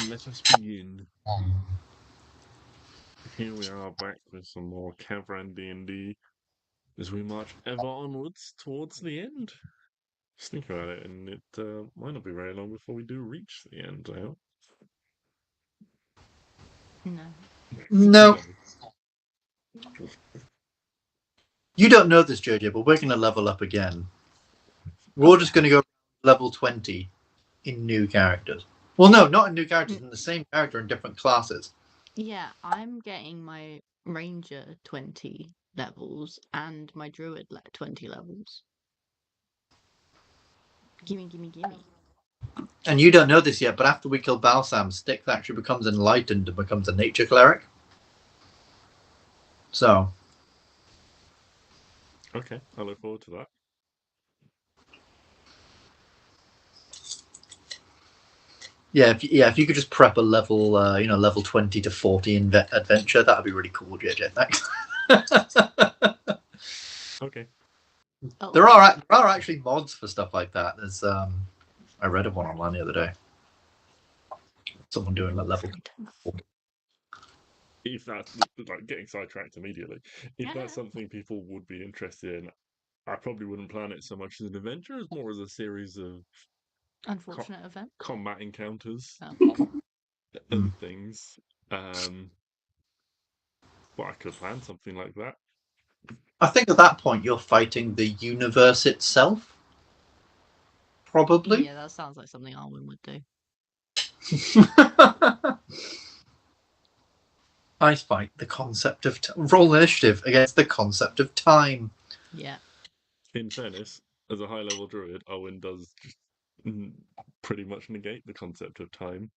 let us begin. Here we are back with some more Kavran D&D as we march ever onwards towards the end. Just think about it, and it might not be very long before we do reach the end, I hope. No. No. You don't know this, JJ, but we're going to level up again. We're just going to go level 20 in new characters. Well, no, not in new characters, in the same character in different classes. Yeah, I'm getting my ranger 20 levels and my druid 20 levels. Gimme. And you don't know this yet, but after we kill Balsam, Stix actually becomes enlightened and becomes a nature cleric. So. Okay, I look forward to that. Yeah, if you could just prep a level, level 20 to 40 adventure, that would be really cool, JJ. Thanks. Okay. Oh. There are actually mods for stuff like that. There's I read of one online the other day. Someone doing that level. If that's like getting sidetracked immediately, if that's something people would be interested in, I probably wouldn't plan it so much as an adventure, as more as a series of Unfortunate event. combat encounters Oh. and things. But I could plan something like that. I think at that point you're fighting the universe itself. Probably. Yeah, that sounds like something Arwen would do. I fight the concept of roll initiative against the concept of time. Yeah. In fairness, as a high-level druid, Owen does just pretty much negate the concept of time.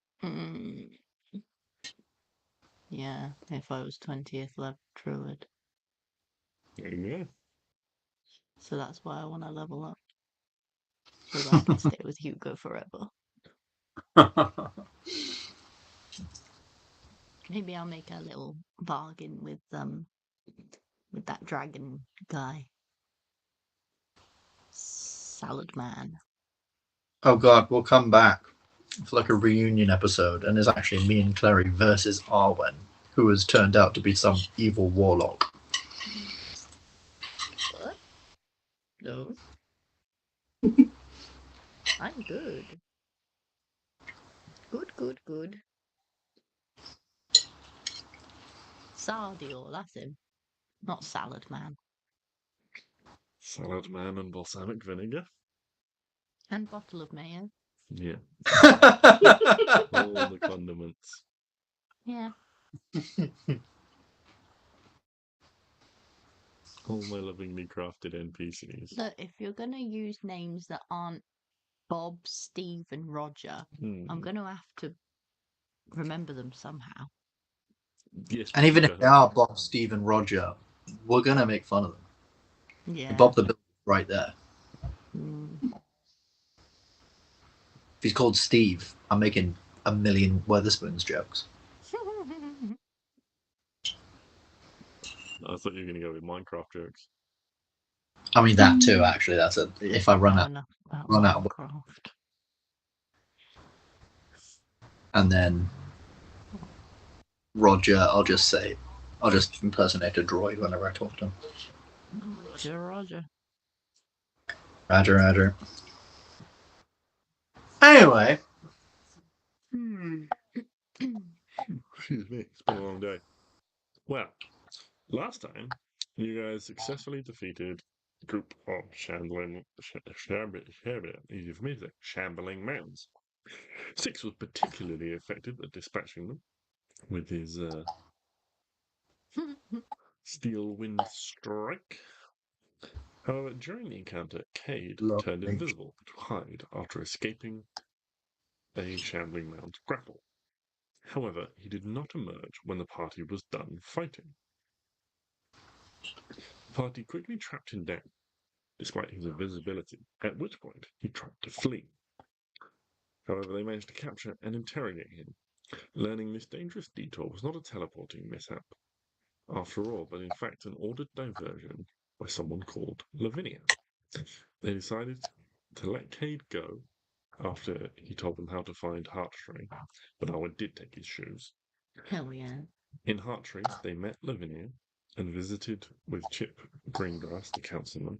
Yeah, if I was 20th level druid. Yeah. So that's why I want to level up. So that I can stay with Hugo forever. Maybe I'll make a little bargain with that dragon guy. Salad Man. Oh god, we'll come back for like a reunion episode, and it's actually me and Klari versus Arwen, who has turned out to be some evil warlock. What? No. I'm good. Good. Sardior, that's him. Not Salad Man. Salad man and balsamic vinegar. And bottle of mayo. Yeah. All the condiments. Yeah. All my lovingly crafted NPCs. Look, if you're going to use names that aren't Bob, Steve, and Roger, I'm going to have to remember them somehow. Yes, And even if they are Bob, Steve, and Roger, we're going to make fun of them. Yeah. Bob the Builder right there. If he's called Steve, I'm making a million Weatherspoons jokes. I thought you were going to go with Minecraft jokes. I mean that too. Actually, that's it. If I run out of Minecraft. And then Roger, I'll just impersonate a droid whenever I talk to him. Roger. Roger. Anyway. Excuse me, it's been a long day. Well, last time you guys successfully defeated a group of shambling mounds. Stix was particularly effective at dispatching them with his steel wind strike. However, during the encounter, Cade turned invisible to hide after escaping a shambling mound's grapple. However, he did not emerge when the party was done fighting. The party quickly trapped him down, despite his invisibility, at which point he tried to flee. However, they managed to capture and interrogate him, learning this dangerous detour was not a teleporting mishap, after all, but in fact an ordered diversion by someone called Lavinia. They decided to let Cade go after he told them how to find Hearttree, but Arwen did take his shoes. Hell yeah. In Hearttree, they met Lavinia and visited with Chip Greengrass, the councilman.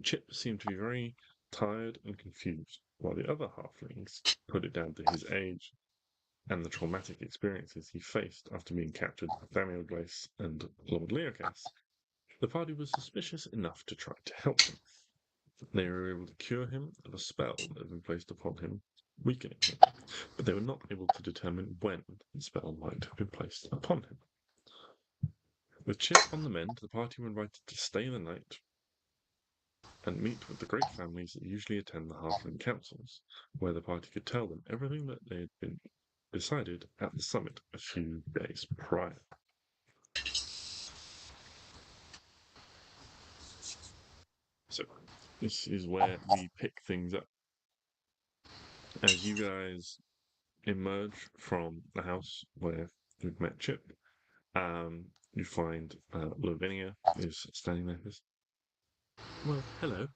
Chip seemed to be very tired and confused, while the other halflings put it down to his age and the traumatic experiences he faced after being captured by Daniel Glace and Lord Leocas. The party was suspicious enough to try to help him. They were able to cure him of a spell that had been placed upon him, weakening him, but they were not able to determine when the spell might have been placed upon him. With Chip on the mend, the party were invited to stay the night and meet with the great families that usually attend the halfling councils, where the party could tell them everything that they had been decided at the summit a few days prior. So, this is where we pick things up. As you guys emerge from the house where you've met Chip, you find Lavinia is standing there. Well, hello.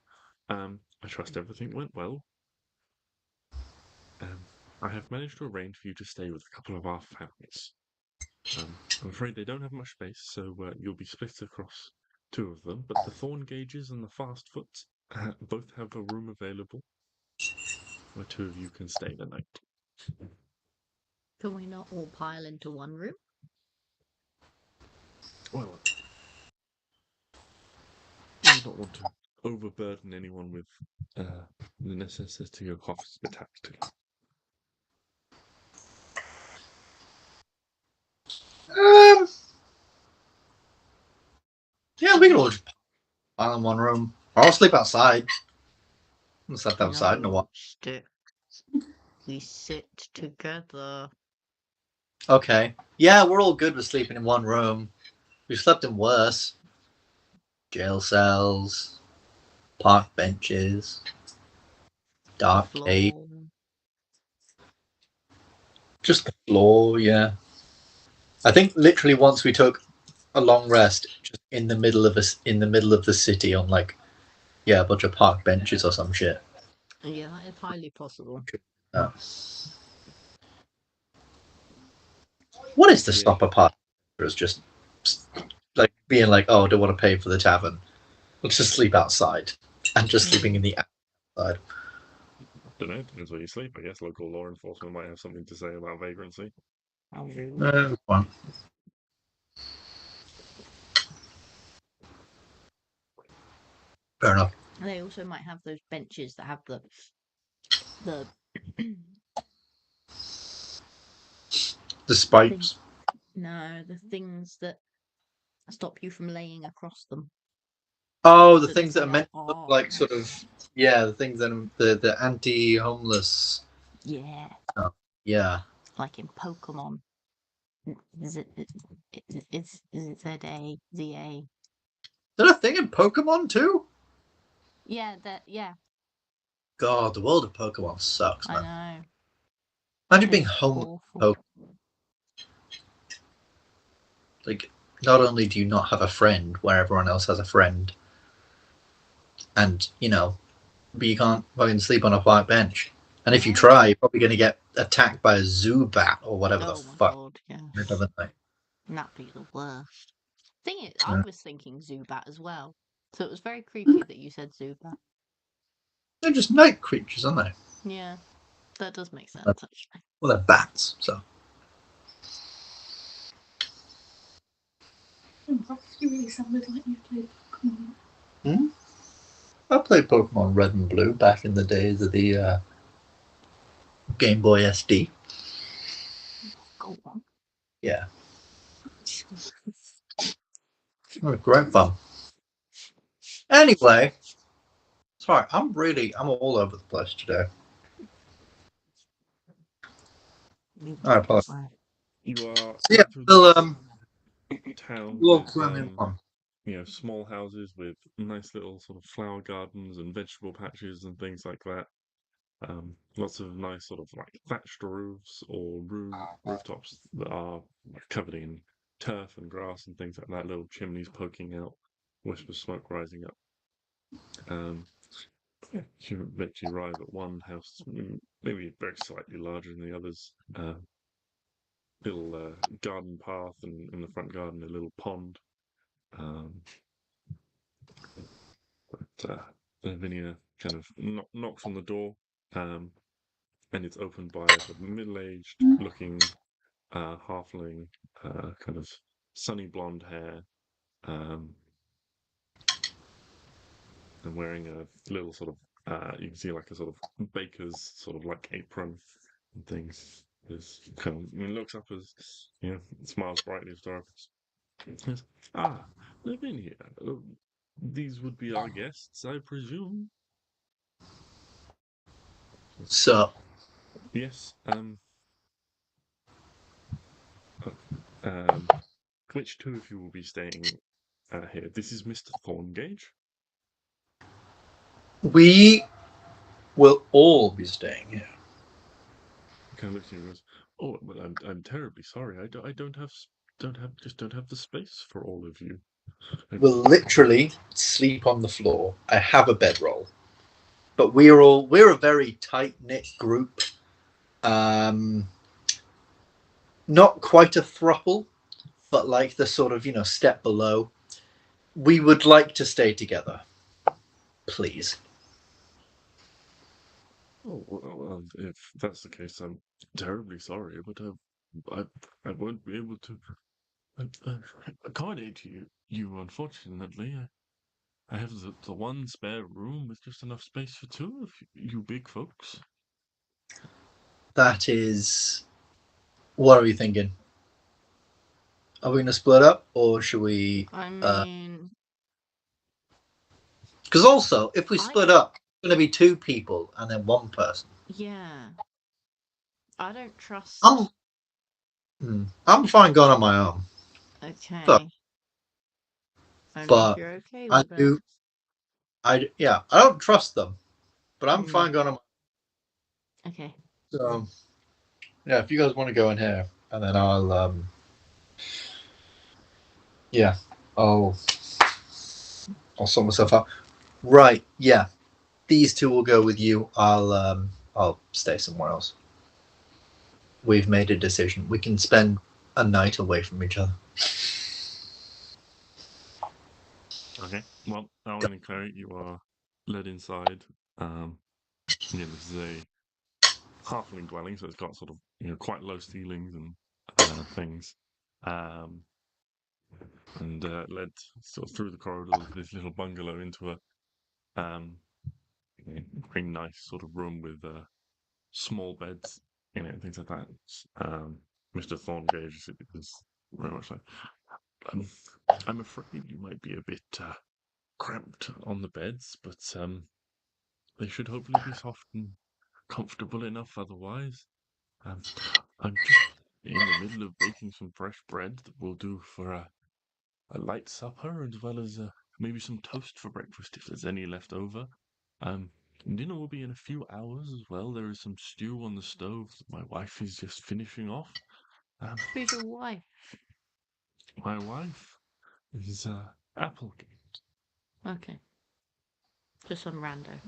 I trust everything went well. I have managed to arrange for you to stay with a couple of our families. I'm afraid they don't have much space, so you'll be split across two of them, but the Thorn Gauges and the Fastfoots both have a room available where two of you can stay the night. Can we not all pile into one room? Well, I do not want to overburden anyone with the necessity of hospitality. Yeah, we can all just pile in one room. Or I'll sleep outside. I'll sleep outside in a while. Stix. We sit together. Okay. Yeah, we're all good with sleeping in one room. We've slept in worse. Jail cells, park benches, dark cave. Floor. Just the floor, yeah. I think literally once we took a long rest just in the middle of the city on a bunch of park benches or some shit. Yeah, that is highly possible. What is the stopper part? It's just like being like, oh, I don't want to pay for the tavern. Let's just sleep outside. And just sleeping in the outside. I don't know, depends where you sleep. I guess local law enforcement might have something to say about vagrancy. Fine. Fair enough. They also might have those benches that have the The spikes. no, the things that stop you from laying across them. Oh, the So things they that are say, meant to look like sort of the things that the anti-homeless. Yeah. Yeah. Like in Pokemon. Is it ZA? ZA? Is that a thing in Pokemon too? Yeah, God, the world of Pokemon sucks, man. I know. Imagine being homeless. Like, not only do you not have a friend where everyone else has a friend, and but you can't fucking sleep on a park bench. And if you try, you're probably going to get attacked by a Zubat or whatever the fuck. God, yeah. Middle of the night. That'd be the worst. Thing is, I was thinking Zubat as well. So it was very creepy that you said Zubat. They're just night creatures, aren't they? Yeah, that does make sense, actually. Well, they're bats, so. You really sounded like you played Pokemon. I played Pokemon Red and Blue back in the days of the Game Boy SD. Go on. Yeah. Oh, great fun. Anyway, sorry, I'm all over the place today. I apologize. You are still town walk with, around fun. small houses with nice little sort of flower gardens and vegetable patches and things like that. Lots of nice sort of like thatched roofs or rooftops that are covered in turf and grass and things like that. Little chimneys poking out, wisp of smoke rising up. Yeah, you eventually arrive at one house, maybe very slightly larger than the others. Little garden path, and in the front garden, a little pond. Um, Lavinia kind of knocks on the door, and it's opened by a sort of middle-aged looking halfling, kind of sunny blonde hair, and wearing a little sort of, you can see like a sort of baker's sort of like apron and things. Is kind of looks up as smiles brightly as Dorcas. Yes. Ah, Lavinia. These would be our guests, I presume. So, Yes. Which two of you will be staying here? This is Mr. Thorngage. we will all be staying here. Kind of looks at you and goes, "Oh, well, I'm terribly sorry. I don't have the space for all of you." We'll literally sleep on the floor. I have a bedroll, but we're a very tight knit group. Not quite a throuple, but like the sort of step below. We would like to stay together, please. Oh, well, if that's the case, I'm terribly sorry, but I won't be able to accommodate you, unfortunately. I have the one spare room with just enough space for two of you big folks. That is. What are we thinking? Are we going to split up, or should we? I mean, Because also, if we split up, it's going to be two people and then one person. yeah, I don't trust. I'm fine going on my own. Okay. But Only if you're okay I with do. it. I don't trust them, but I'm fine going on. Okay. So, yeah, if you guys want to go in here, and then I'll I'll sort myself out. Right, yeah. These two will go with you. I'll stay somewhere else. We've made a decision. We can spend a night away from each other. Okay. Well, Arwen and Klari, you are led inside. This is a halfling dwelling, so it's got sort of quite low ceilings and things. And led sort of through the corridors of this little bungalow into a very nice sort of room with small beds in it and things like that. Mr. Thorngage is very much like, I'm afraid you might be a bit cramped on the beds, but they should hopefully be soft and comfortable enough otherwise. I'm just in the middle of baking some fresh bread that will do for a light supper, as well as maybe some toast for breakfast if there's any left over. Dinner will be in a few hours as well. There is some stew on the stove that my wife is just finishing off. Who's your wife? My wife is Applegate. Okay. Just on rando.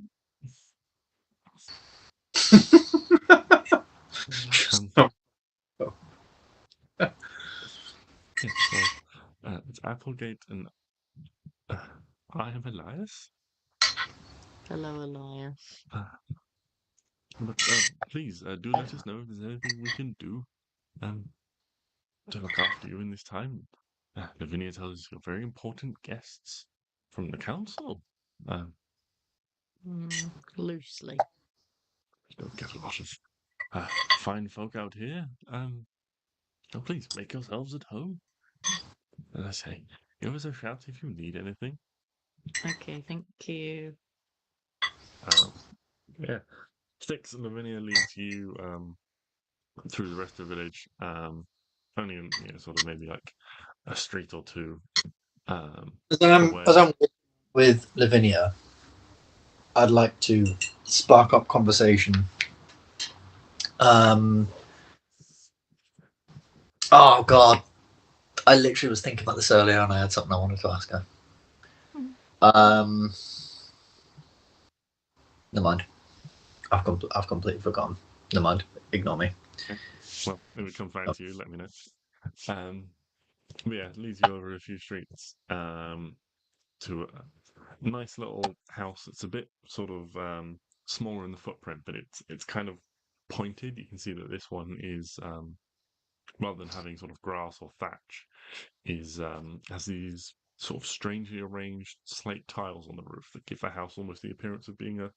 It's Applegate, and I am Elias. Hello, Elias. But please do let us know if there's anything we can do to look after you in this time. Lavinia tells us you're very important guests from the council. Loosely. We don't get a lot of fine folk out here. So please make yourselves at home. As I say, give us a shout if you need anything. Okay, thank you. Yeah. Stix and Lavinia leads you through the rest of the village. Only in sort of maybe like a street or two. As I'm with Lavinia, I'd like to spark up conversation. Oh God, I literally was thinking about this earlier, and I had something I wanted to ask her. Never mind. I've completely forgotten. Never mind. Ignore me. Okay. Well, if it comes back to you, let me know. But yeah, it leads you over a few streets to a nice little house. It's a bit sort of smaller in the footprint, but it's kind of pointed. You can see that this one is rather than having sort of grass or thatch, is has these sort of strangely arranged slate tiles on the roof that give the house almost the appearance of being a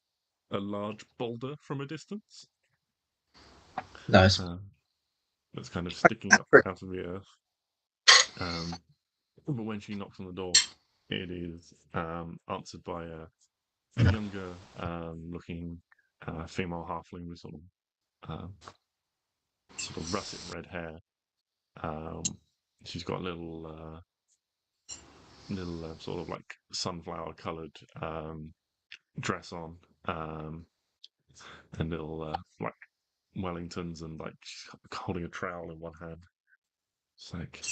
large boulder from a distance. Nice. That's kind of sticking up out of the earth. But when she knocks on the door, it is answered by a younger looking female halfling with sort of russet red hair. She's got a little sort of like sunflower coloured dress on, and little like Wellingtons, and like she's holding a trowel in one hand. It's like,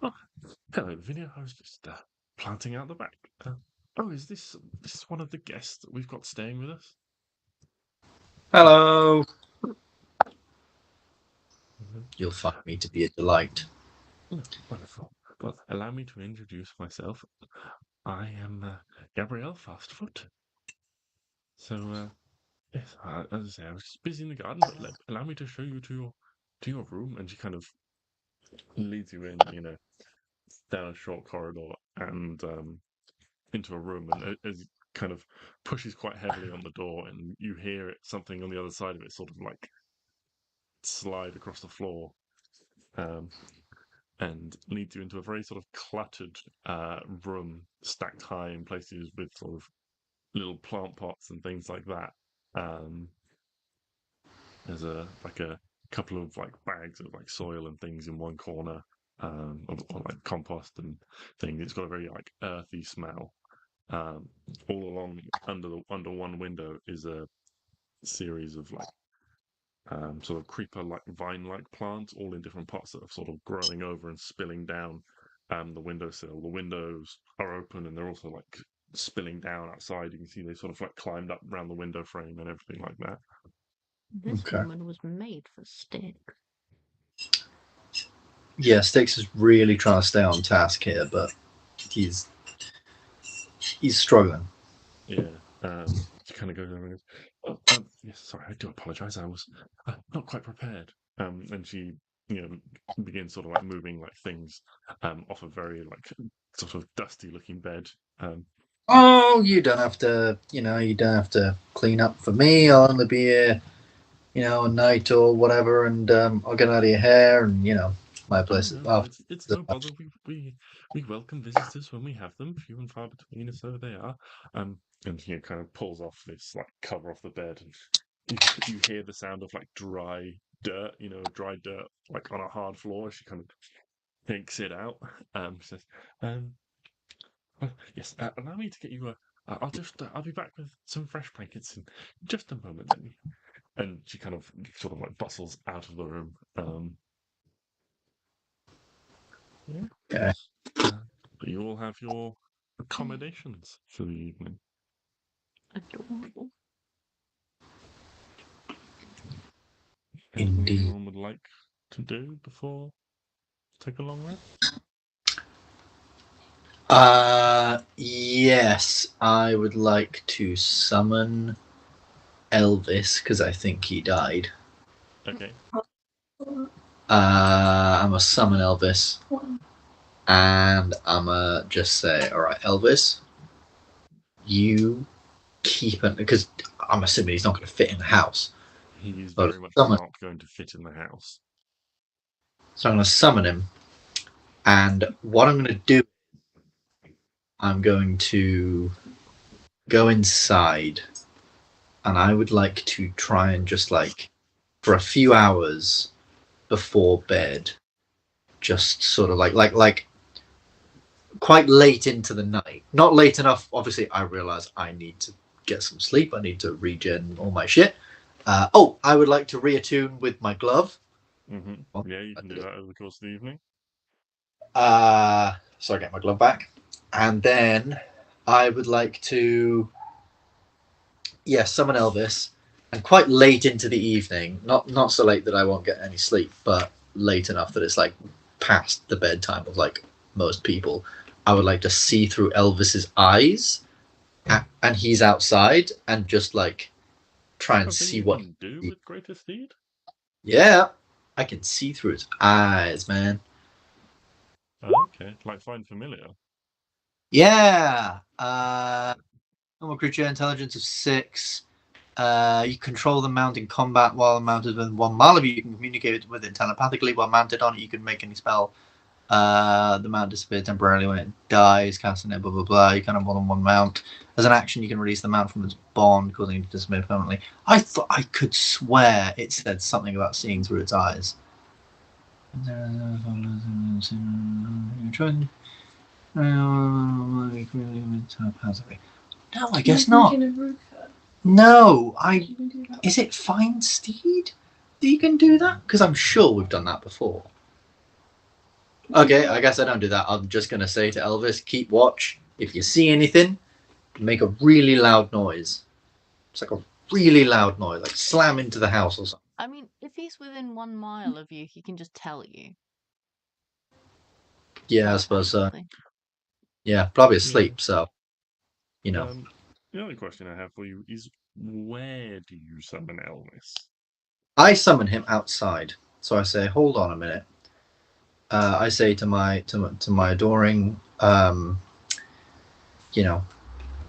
oh, hello, Lavinia. I was just planting out the back. Oh, is this one of the guests that we've got staying with us? Hello. You'll find me to be a delight. Wonderful. Well, allow me to introduce myself. I am Gabrielle Fastfoot. So, yes, as I say, I was just busy in the garden, but allow me to show you to your room. And she kind of leads you in, down a short corridor and into a room, and as kind of pushes quite heavily on the door, and you hear something on the other side of it sort of like slide across the floor, and leads you into a very sort of cluttered room, stacked high in places with sort of little plant pots and things like that. There's a couple of like bags of like soil and things in one corner, or like compost and things. It's got a very like earthy smell. All along under one window is a series of like sort of creeper-like vine-like plants, all in different pots that are sort of growing over and spilling down the windowsill. The windows are open and they're also like spilling down outside. You can see they sort of like climbed up around the window frame and everything like that. This woman was made for Stix. Yeah, Stix is really trying to stay on task here, but he's struggling. Yeah. She kind of goes over and goes, "Oh, yes, sorry, I do apologise. I was not quite prepared." And she, begins sort of like moving like things off a very like sort of dusty-looking bed. Oh, you don't have to. You don't have to clean up for me. I'll only be here, a night or whatever, and I'll get out of your hair, and my place. No, it's no bother. We welcome visitors when we have them, few and far between, so they are. And kind of pulls off this like cover off the bed, and you hear the sound of like dry dirt, like on a hard floor. She kind of takes it out. She says, well, yes, allow me to get you I'll be back with some fresh blankets in just a moment. And she kind of sort of like bustles out of the room. Yeah. Okay. You all have your accommodations for the evening. Adorable. Anything Indeed. anyone would like to do before take a long rest? Yes, I would like to summon Elvis because I think he died. Okay. I'm a summon Elvis, and I'm a just say, all right, Elvis, you keep it, because I'm assuming he's not going to fit in the house. He's very much not going to fit in the house. So I'm going to summon him, and what I'm going to do, I'm going to go inside, and I would like to try and just like for a few hours before bed, just sort of like quite late into the night. Not late enough, obviously. I realize I need to get some sleep. I need to regen all my shit. I would like to reattune with my glove. Mm-hmm. Yeah, you can do that over the course of the evening. So I get my glove back, and then I would like to. summon Elvis, and quite late into the evening, not so late that I won't get any sleep, but late enough that it's like past the bedtime of like most people, I would like to see through Elvis's eyes, and he's outside, and just like try and Something see you what. can do with greater speed? Yeah, I can see through his eyes, man. Okay, like find familiar. Yeah. Normal creature intelligence of 6. You control the mount in combat while mounted within 1 mile of you. You can communicate with it telepathically. While mounted on it, you can make any spell. The mount disappears temporarily when it dies, casting it, blah, blah, blah. You can have more than 1 mount. As an action, you can release the mount from its bond, causing it to disappear permanently. I thought I could swear it said something about seeing through its eyes. No, I guess not. No, Is it Find Steed that you can do that? Because I'm sure we've done that before. Okay, I guess I don't do that. I'm just going to say to Elvis, keep watch. If you see anything, make a really loud noise. It's like a really loud noise, like slam into the house or something. I mean, if he's within 1 mile of you, he can just tell you. Yeah, I suppose so. Technically. Yeah, probably asleep, so, you know. The only question I have for you is, where do you summon Elvis? I summon him outside. So I say, hold on a minute. I say to my adoring,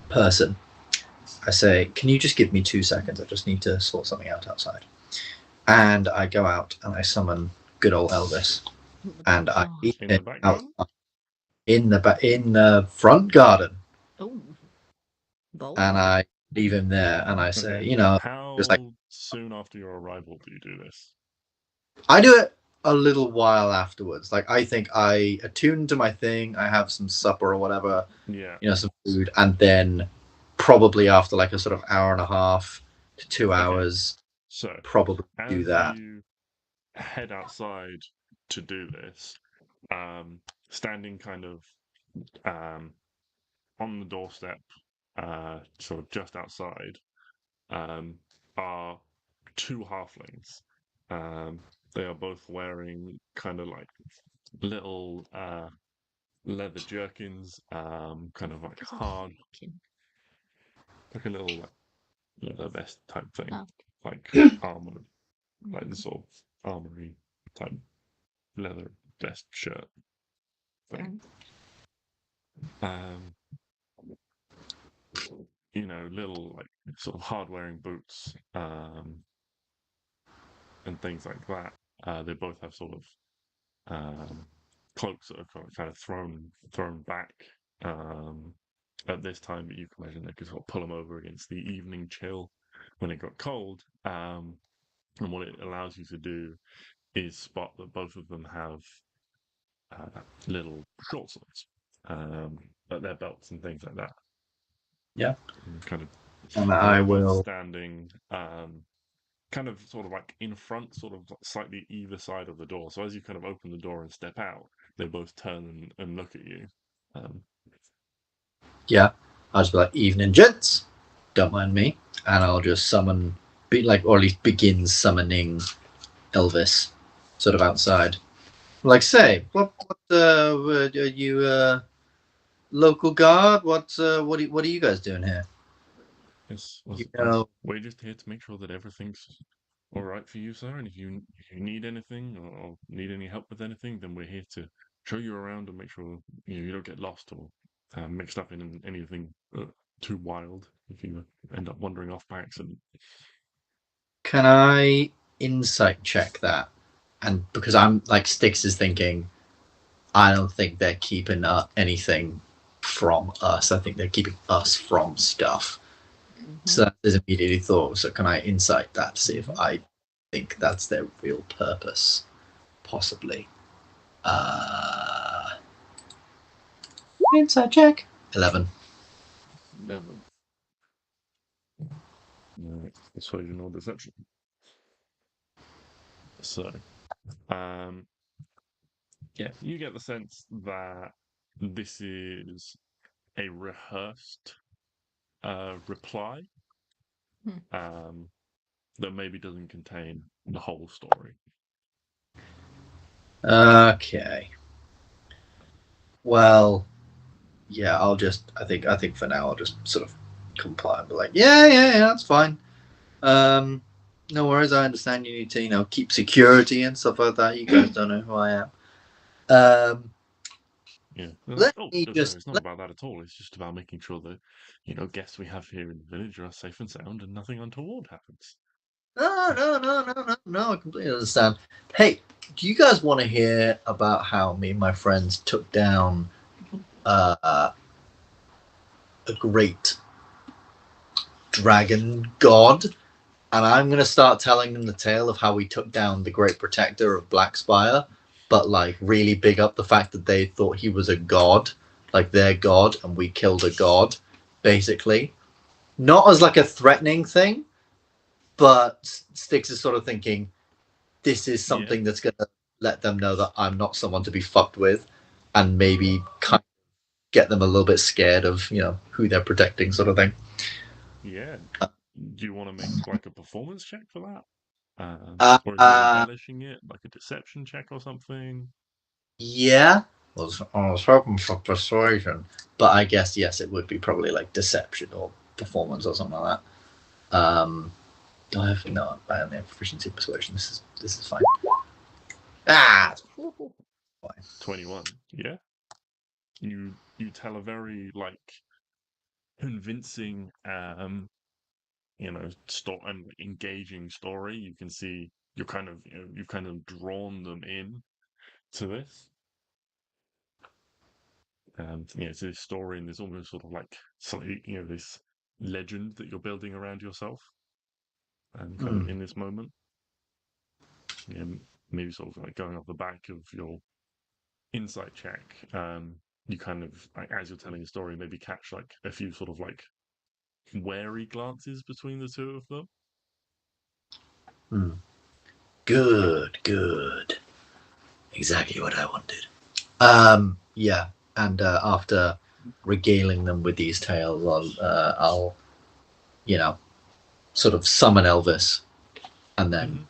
person, I say, can you just give me 2 seconds? I just need to sort something out outside. And I go out and I summon good old Elvis, and I leave In the him back out garden? in the front garden, Oh, and I leave him there, and I say, Okay. How just like soon after your arrival do you do this? I do it a little while afterwards. Like I think I attune to my thing, I have some supper or whatever, Yeah. some food, and then probably after like a sort of hour and a half to 2 hours, So, probably do as that. you head outside to do this, standing kind of on the doorstep, sort of just outside, are 2 halflings. They are both wearing kind of like little leather jerkins, kind of like hard, like a little like leather vest type thing, Oh. like armor, like the sort of armory type leather vest shirt thing. Little like sort of hard wearing boots, and things like that. They both have sort of cloaks that are kind of thrown back at this time, but you can imagine they could sort of pull them over against the evening chill when it got cold. And what it allows you to do is spot that both of them have little short swords at their belts and things like that. Yeah. And kind of, And they're I both will standing kind of sort of like in front, sort of slightly either side of the door. So as you kind of open the door and step out, they both turn and look at you. Yeah, I'll just be like, evening, gents. Don't mind me. And I'll just summon, or at least begin summoning Elvis, sort of outside. Like, say, what are you, local guard? What are you guys doing here? Yes, we're just here to make sure that everything's all right for you, sir. And if you need anything or need any help with anything, then we're here to show you around and make sure you don't get lost or mixed up in anything too wild if you end up wandering off by accident. Can I insight check that? And because I'm like Stix is thinking, I don't think they're keeping anything from us. I think they're keeping us from stuff. Mm-hmm. So that is immediately thought. So can I insight that to see if I think that's their real purpose? Possibly. Insight check. 11. Persuasion or deception. So, yeah, you get the sense that this is a rehearsed reply that maybe doesn't contain the whole story. Okay. Well, yeah, I think for now I'll just sort of comply and be like, yeah, that's fine. No worries. I understand you need to, keep security and stuff like that. You guys don't know who I am. Yeah. Let No, me just. it's not about that at all. It's just about making sure that, guests we have here in the village are safe and sound and nothing untoward happens. No. I completely understand. Hey, do you guys want to hear about how me and my friends took down a great dragon god? And I'm going to start telling them the tale of how we took down the great protector of Blackspire, but like really big up the fact that they thought he was a god, like their god, and we killed a god, basically. Not as like a threatening thing, but Stix is sort of thinking this is something that's going to let them know that I'm not someone to be fucked with, and maybe kind of get them a little bit scared of who they're protecting, sort of thing. Yeah. Do you want to make like a performance check for that? Or if you're Uh, embellishing it, like a deception check or something? yeah, I was hoping for persuasion, but I guess yes, it would be probably like deception or performance or something like that. Do I have no? I only have proficiency in persuasion. This is fine. Ah, 21. Yeah. You tell a very like convincing and engaging story. You can see you're kind of you've kind of drawn them in to this. To this story and this almost sort of like slightly, this legend that you're building around yourself, and kind of in this moment. Maybe sort of like going off the back of your insight check, you kind of, like, as you're telling the story, maybe catch like a few sort of like wary glances between the two of them. Good. Exactly what I wanted. Yeah, and after regaling them with these tales, I'll sort of summon Elvis, and then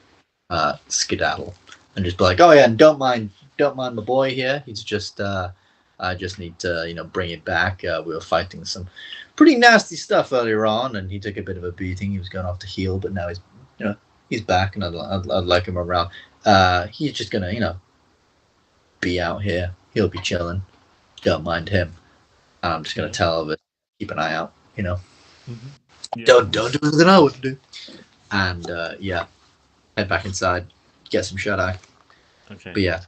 skedaddle, and just be like, oh yeah, and don't mind my boy here. He's just I just need to bring it back. We were fighting some pretty nasty stuff earlier on, and he took a bit of a beating. He was going off to heal, but now he's back, and I'd like him around. He's just gonna be out here. He'll be chilling. Don't mind him. And I'm just gonna tell Elvis, keep an eye out. Don't do anything I wouldn't do. And head back inside, get some shut eye. Okay. But yeah,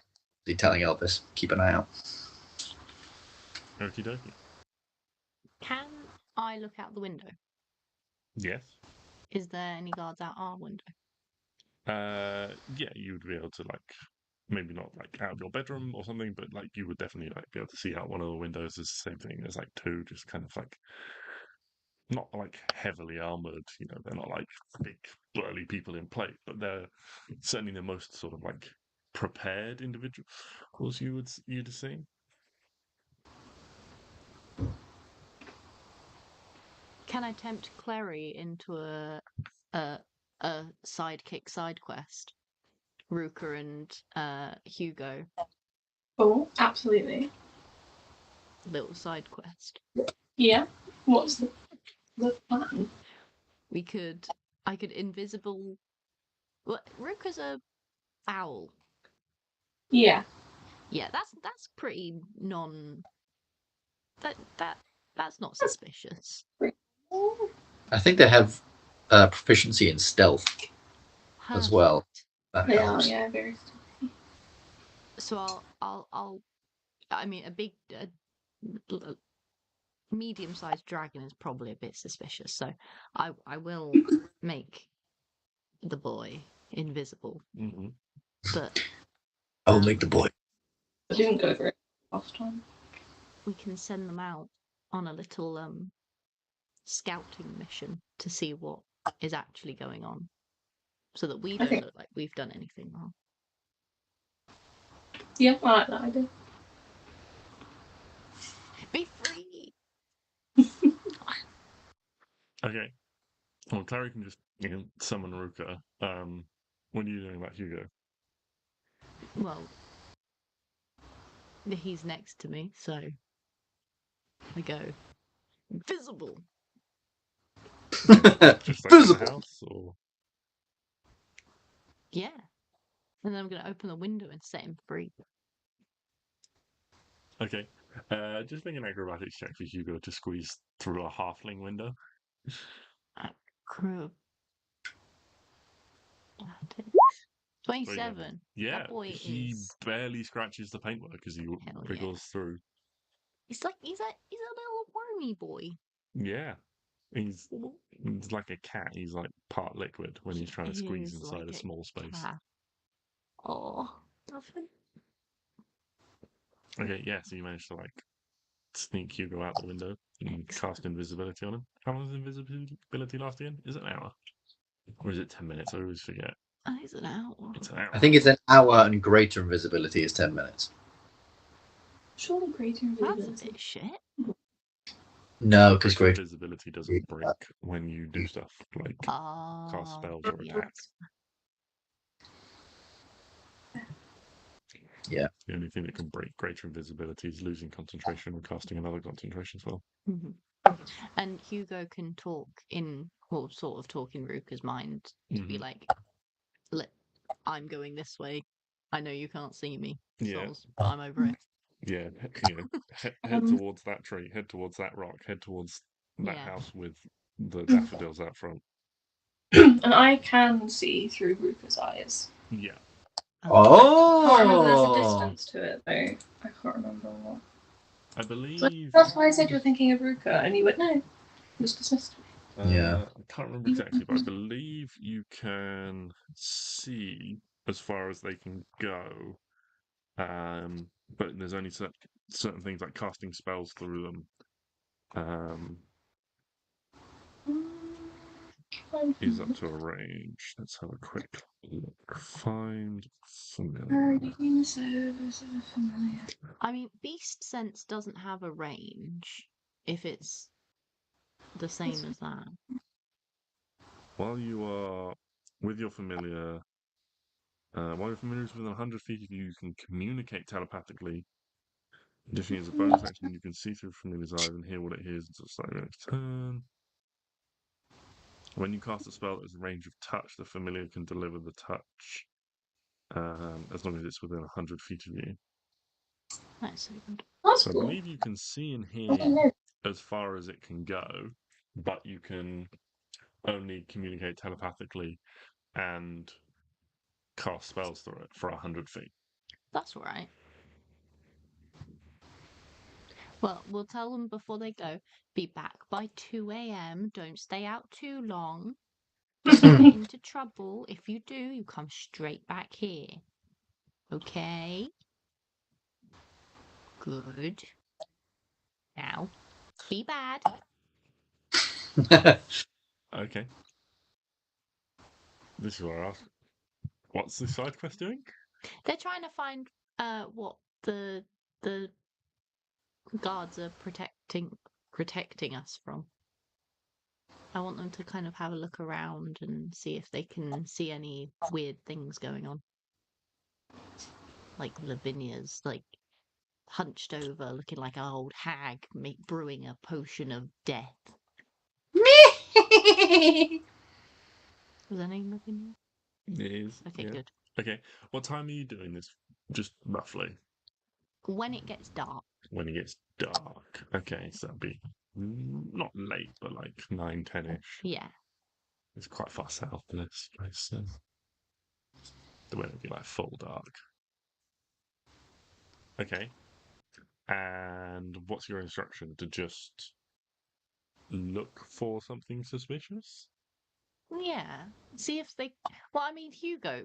telling Elvis, keep an eye out. Okie dokie. Can I look out the window? Yes. Is there any guards out our window? Yeah, you would be able to like maybe not like out of your bedroom or something, but like you would definitely like be able to see out one of the windows. Is the same thing. There's like two, just kind of like not like heavily armored. They're not like big burly people in plate, but they're certainly the most sort of like prepared individuals you'd have seen. Can I tempt Klari into a sidekick side quest? Ruka and Hugo. Oh, absolutely. Little side quest. Yeah. What's the plan? I could invisible. Well, Ruka's a owl. Yeah. Yeah, that's pretty non. That's not suspicious. I think they have proficiency in stealth as well. That They helps. are, yeah, very stealthy. So I mean, a medium-sized dragon is probably a bit suspicious. So I will make the boy invisible. Mm-hmm. But I will make the boy. I didn't go for it last time. We can send them out on a little scouting mission to see what is actually going on, so that we don't look like we've done anything wrong. Yeah, I like that idea. Be free. Okay. Well, Klari can just summon Ruka. What are you doing about Hugo? Well, he's next to me, so I go visible. Just like in the Visible. house, or Yeah, and then I'm gonna open the window and set him free. okay. Just make an acrobatics check for Hugo to squeeze through a halfling window. Crew. 27. Yeah, That boy he is. barely scratches the paintwork as he Hell wriggles through. He's a little wormy boy. Yeah, he's like a cat. He's like part liquid when he's trying to squeeze Is inside like a small space. cat. Oh, nothing. Okay, yeah. So you managed to like sneak Hugo out the window and cast invisibility on him. How long does invisibility last again? Is it an hour? Or is it 10 minutes? I always forget. It's an hour. It's an hour. I think it's an hour, and greater invisibility is 10 minutes. Surely greater That's a invisibility. bit shit. No, because Greater greater. invisibility doesn't break when you do stuff like cast spells or Yeah. attack. Yeah. The only thing that can break greater invisibility is losing concentration and casting another concentration spell. Mhm. And Hugo can talk sort of talk in Ruka's mind to be like, I'm going this way. I know you can't see me. Yeah. Sols, but I'm over it. Yeah, head towards that tree, head towards that rock, head towards that Yeah. house with the daffodils out front. And I can see through Ruka's eyes. Yeah. I can't remember there's a Oh! distance to it though. I can't remember what. I So believe. that's why I said you were thinking of Ruka, and you went no. It was dismissed. Yeah. I can't remember exactly, but I believe you can see as far as they can go. But there's only certain things like casting spells through them. Is up to a range. Let's have a quick look. Find familiar. I mean, Beast Sense doesn't have a range if it's the same as that. While you are with your familiar, while your familiar is within 100 feet of you, you can communicate telepathically. Additionally, as a bonus action, you can see through familiar's eyes and hear what it hears until slightly next turn. When you cast a spell that has a range of touch, the familiar can deliver the touch as long as it's within 100 feet of you. That's so good. That's So I cool. believe you can see and I hear don't know. as far as it can go, but you can only communicate telepathically and cast spells through it for 100 feet. That's all right. Well, we'll tell them before they go. Be back by 2 a.m. Don't stay out too long. Don't get into trouble. If you do, you come straight back here. Okay? Good. Now, be bad. Okay. This is where I ask, what's the side quest doing? They're trying to find what the guards are protecting us from. I want them to kind of have a look around and see if they can see any weird things going on. Like Lavinia's like hunched over, looking like an old hag, brewing a potion of death. Was her name Lavinia? It is. Okay, yeah. good. Okay. What time are you doing this? Just roughly. When it gets dark. When it gets dark. Okay, so that'd be not late, but like 9, 10-ish. Yeah. It's quite far south of this place, so the way it'd be like full dark. Okay. And what's your instruction? To just look for something suspicious? Yeah. See if they. Well, I mean, Hugo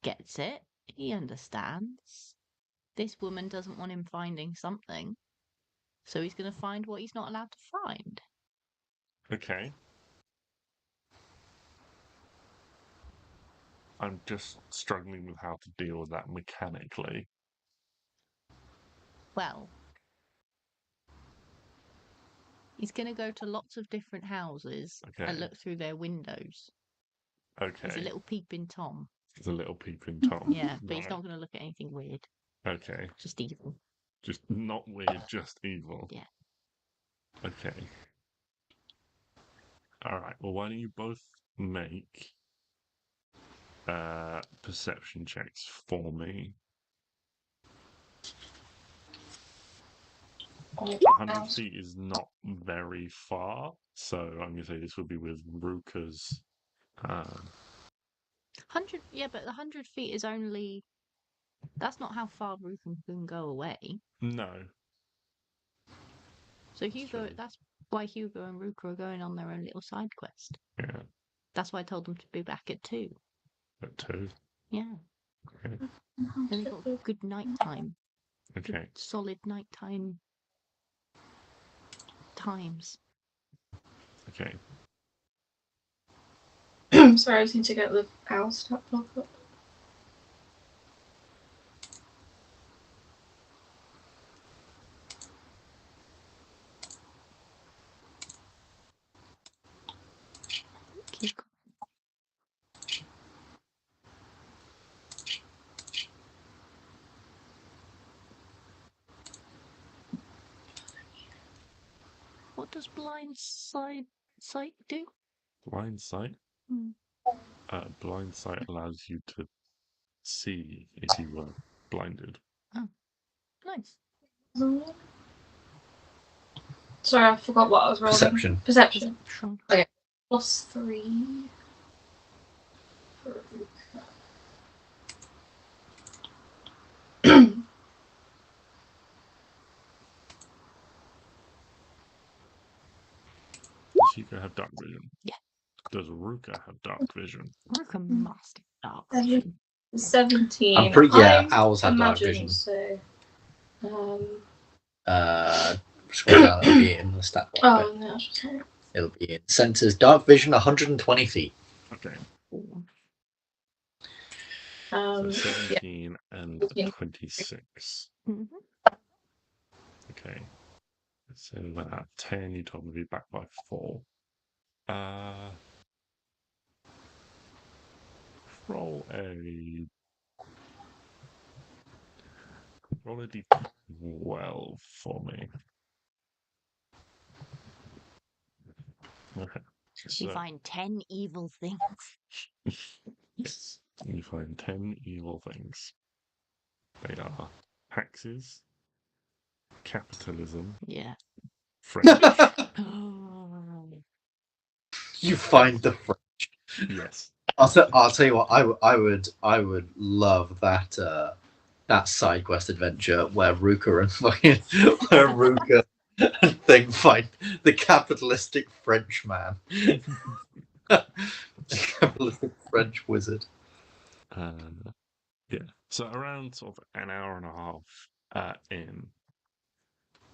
gets it. He understands. This woman doesn't want him finding something. So he's going to find what he's not allowed to find. Okay. I'm just struggling with how to deal with that mechanically. Well, He's going to go to lots of different houses Okay. and look through their windows. Okay. He's a little peeping Tom. He's a little peeping Tom. Yeah, but he's Right. not going to look at anything weird. Okay. Just evil. Just not weird, just evil. Yeah. Okay. Alright, well, why don't you both make perception checks for me? 100 feet is not very far, so I'm going to say this would be with Ruka's. 100, yeah, but the 100 feet is only. That's not how far Ruka can go away. No. So Hugo, true. that's why Hugo and Ruka are going on their own little side quest. Yeah, That's why I told them to be back at 2. at 2. Yeah. Okay. Then they got good nighttime. Okay. Good solid nighttime times. Okay. Sorry, I just need to get the owl stat block up. Keep What does blind sight do? Blind sight? Hmm. Blind sight allows you to see if you were blinded. Oh, nice. Sorry, I forgot what I was rolling. Perception. Perception. Perception. Okay. +3. For Ruka. Does Hugo have dark vision? Yeah. Does Ruka have dark vision? Ruka must have dark Seven- vision. 17. I'm pretty. Yeah, I owls have dark imagine vision. so. Scroll down. It'll be in the stat block. Oh, no, sorry. It'll be in centers. Dark vision, 120 feet. Okay. Yeah. So 17 and 26. Mm-hmm. Okay. So 10, you told me to be back by 4. Roll a d12 for me. Okay. You find 10 evil things. Yes, you find 10 evil things. They are taxes, capitalism, Yeah. French. Oh. You find the French. Yes. I'll tell you what. I would love that that side quest adventure where Ruka and thing find the capitalistic French man, the capitalistic French wizard. Yeah. So around sort of an hour and a half in,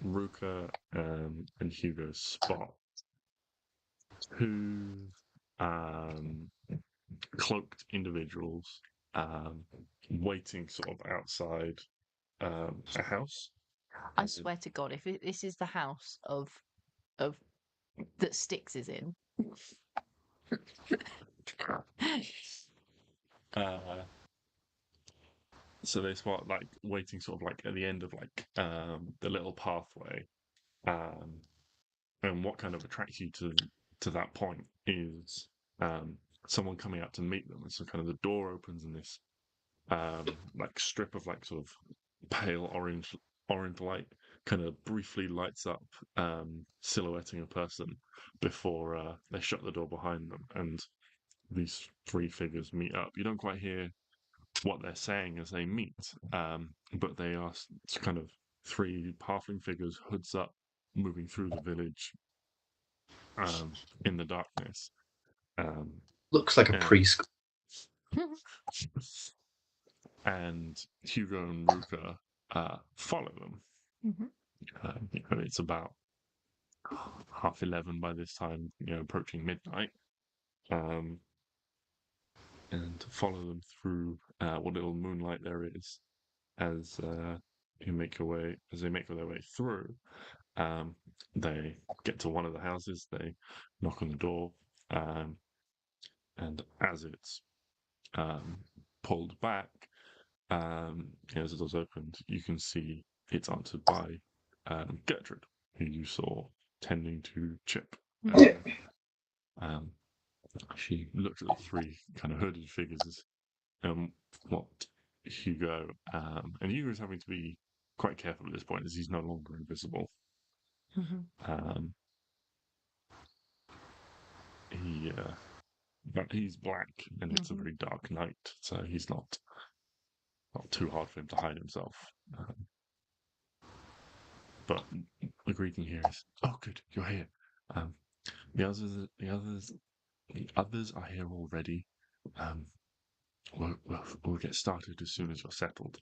Ruka and Hugo spot two cloaked individuals waiting sort of outside a house. I swear to God, if this is the house of that Stix is in. So they spot like waiting sort of like at the end of like the little pathway. And what kind of attracts you to that point is someone coming out to meet them. And so kind of the door opens and this like strip of like sort of pale orange light kind of briefly lights up, silhouetting a person before they shut the door behind them, and these three figures meet up. You don't quite hear what they're saying as they meet, but they are kind of three halfling figures, hoods up, moving through the village in the darkness. Looks like a preschool. And Hugo and Ruka follow them. Mm-hmm. It's about 11:30 by this time, approaching midnight. And follow them through what little moonlight there is as they make their way through. They get to one of the houses, they knock on the door, and as it's pulled back, as the door's opened, you can see it's answered by Gertrude, who you saw tending to Chip. She looked at the three kind of hooded figures, what Hugo, and Hugo's having to be quite careful at this point as he's no longer invisible. He's black, and it's a very dark night, so he's not too hard for him to hide himself. But the greeting here is, "Oh, good, you're here. The others are here already. We'll get started as soon as you're settled."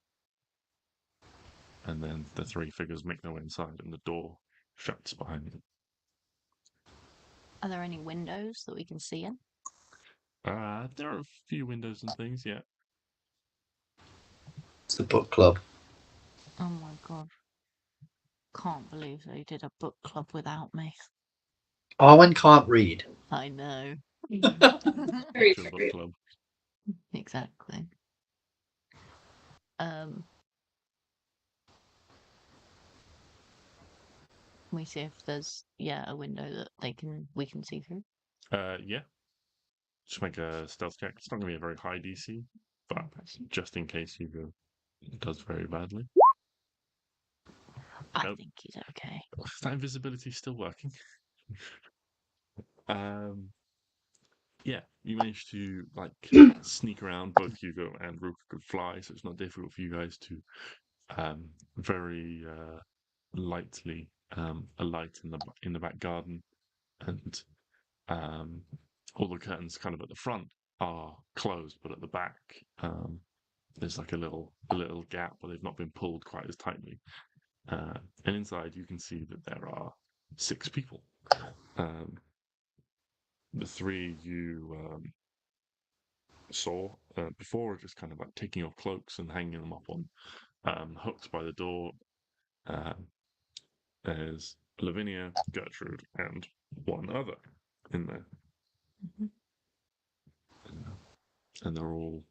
And then the three figures make their way inside, and the door shuts behind them. Are there any windows that we can see in? There are a few windows and things, yeah. It's the book club. Oh my god. Can't believe they did a book club without me. Arwen can't read. I know. Very Book true. club. Exactly. Can we see if there's a window that we can see through? Yeah. Just make a stealth check. It's not going to be a very high DC, but just in case Hugo does very badly. I Nope. think he's okay. Is that invisibility still working? Yeah, you managed to sneak around. Both Hugo and Ruka could fly, so it's not difficult for you guys to very lightly alight in the back garden, and all the curtains kind of at the front are closed, but at the back there's like a little gap where they've not been pulled quite as tightly. And inside you can see that there are 6 people. The 3 you saw before are just kind of like taking off cloaks and hanging them up on hooks by the door. There's Lavinia, Gertrude, and one other in there. And they're all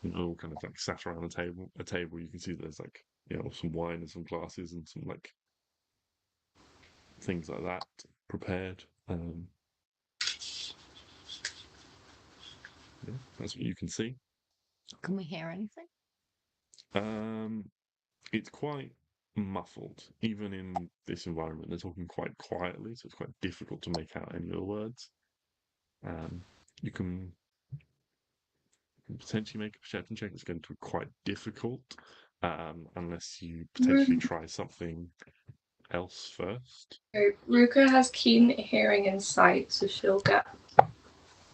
kind of like sat around a table. You can see there's some wine and some glasses and some things like that prepared. That's what you can see. Can we hear anything? It's quite muffled. Even in this environment, they're talking quite quietly, so it's quite difficult to make out any of the words. You can potentially make a perception check. It's going to be quite difficult unless you potentially try something else first. Ruka has keen hearing and sight, so she'll get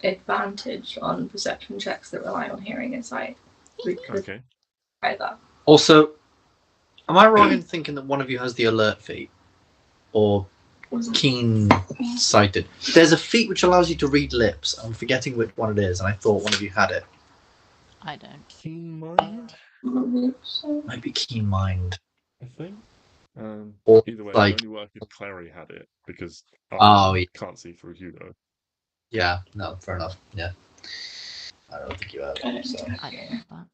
advantage on perception checks that rely on hearing and sight. We could Okay. try that. Also, am I wrong in thinking that one of you has the alert feat? Or keen-sighted? There's a feat which allows you to read lips. I'm forgetting which one it is, and I thought one of you had it. I don't. Keen mind? Might be keen mind. I think. Or Either way, like- it only work if Klari had it, because yeah. can't see through Hugo. Yeah, no, fair enough. Yeah. I don't think you have I it. don't So. know. I don't have that.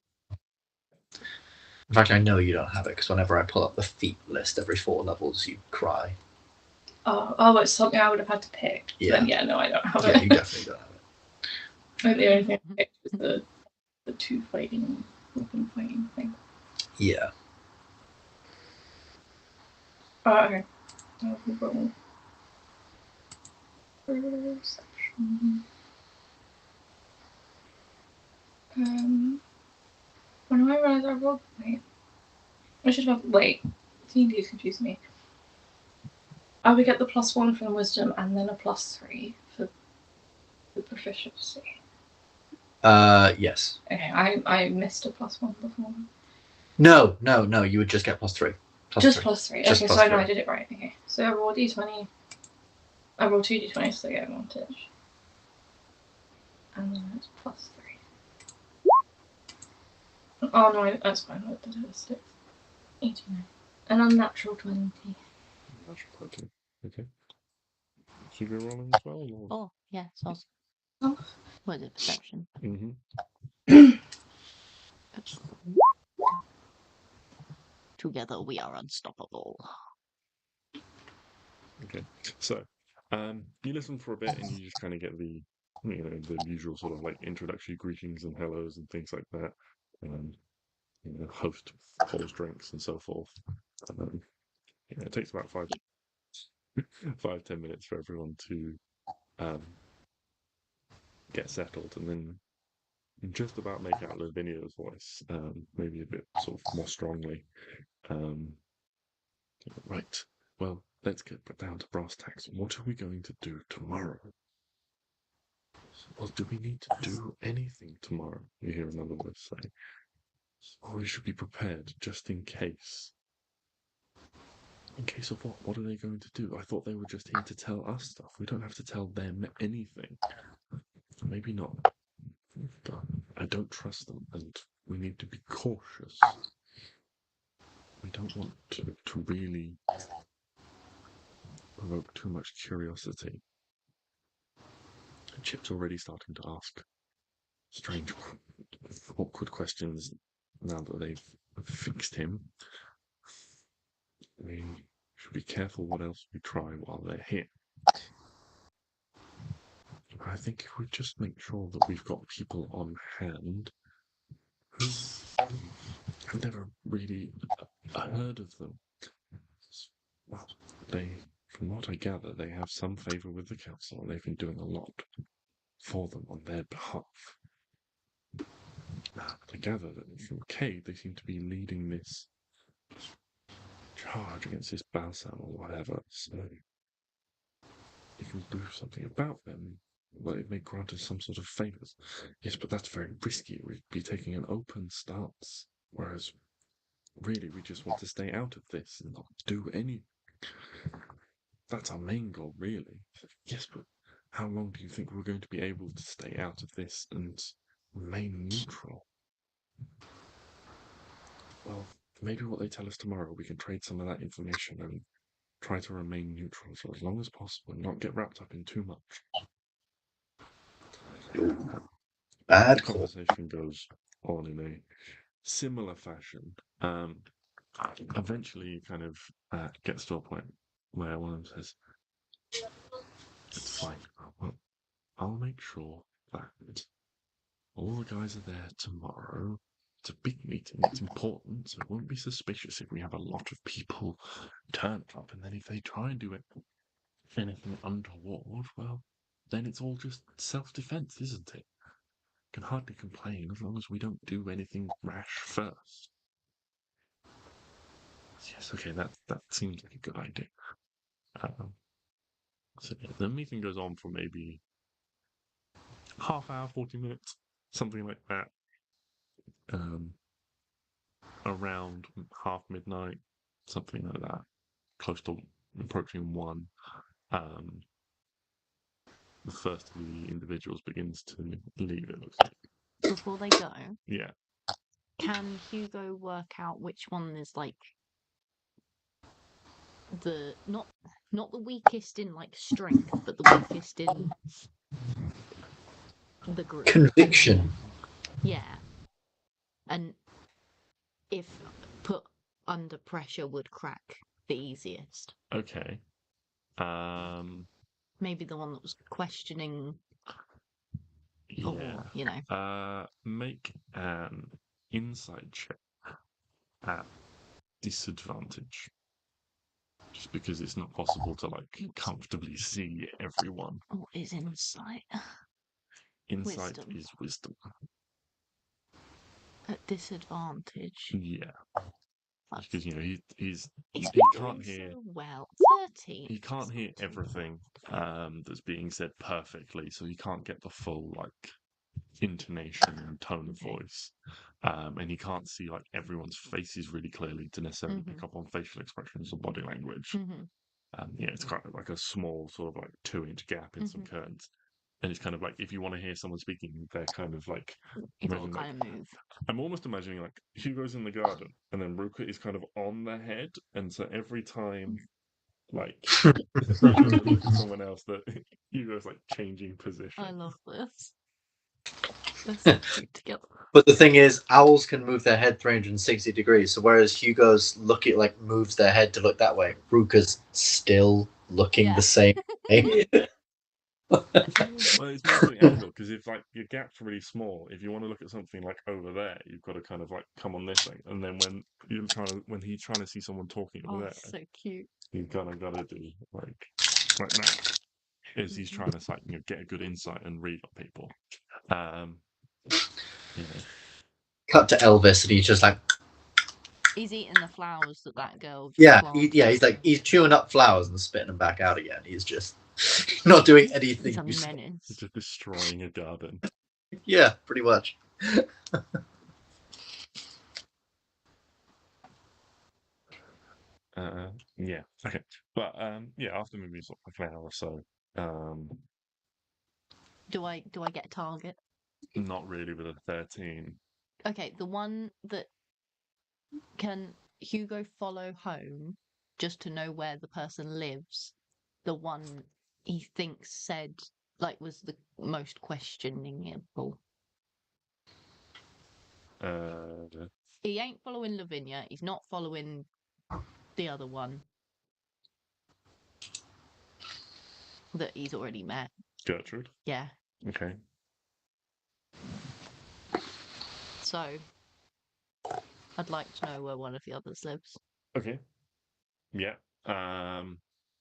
In fact, I know you don't have it, because whenever I pull up the feat list every 4 levels, you cry. Oh, it's something I would have had to pick. Yeah. Then, no, I don't have Yeah, it. you definitely don't have it. I think the only thing I picked was the 2 weapon fighting thing. Yeah. Oh, okay. We'll roll. Perception. When do I realize I rolled? Wait. I should have. Wait. D&D is confusing me. I would get the +1 from wisdom and then a +3 for the proficiency. Yes. Okay, I missed a +1 before. No, you would just get +3. Just +3. Just Okay, plus so I know 3. I did it right. Okay, so I roll D20. I roll 2 D20s, so I get advantage. And then it's +3. Oh no, that's fine. What did it? Stix. 89. An unnatural 20. Natural 20. Okay. Should we roll as well? Or... Oh, yeah, so Oh. what is it, perception? Mm-hmm. Together we are unstoppable. Okay. So, you listen for a bit and you just kind of get the, the usual sort of like introductory greetings and hellos and things like that. Host pours drinks and so forth. It takes about 5-10 minutes for everyone to get settled, and then you just about make out Lavinia's voice, maybe a bit sort of more strongly. Right. Well, let's get down to brass tacks. What are we going to do tomorrow? Well, do we need to do anything tomorrow? You hear another voice say. Or we should be prepared just in case. In case of what? What are they going to do? I thought they were just here to tell us stuff. We don't have to tell them anything. Maybe not. But I don't trust them, and we need to be cautious. We don't want to really provoke too much curiosity. Chip's already starting to ask strange, awkward questions now that they've fixed him. We should be careful what else we try while they're here. I think if we just make sure that we've got people on hand who have never really heard of them. Well, from what I gather, they have some favour with the council, and they've been doing a lot for them on their behalf. I gather that from Cade, they seem to be leading this charge against this Balsam or whatever, so if we do something about them, well, it may grant us some sort of favours. Yes, but that's very risky. We'd be taking an open stance, whereas really we just want to stay out of this and not do any. That's our main goal, really. Yes, but how long do you think we're going to be able to stay out of this and remain neutral? Well, maybe what they tell us tomorrow, we can trade some of that information and try to remain neutral for as long as possible and not get wrapped up in too much. Bad The conversation goes on in a similar fashion. Eventually, kind of gets to a point where one of them says, "It's fine. Well, I'll make sure that all the guys are there tomorrow. It's a big meeting. It's important, so it won't be suspicious if we have a lot of people turn up. And then if they try and do anything untoward, well, then it's all just self-defense, isn't it? Can hardly complain as long as we don't do anything rash first." Yes, okay, that seems like a good idea. So yeah, the meeting goes on for maybe half hour, 40 minutes, something like that. Around half midnight, something like that, close to approaching 1. The first of the individuals begins to leave, it looks like. Before they go, Yeah. can Hugo work out which one is like the not the weakest in like strength, but the weakest in the group? Conviction. Yeah. And if put under pressure would crack the easiest. Okay. Maybe the one that was questioning Yeah. or, you know. Make an insight check at disadvantage. Just because it's not possible to like comfortably see everyone. What is insight? Insight Wisdom. is wisdom. At disadvantage. Yeah. That's, Because he can't hear. Well, 13. He can't hear everything that's being said perfectly, so he can't get the full like intonation and tone of voice. And he can't see like everyone's faces really clearly to necessarily pick up on facial expressions or body language. Mm-hmm. Yeah, it's kind of like a small sort of like 2-inch gap in some curtains. And it's kind of like if you want to hear someone speaking, they're kind of like You've got to moving, like, kind of move. I'm almost imagining like Hugo's in the garden and then Ruka is kind of on the head, and so every time like you go to look at someone else, that Hugo's like changing position. I love this. They're so cute together. But the thing is, owls can move their head 360 degrees. So whereas Hugo's moves their head to look that way, Ruka's still looking Yeah. the same way. Well, it's mostly angle, because if like your gap's really small, if you want to look at something like over there, you've got to kind of like come on this thing, and then when he's trying to see someone talking over Oh, there, so cute. you kind of got to do like that. Is he's trying to like get a good insight and read on people. Cut to Elvis, and he's just like, He's eating the flowers that girl just yeah, planted. he's chewing up flowers and spitting them back out again. He's just not doing anything. He's a useful. menace. He's just destroying a garden. Yeah, pretty much. Yeah, okay, but yeah, after maybe sort of like an hour or so, Do I get a target? not really with a 13. Okay, the one that can Hugo follow home just to know where the person lives. The one he thinks said was the most questionable. He ain't following Lavinia. He's not following the other one that he's already met. Gertrude. Yeah. Okay. So I'd like to know where one of the others lives. Okay. Yeah.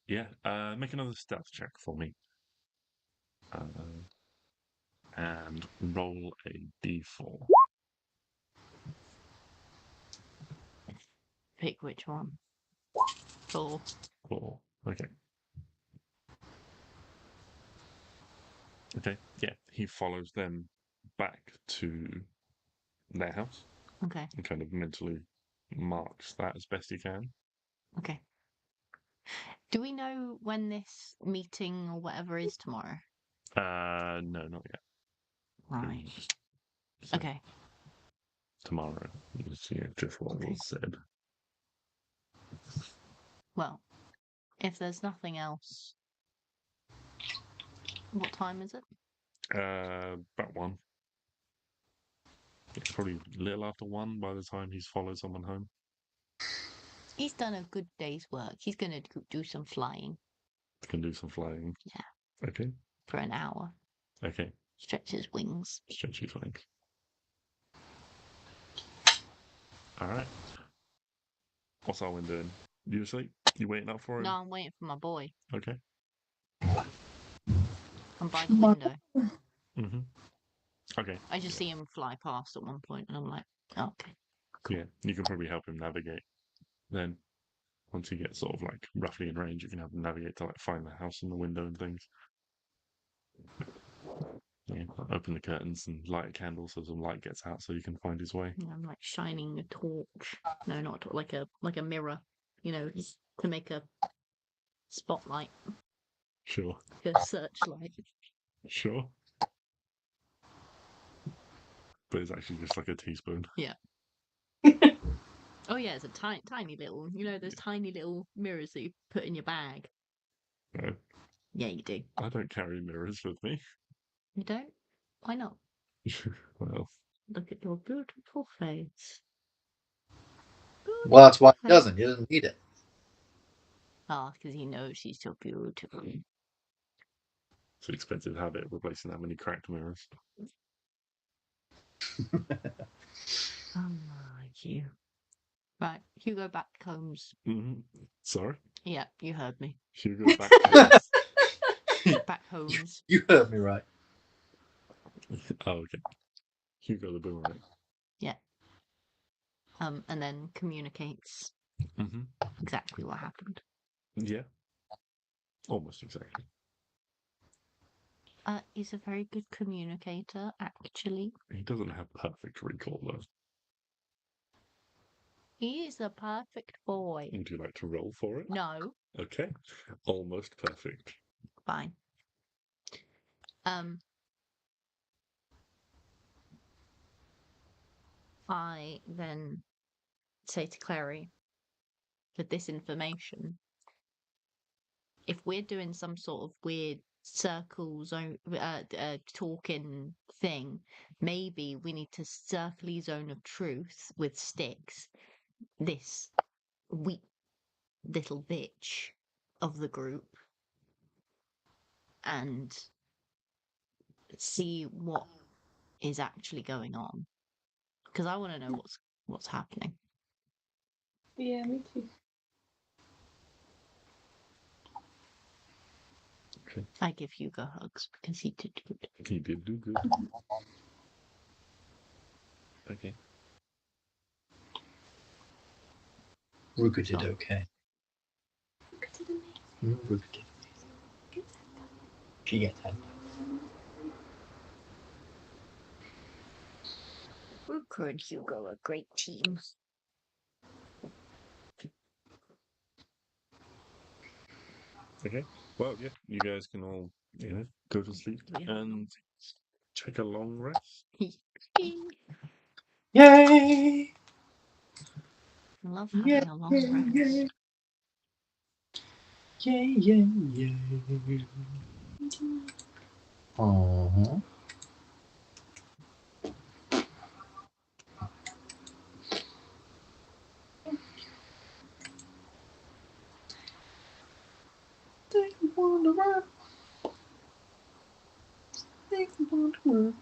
Yeah. Make another stealth check for me. And roll a d4. Pick which one. 4. 4. Okay. Okay. Yeah. He follows them back to their house Okay. and kind of mentally marks that as best he can. Okay. Do we know when this meeting or whatever is tomorrow? No, not yet. Right. So Okay. tomorrow is just what was said. Well, if there's nothing else, what time is it? About 1. It's probably a little after 1 by the time he's followed someone home. He's done a good day's work. He's going to do some flying. Can do some flying. Yeah. Okay. For an hour. Okay. Stretch his wings. Stretch his wings. All right. What's Arwen doing? You asleep? You waiting up for him? No, I'm waiting for my boy. Okay. I'm by the window. Mm-hmm. Okay. I just see him fly past at one point, and I'm like, oh, okay. Cool. Yeah, you can probably help him navigate. Then, once he gets sort of like roughly in range, you can help him navigate to like find the house and the window and things. Yeah, open the curtains and light a candle so some light gets out so you can find his way. And I'm like shining a torch. No, not a torch, like a mirror. Just to make a spotlight. Sure. A searchlight. Sure. But it's actually just like a teaspoon. Yeah. Oh yeah, it's a tiny little. Those tiny little mirrors that you put in your bag. No. Yeah, you do. I don't carry mirrors with me. You don't? Why not? Well. Look at your beautiful face. Well, that's why he doesn't. He doesn't need it. Because he knows she's so beautiful. It's an expensive habit replacing that many cracked mirrors. You. Right, Hugo back combs. Mm-hmm. Sorry? Yeah, you heard me. Hugo back combs. Back homes. You heard me right. Oh, okay. Hugo the boomerang. Yeah. And then communicates exactly what happened. Yeah. Almost exactly. He's a very good communicator, actually. He doesn't have perfect recall, though. He is a perfect boy. Would you like to roll for it? No. Okay. Almost perfect. Fine. I then say to Klari, for this information, if we're doing some sort of weird circle zone talking thing, maybe we need to circle zone of truth with Stix, this weak little bitch of the group, and see what is actually going on, because I want to know what's happening. Yeah, me too. Okay. I give Hugo hugs because he did good. He did do good. Okay. Ruka did okay. Ruka did. She gets head. Ruka and Hugo are a great team. Okay. Well, yeah, you guys can all, go to sleep and take a long rest. Yay! I love having a long rest. Yay, yay, yay. Uh-huh. Take one to run. Take one to run.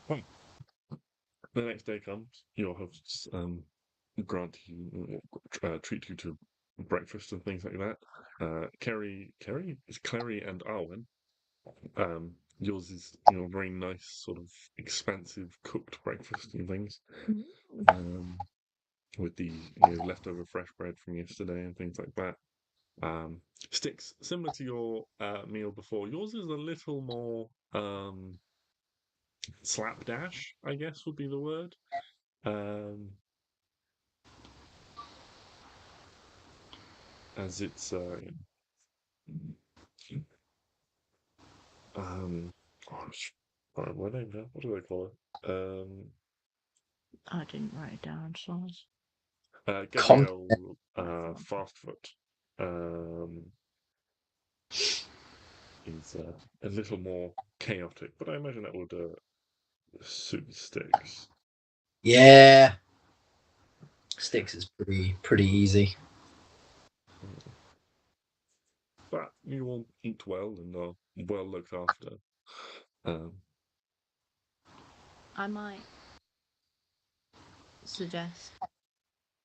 Well, the next day comes. Your hosts grant you, treat you to breakfast and things like that. Kerry, it's Klari and Arwen. Yours is, very nice, sort of expansive cooked breakfast and things. With the leftover fresh bread from yesterday and things like that. Stix, similar to your meal before, yours is a little more slapdash, I guess would be the word. As it's what do they call it? I didn't write it down, so Gabrielle Fastfoot is a little more chaotic, but I imagine that would suit Stix. Yeah. Stix is pretty easy. But you all eat well and are well looked after. I might suggest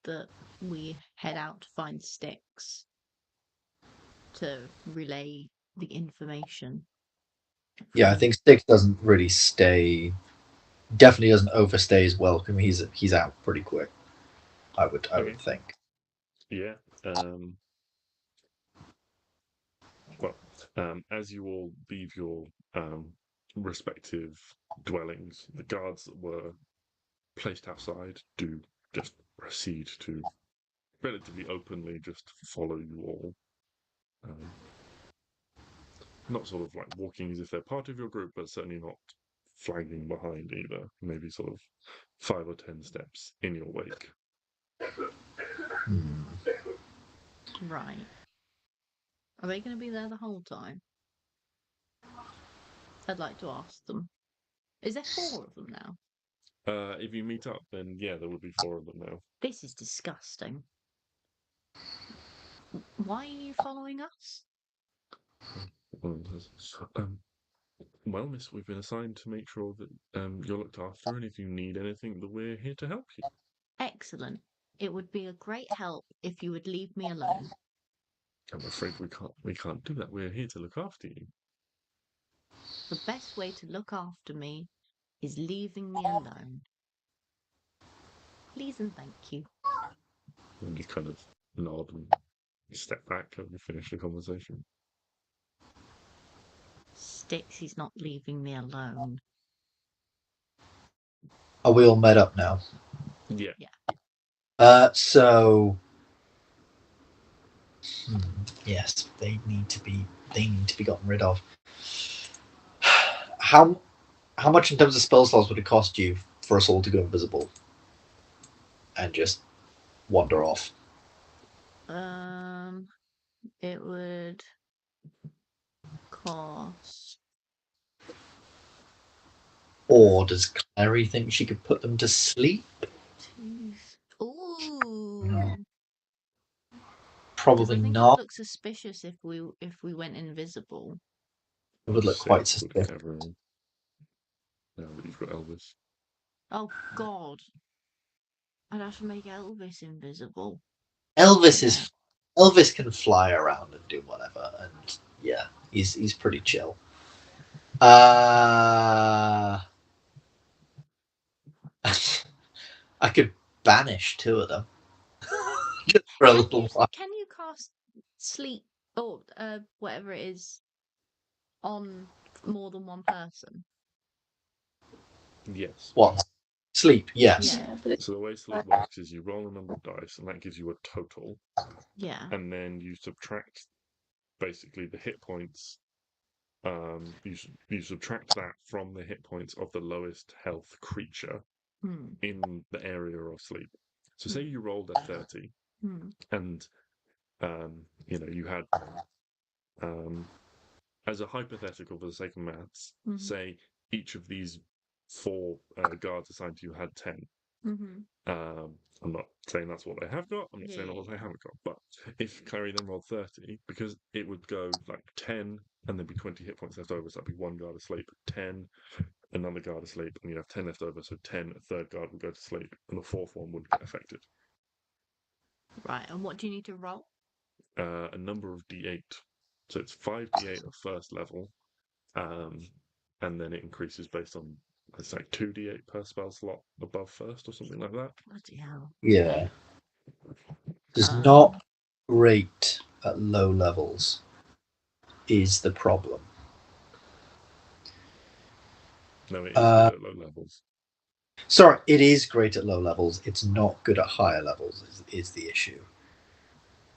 that we head out to find Stix to relay the information. Yeah, I think Stix doesn't really stay. Definitely doesn't overstay his welcome. He's out pretty quick. I would think. Yeah. Well, as you all leave your respective dwellings, the guards that were placed outside do just proceed to relatively openly just follow you all. Not sort of like walking as if they're part of your group, but certainly not flagging behind either. Maybe sort of 5 or 10 steps in your wake. Right. Are they going to be there the whole time? I'd like to ask them. Is there 4 of them now? If you meet up, then yeah, there would be 4 of them now. This is disgusting. Why are you following us? Well, miss, we've been assigned to make sure that you're looked after, and if you need anything, that we're here to help you. Excellent. It would be a great help if you would leave me alone. I'm afraid we can't do that. We're here to look after you. The best way to look after me is leaving me alone. Please and thank you. And you kind of nod and step back and finish the conversation. Stix is not leaving me alone. Are we all met up now? Yeah. So yes, they need to be gotten rid of. How much in terms of spell slots would it cost you for us all to go invisible and just wander off? It would cost. Or does Klari think she could put them to sleep? Ooh. Probably I think not. it would look suspicious if we went invisible. It would look quite suspicious. Kavran. Now that you've got Elvis. Oh God! I'd have to make Elvis invisible. Elvis can fly around and do whatever, and yeah, he's pretty chill. I could banish 2 of them just for a little while. Can you cast sleep or whatever it is on more than one person? Yes. What? Sleep? Yes. Yeah, but So the way sleep works is you roll a number of dice, and that gives you a total. Yeah. And then you subtract basically the hit points. You subtract that from the hit points of the lowest health creature in the area of sleep. So say you rolled a 30, and you had as a hypothetical for the sake of maths, say each of these 4 guards assigned to you had 10. I'm not saying that's what they have got. I'm not saying that's what they haven't got. But if Klari then rolled 30, because it would go like 10 and there'd be 20 hit points left over, so that'd be 1 guard asleep, 10, another guard asleep, and you'd have 10 left over, so 10, a third guard would go to sleep, and the 4th one wouldn't get affected. Right, and what do you need to roll? A number of d8. So it's 5d8 at first level, and then it increases based on, it's like 2d8 per spell slot above first or something like that. Bloody hell. Yeah. It's not great at low levels is the problem. No, it is good at low levels. Sorry, it is great at low levels. It's not good at higher levels is the issue.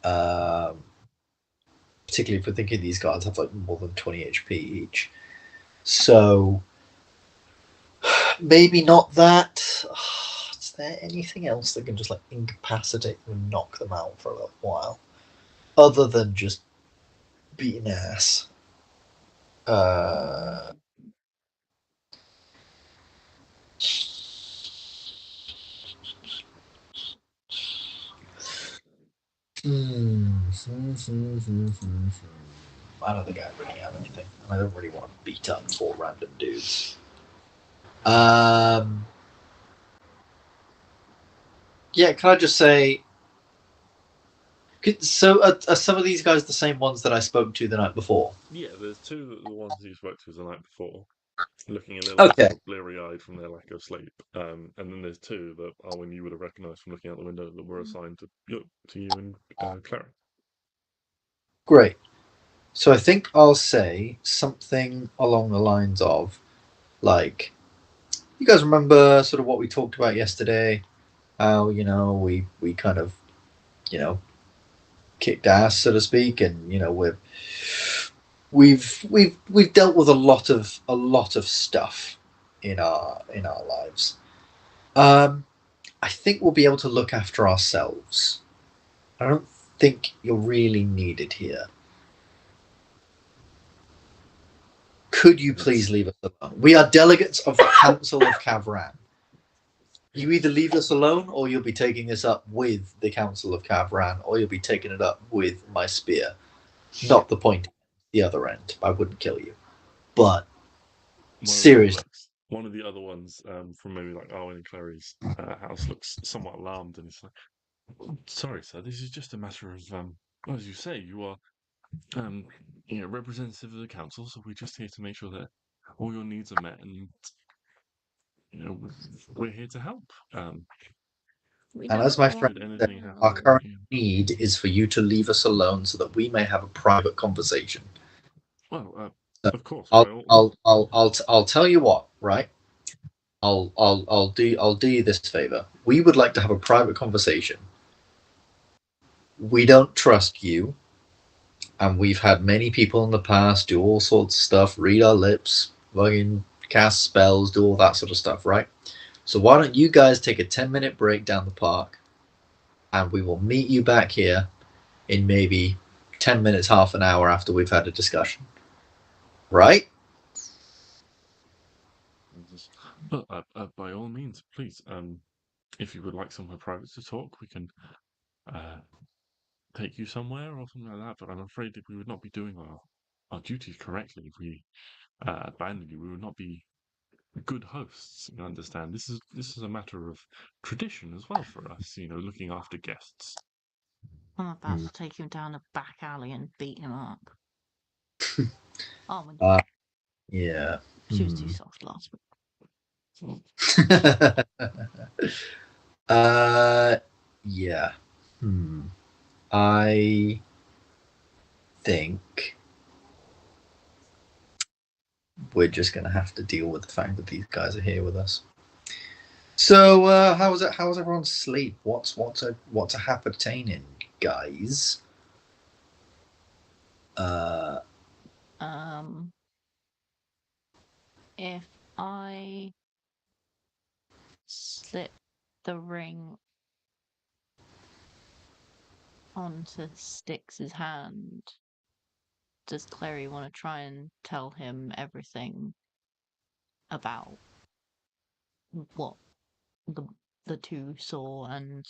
Particularly if we're thinking these guards have like more than 20 HP each. So maybe not that. Is there anything else that can just like incapacitate them and knock them out for a little while? Other than just beating ass. I don't think I really have anything. I don't really want to beat up 4 random dudes. Yeah, can I just say... So are some of these guys the same ones that I spoke to the night before? Yeah, there's 2 of the ones you spoke to the night before, looking a little bit bleary-eyed from their lack of sleep. And then there's 2 that Arwen you would have recognised from looking out the window that were assigned to you and Klari. Great. So I think I'll say something along the lines of, like, you guys remember sort of what we talked about yesterday? How, we kind of, kicked ass, so to speak, and we've dealt with a lot of stuff in our lives. I think we'll be able to look after ourselves. I don't think you're really needed here. Could you please leave us alone? We are delegates of the Council of Kavran. You either leave us alone, or you'll be taking this up with the Council of Kavran, or you'll be taking it up with my spear. Not the point, the other end. I wouldn't kill you. But, seriously. One of the other ones from maybe like Arwen and Clary's house looks somewhat alarmed, and it's like, sorry, sir, this is just a matter of, as you say, you are representative of the council, so we're just here to make sure that all your needs are met, and we're here to help. And as my friend said, our current need is for you to leave us alone so that we may have a private conversation. Well, so of course. I'll tell you what, right? I'll do you this favor. We would like to have a private conversation. We don't trust you, and we've had many people in the past do all sorts of stuff, read our lips, fucking cast spells, do all that sort of stuff, right? So why don't you guys take a 10-minute break down the park, and we will meet you back here in maybe 10 minutes, half an hour after we've had a discussion. Right? By all means, please. If you would like somewhere private to talk, we can take you somewhere or something like that. But I'm afraid that we would not be doing our duties correctly if we abandoned you. We would not be good hosts. You understand? This is a matter of tradition as well for us. Looking after guests. I'm about to take him down a back alley and beat him up. Oh, Yeah. she was too soft last week. Yeah. I think we're just gonna have to deal with the fact that these guys are here with us. So, how was it? How was everyone's sleep? What's happening, guys? If I slip the ring onto Stix's hand, does Klari want to try and tell him everything about what the two saw and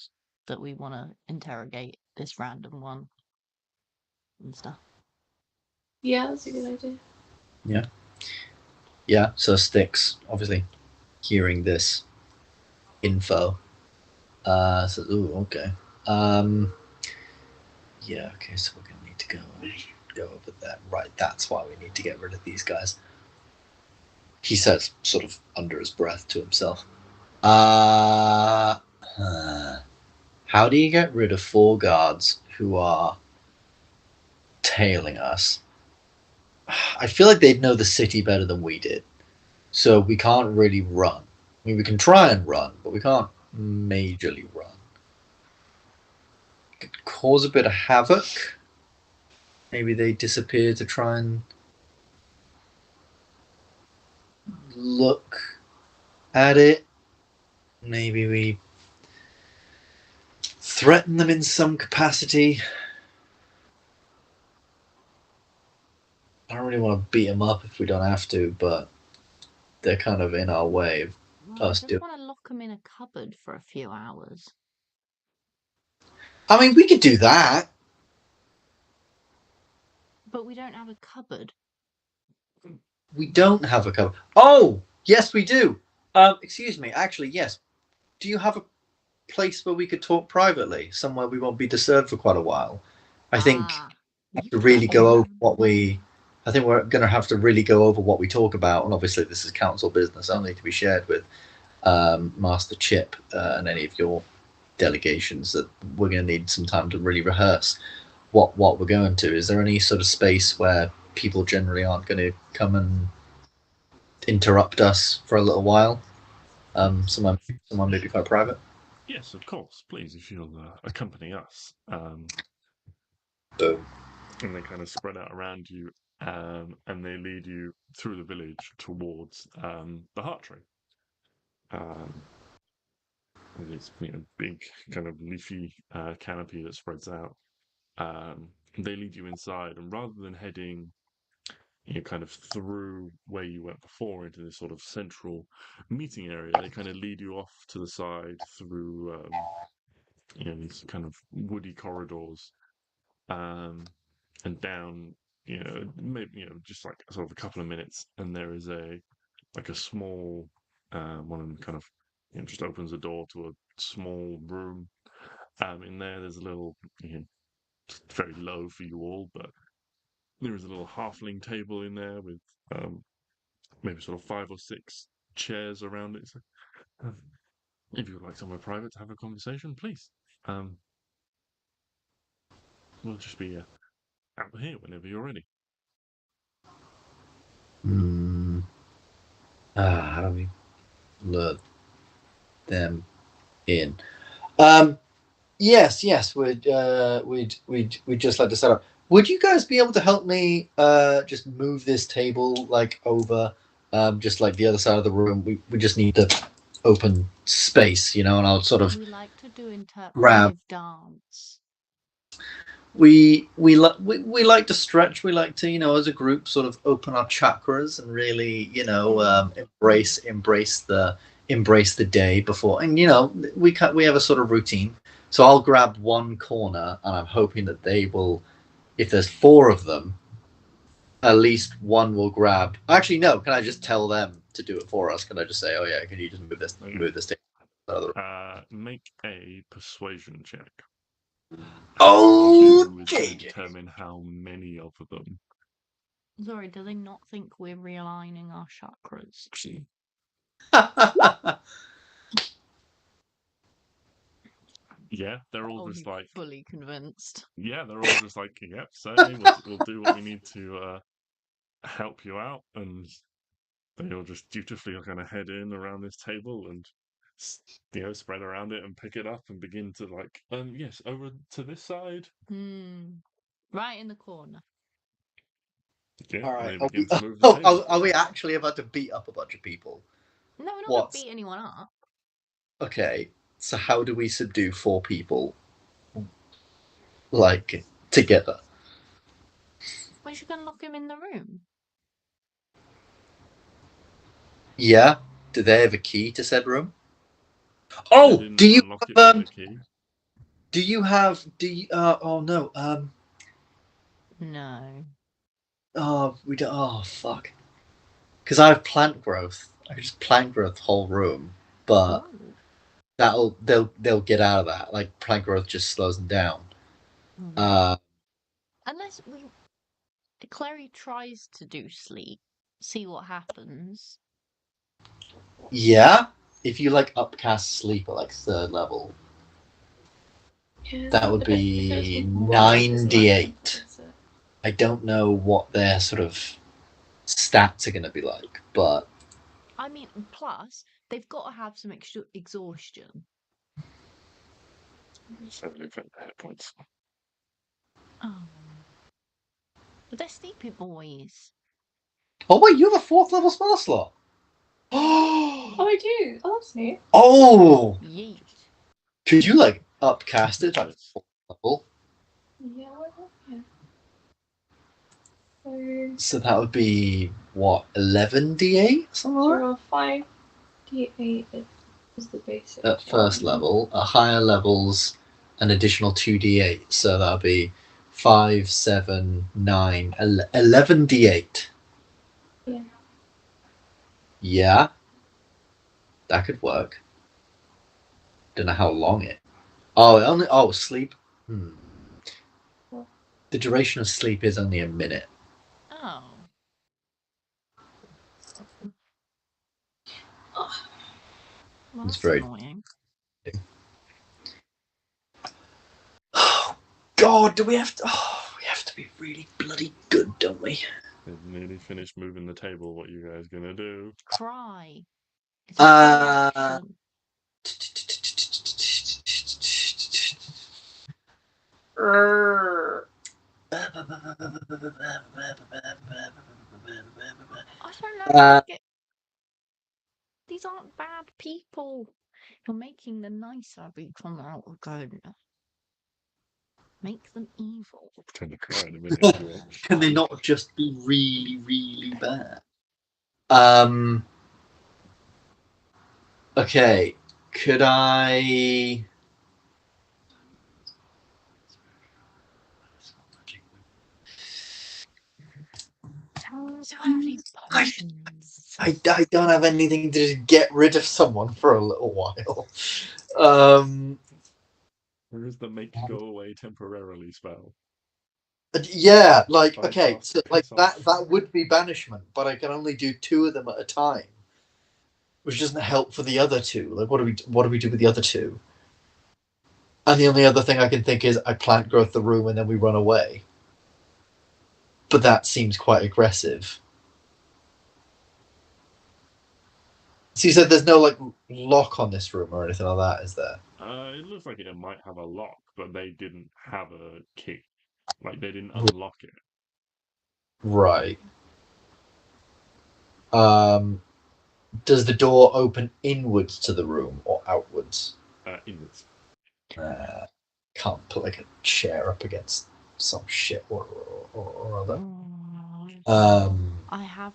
that we want to interrogate this random one and stuff? Yeah, that's a good idea. Yeah. So Stix, obviously, hearing this info, says, "Ooh, okay. Yeah, okay. So we're gonna need to go over that. Right. That's why we need to get rid of these guys." He says, sort of under his breath to himself. How do you get rid of 4 guards who are tailing us? I feel like they'd know the city better than we did. So we can't really run. I mean, we can try and run, but we can't majorly run. Could cause a bit of havoc. Maybe they disappear to try and look at it. Maybe we threaten them in some capacity. I don't really want to beat them up if we don't have to, but they're kind of in our way of I us just doing. want to lock him in a cupboard for a few hours. I mean, we could do that. But we don't have a cupboard. We don't have a cupboard. Oh, yes, we do. Excuse me. Actually, yes. Do you have a place where we could talk privately? Somewhere we won't be disturbed for quite a while. I think we have to really go over what we. I think we're going to have to really go over what we talk about, and obviously this is council business, only to be shared with Master Chip and any of your delegations. That we're going to need some time to really rehearse what we're going to. Is there any sort of space where people generally aren't going to come and interrupt us for a little while? Someone maybe quite private. Yes, of course. Please, if you'll accompany us. Boom. And they kind of spread out around you, and they lead you through the village towards the heart tree. With its big kind of leafy canopy that spreads out. They lead you inside, and rather than heading kind of through where you went before into this sort of central meeting area, they kind of lead you off to the side through these kind of woody corridors, and down maybe just like sort of a couple of minutes, and there is a small one of them kind of just opens a door to a small room. In there's a little very low for you all, but there is a little halfling table in there with maybe sort of 5 or 6 chairs around it. So, if you would like somewhere private to have a conversation, please. We'll just be out here whenever you're ready. How do we lure them in. Yes, we'd just like to set up. Would you guys be able to help me just move this table like over just like the other side of the room? We just need the open space, and I'll sort of We like to do grab. interpretive dance. We like to stretch. We like to, as a group, sort of open our chakras and really, embrace the day before. And we have a sort of routine. So I'll grab one corner, and I'm hoping that they will. If there's 4 of them, at least one will grab. Actually, no. Can I just tell them to do it for us? Can I just say, "Oh yeah, can you just move this table?" Make a persuasion check. Oh, to determine how many of them. Sorry, do they not think we're realigning our chakras? Yeah, they're all just like fully convinced. Yeah, they're all just like, yep, certainly we'll do what we need to help you out, and they all just dutifully kind of head in around this table and spread around it and pick it up and begin to like, yes, over to this side. Right in the corner. Yeah, all right. They begin to move the table. Are we actually about to beat up a bunch of people? No, we're not going to beat anyone up. Okay, so how do we subdue 4 people, like, together? We're just going to lock him in the room. Yeah? Do they have a key to said room? Oh, do you have, do you have, oh no, No. Oh, we don't, oh, fuck. Because I have plant growth. I can just plant growth the whole room, but they'll get out of that. Like, plant growth just slows them down. Unless Klari tries to do sleep, see what happens. Yeah? If you, like, upcast sleep at, like, 3rd level, that would be 9d8. I don't know what their sort of stats are going to be like, but... I mean, plus, they've got to have some exhaustion. 75 hit points. Oh. But they're sleepy boys. Oh, wait, you have a 4th level spell slot? Oh, I do. Oh, that's neat. Oh! Yeet. Could you, like, upcast it at 4th level? Yeah, why not? Yeah. So that would be, what, 11d8? Something like that? 5d8 is the basic. At 1st level. At higher levels, an additional 2d8. So that would be 5, 7, 9, 11d8. Yeah. Yeah. That could work. Don't know how long it. Sleep. The duration of sleep is only a minute. Oh. Well, It's very annoying. Oh God! Do we have to? Oh, we have to be really bloody good, don't we? They've nearly finished moving the table. What are you guys gonna do? Cry. It's a reaction. I don't know. These aren't bad people. You're making them nicer. Become out good. Make them evil. I'll pretend to cry in a minute if you want. Can they not just be really, really bad? Okay. Could I? I don't have anything to just get rid of someone for a little while. There is the make go away temporarily spell. Yeah, like, okay, so like that would be banishment, but I can only do 2 of them at a time, which doesn't help for the other 2. Like, what do we do with the other 2? And the only other thing I can think is I plant growth the room and then we run away. But that seems quite aggressive. So you said there's no like lock on this room or anything like that, is there? It looks like it might have a lock, but they didn't have a key. Like they didn't unlock it. Right. Does the door open inwards to the room or outwards? Inwards. Can't put like a chair up against some shit or other. I have.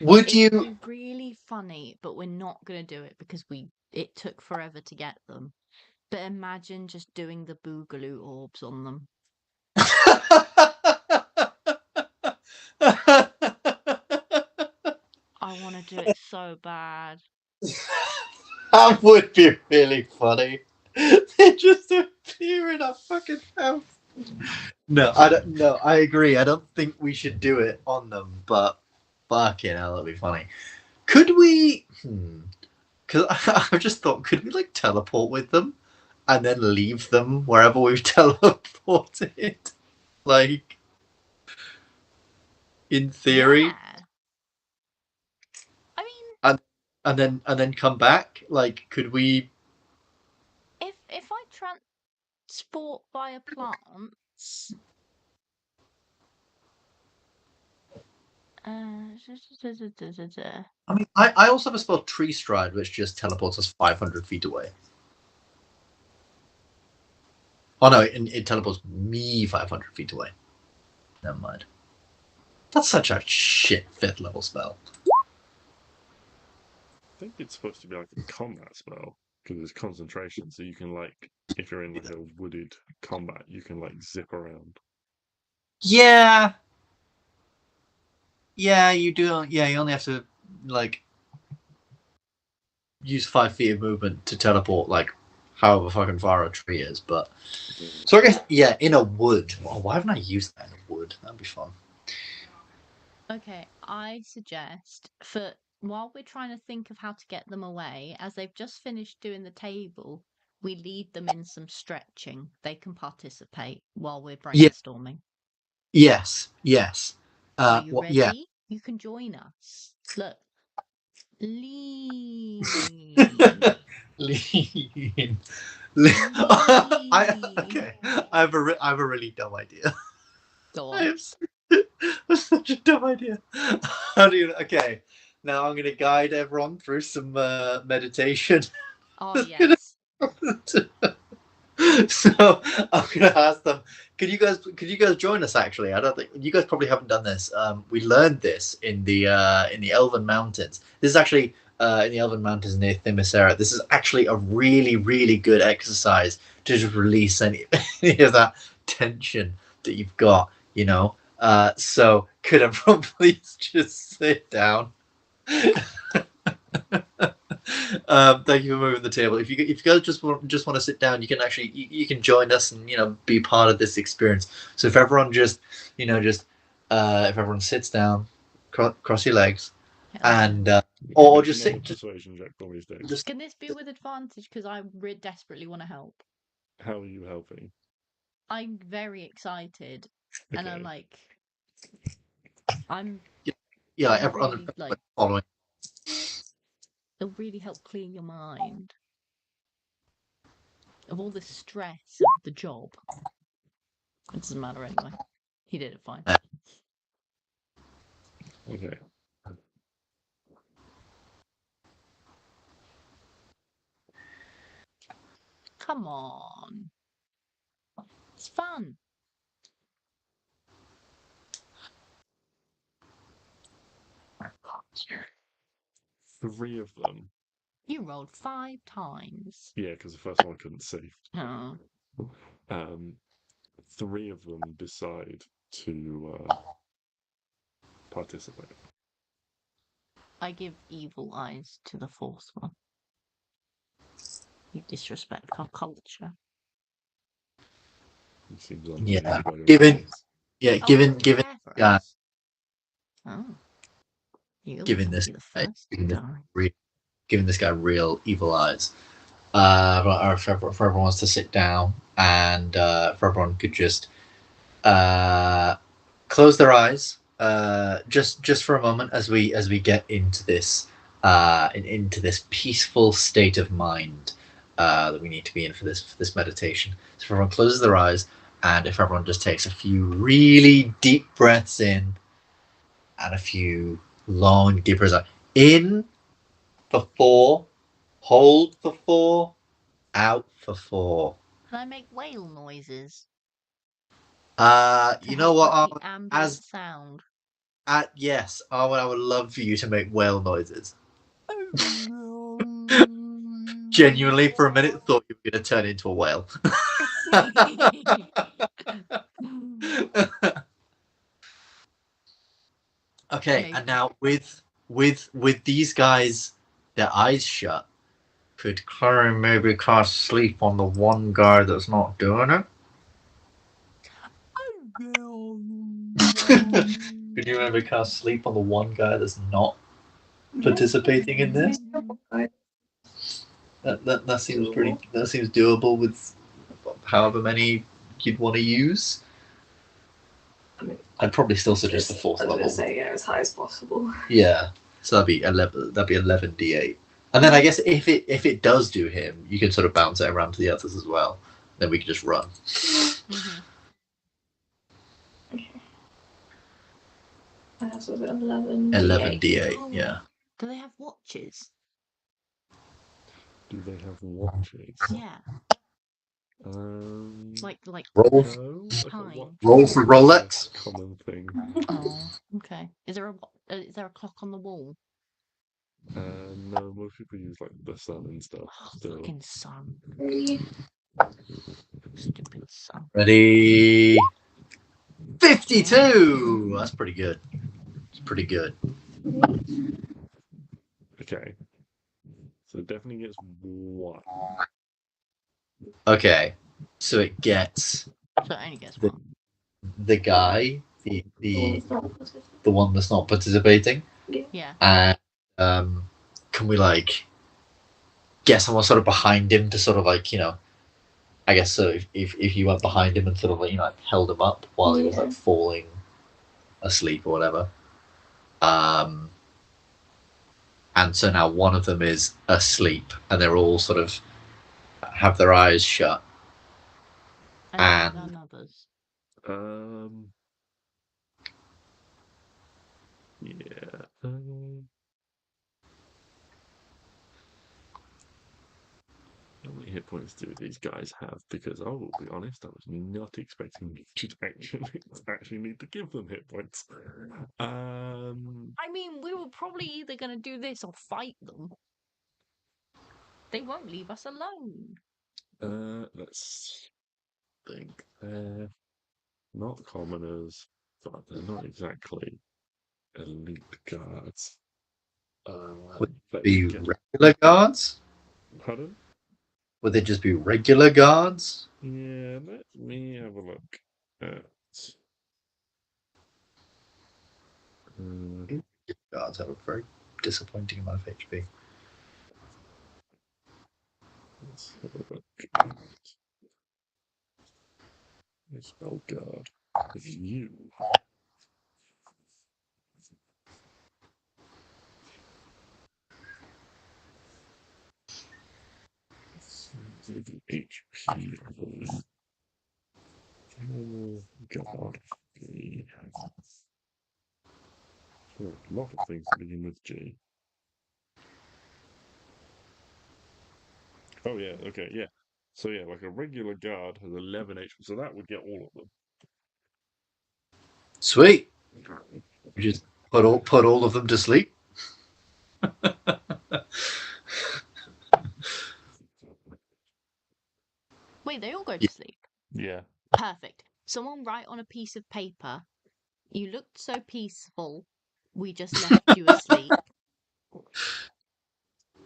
Would It'd you? be really funny, but we're not gonna do it because it took forever to get them. But imagine just doing the boogaloo orbs on them. I want to do it so bad. That would be really funny. They just appear in our fucking house. No, I don't. No, I agree. I don't think we should do it on them, but fucking hell, that'd be funny. Could we? Because I just thought, could we like teleport with them and then leave them wherever we've teleported? Like, in theory. Yeah. I mean, and then come back. Like, could we? if I transport via plants, I mean, I also have a spell Tree Stride, which just teleports us 500 feet away. Oh no, it teleports me 500 feet away. Never mind. That's such a shit 5th level spell. I think it's supposed to be like a combat spell because it's concentration, so you can like, if you're in like a wooded combat, you can like zip around. Yeah. Yeah, you do. Yeah, you only have to like use 5 feet of movement to teleport like however fucking far a tree is. But so I guess in a wood. Well, why haven't I used that in a wood? That'd be fun. okay, I suggest for while we're trying to think of how to get them away, as they've just finished doing the table, we lead them in some stretching. They can participate while we're brainstorming. Yes. Are you ready? Yeah. You can join us. Look. Lean. Lean. Okay. I have a really dumb idea. Go on. That's such a dumb idea. How do you? Okay. Now I'm going to guide everyone through some meditation. Oh yes. So I'm gonna ask them. Could you guys join us? Actually, I don't think you guys probably haven't done this. We learned this in the Elven Mountains. This is actually in the Elven Mountains near Themyscira. This is actually a really, really good exercise to just release any of that tension that you've got. You know. So could everyone please just sit down? Thank you for moving the table. If you guys just want to sit down, you can actually you can join us and be part of this experience. So if everyone just if everyone sits down, cross your legs, and or just sit. Persuasion check for me, Stix. Just, can this be with advantage? Because I desperately want to help. How are you helping? I'm very excited, and I'm like, Everyone really, following. It'll really help clear your mind of all the stress of the job. It doesn't matter anyway. He did it fine. Okay. Come on. It's fun. Three of them. You rolled 5 times. Yeah, because the first one I couldn't see. Oh. 3 of them decide to participate. I give evil eyes to the 4th one. You disrespect our culture. It seems Given Oh. giving this guy real evil eyes. If everyone wants to sit down, and if everyone could just close their eyes, just for a moment as we get into this peaceful state of mind that we need to be in for this meditation. So everyone closes their eyes, and if everyone just takes a few really deep breaths in, and a few long deep breaths out. In for 4, hold for 4, out for 4. Can I make whale noises? You know what? The ambient sound. Yes, Arwen, I would love for you to make whale noises. Genuinely, for a minute, thought you were going to turn into a whale. Okay, Maybe. and now with these guys, their eyes shut, could Klari maybe cast sleep on the one guy that's not doing it? Could you maybe cast sleep on the one guy that's not participating in this? That seems pretty. That seems doable with however many you'd want to use. I mean, I'd probably still suggest the 4th level. I was going to say, as high as possible. Yeah, so that'd be 11. That'd be 11d8. And then I guess if it does do him, you can sort of bounce it around to the others as well. Then we can just run. Mm-hmm. Okay. So was it 11? 11d8. Yeah. Do they have watches? Do they have watches? Yeah. Like Roll. No, time. Roll for Rolex. Common thing. Oh, okay. Is there a clock on the wall? No, most people use like the sun and stuff. Oh, Still. fucking sun. 3. Stupid sun. Ready? 52. That's pretty good. It's pretty good. Okay. So it definitely gets 1. Okay, so it gets So it only gets The- 1. the guy, the one that's not participating, Yeah. and can we like get someone sort of behind him to sort of like, you know, I guess so if you went behind him and sort of like, you know, like held him up while he was like falling asleep or whatever, and so now one of them is asleep and they're all sort of have their eyes shut. And none others. Yeah. How many hit points do these guys have? Because I will be honest, I was not expecting to actually need to give them hit points. I mean, we were probably either going to do this or fight them. They won't leave us alone. Let's think. They're not commoners, but they're not exactly elite guards. Would they be regular guards? Pardon? Would they just be regular guards? Yeah, let me have a look at. Guards have a very disappointing amount of HP. Let's have a look. Spell guard. If you. HP. Oh, God. A lot of things to begin with G. Oh, yeah, okay, yeah. So, yeah, like a regular guard has 11 HP, so that would get all of them. Sweet. You just put all of them to sleep. Wait, they all go to sleep? Yeah. Perfect. Someone write on a piece of paper, "You looked so peaceful, we just left you asleep."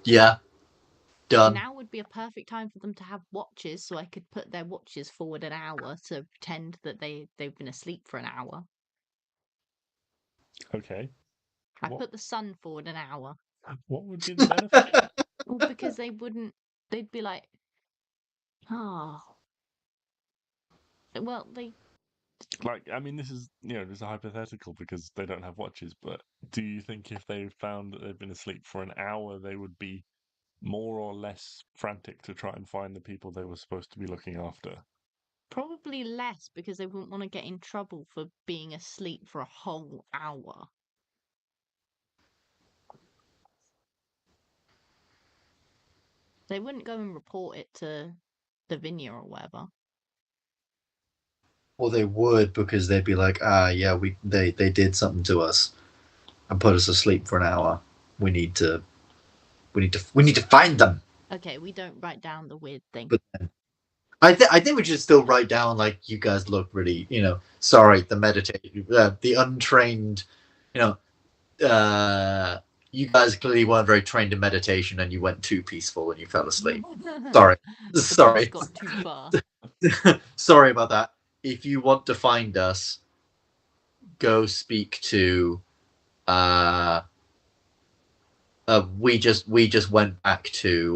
Yeah. Done. Now would be a perfect time for them to have watches, so I could put their watches forward an hour to pretend that they've been asleep for an hour. Okay. I put the sun forward an hour. What would be the benefit? Well, because they'd be like, oh. Well, Like, I mean, this is, just a hypothetical because they don't have watches, but do you think if they found that they've been asleep for an hour, they would be more or less frantic to try and find the people they were supposed to be looking after? Probably less because they wouldn't want to get in trouble for being asleep for a whole hour. They wouldn't go and report it to the Vineyard or whatever. Or they would because they'd be like, yeah, they did something to us and put us asleep for an hour. We need to find them. Okay, we don't write down the weird thing. But then, I think we should still write down like you guys look really, sorry, the untrained, you guys clearly weren't very trained in meditation and you went too peaceful and you fell asleep. Sorry. The Sorry. bus got too far. Sorry about that. If you want to find us, go speak to we just went back to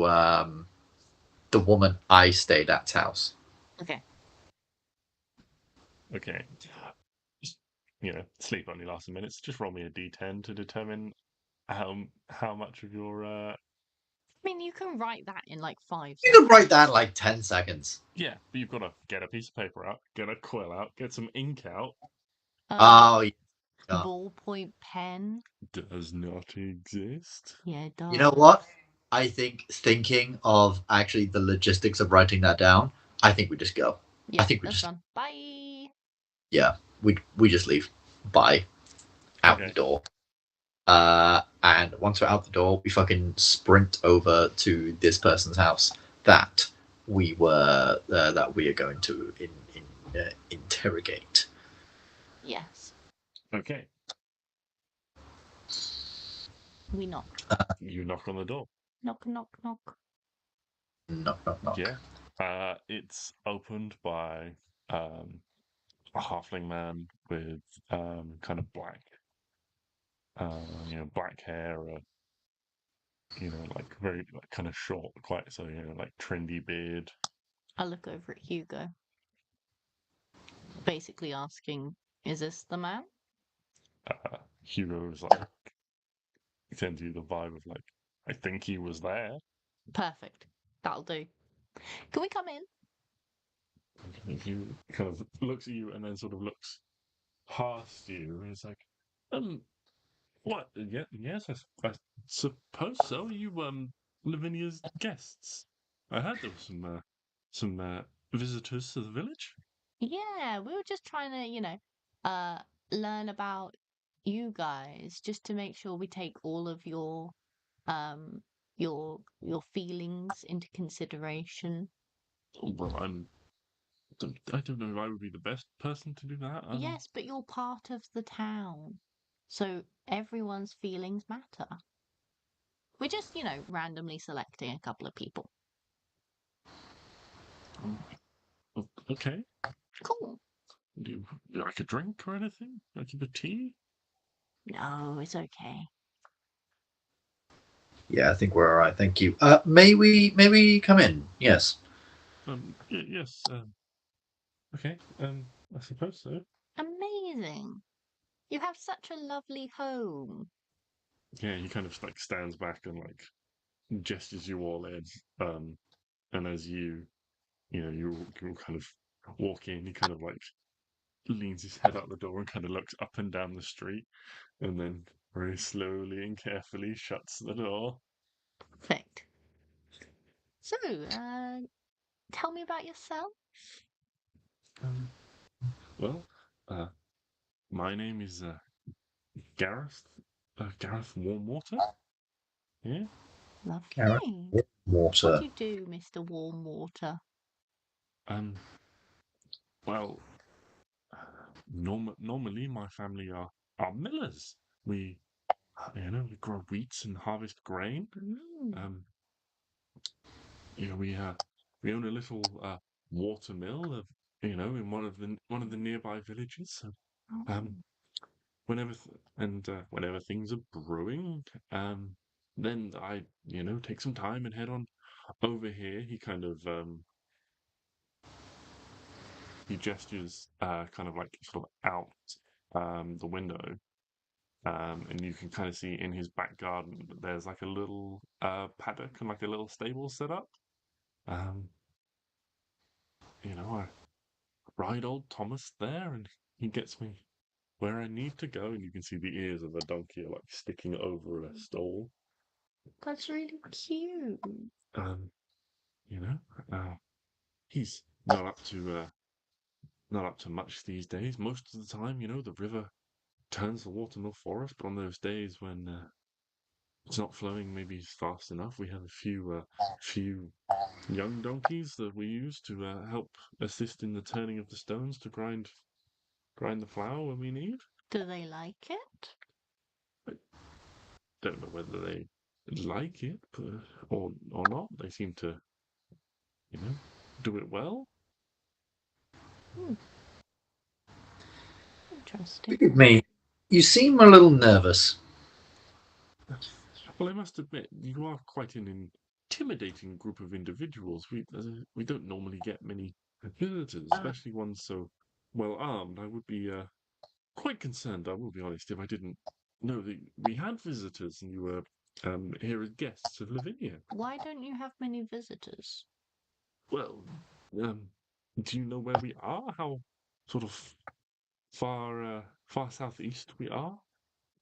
the woman I stayed at's house. Okay. Okay. Just, sleep only lasts a minute. So just roll me a d10 to determine how much of your I mean, you can write that in like 5 You seconds. can write that in like 10 seconds. Yeah, but you've got to get a piece of paper out, get a quill out, get some ink out. Oh, yeah. Ballpoint pen. Does not exist. Yeah, it does. You know what? I think thinking of actually the logistics of writing that down, I think we just go. Yeah, I think we that's just done. Bye. yeah, we just leave. Bye. Out the door. And once we're out the door, we fucking sprint over to this person's house that we are going to interrogate. Yes. Okay. We knock. You knock on the door. Knock, knock, knock. Knock, knock, knock. Yeah. It's opened by a halfling man with kind of black, black hair, like very like, kind of short, quite so like trendy beard. I look over at Hugo, basically asking, "Is this the man?" Hugo is like sends you the vibe of like, I think he was there. Perfect. That'll do. Can we come in? He kind of looks at you and then sort of looks past you and is like, what? Yeah, yes, I suppose so. Are you Lavinia's guests? I heard there was some visitors to the village. Yeah, we were just trying to, learn about you guys, just to make sure we take all of um, your feelings into consideration. Well, I don't know if I would be the best person to do that. Yes, but you're part of the town, so everyone's feelings matter. We're just, randomly selecting a couple of people. Okay. Cool. Do you like a drink or anything? Like a tea? No, it's okay. Yeah, I think we're all right. Thank you. May we come in? Yes. Yes. Okay. I suppose so. Amazing. You have such a lovely home. Yeah, he kind of like stands back and like gestures you all in. And as you kind of walk in, he kind of like leans his head out the door and kind of looks up and down the street, and then very slowly and carefully shuts the door. Perfect. So, tell me about yourself. Well, my name is Gareth. Gareth Warmwater. Yeah. Lovely. Water. What do you do, Mr. Warmwater? Well, normally my family are millers. We grow wheats and harvest grain. We own a little water mill of in one of the nearby villages. So, whenever whenever things are brewing, then I take some time and head on over here. He kind of he gestures kind of like sort of out the window, and you can kind of see in his back garden that there's like a little paddock and like a little stable set up. I ride old Thomas there, and he gets me where I need to go. And you can see the ears of a donkey are like sticking over a stall. That's really cute. You know, he's not up to much these days. Most of the time, the river turns the watermill for us, but on those days when it's not flowing maybe fast enough, we have a few young donkeys that we use to help assist in the turning of the stones to grind the flour when we need. Do they like it? I don't know whether they like it, or not. They seem to, do it well. Interesting. Forgive me. You seem a little nervous. Well, I must admit, you are quite an intimidating group of individuals. We don't normally get many visitors, especially ones so well armed. I would be quite concerned, I will be honest, if I didn't know that we had visitors and you were here as guests of Lavinia. Why don't you have many visitors? Well, do you know where we are? How sort of far southeast we are?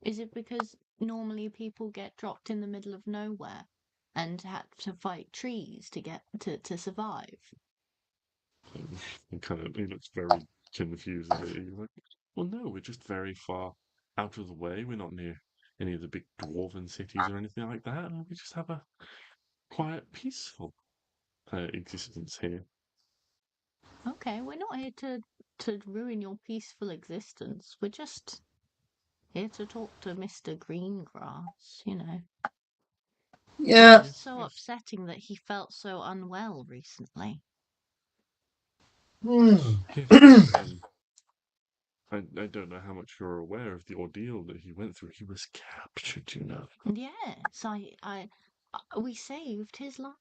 Is it because normally people get dropped in the middle of nowhere and have to fight trees to get to survive? He looks very confused at it. He's like, well, no, we're just very far out of the way. We're not near any of the big dwarven cities or anything like that. And we just have a quiet, peaceful existence here. Okay, we're not here to ruin your peaceful existence. We're just here to talk to Mr. Greengrass, Yeah. It's so upsetting that he felt so unwell recently. Yes, I don't know how much you're aware of the ordeal that he went through. He was captured, Yes, we saved his life.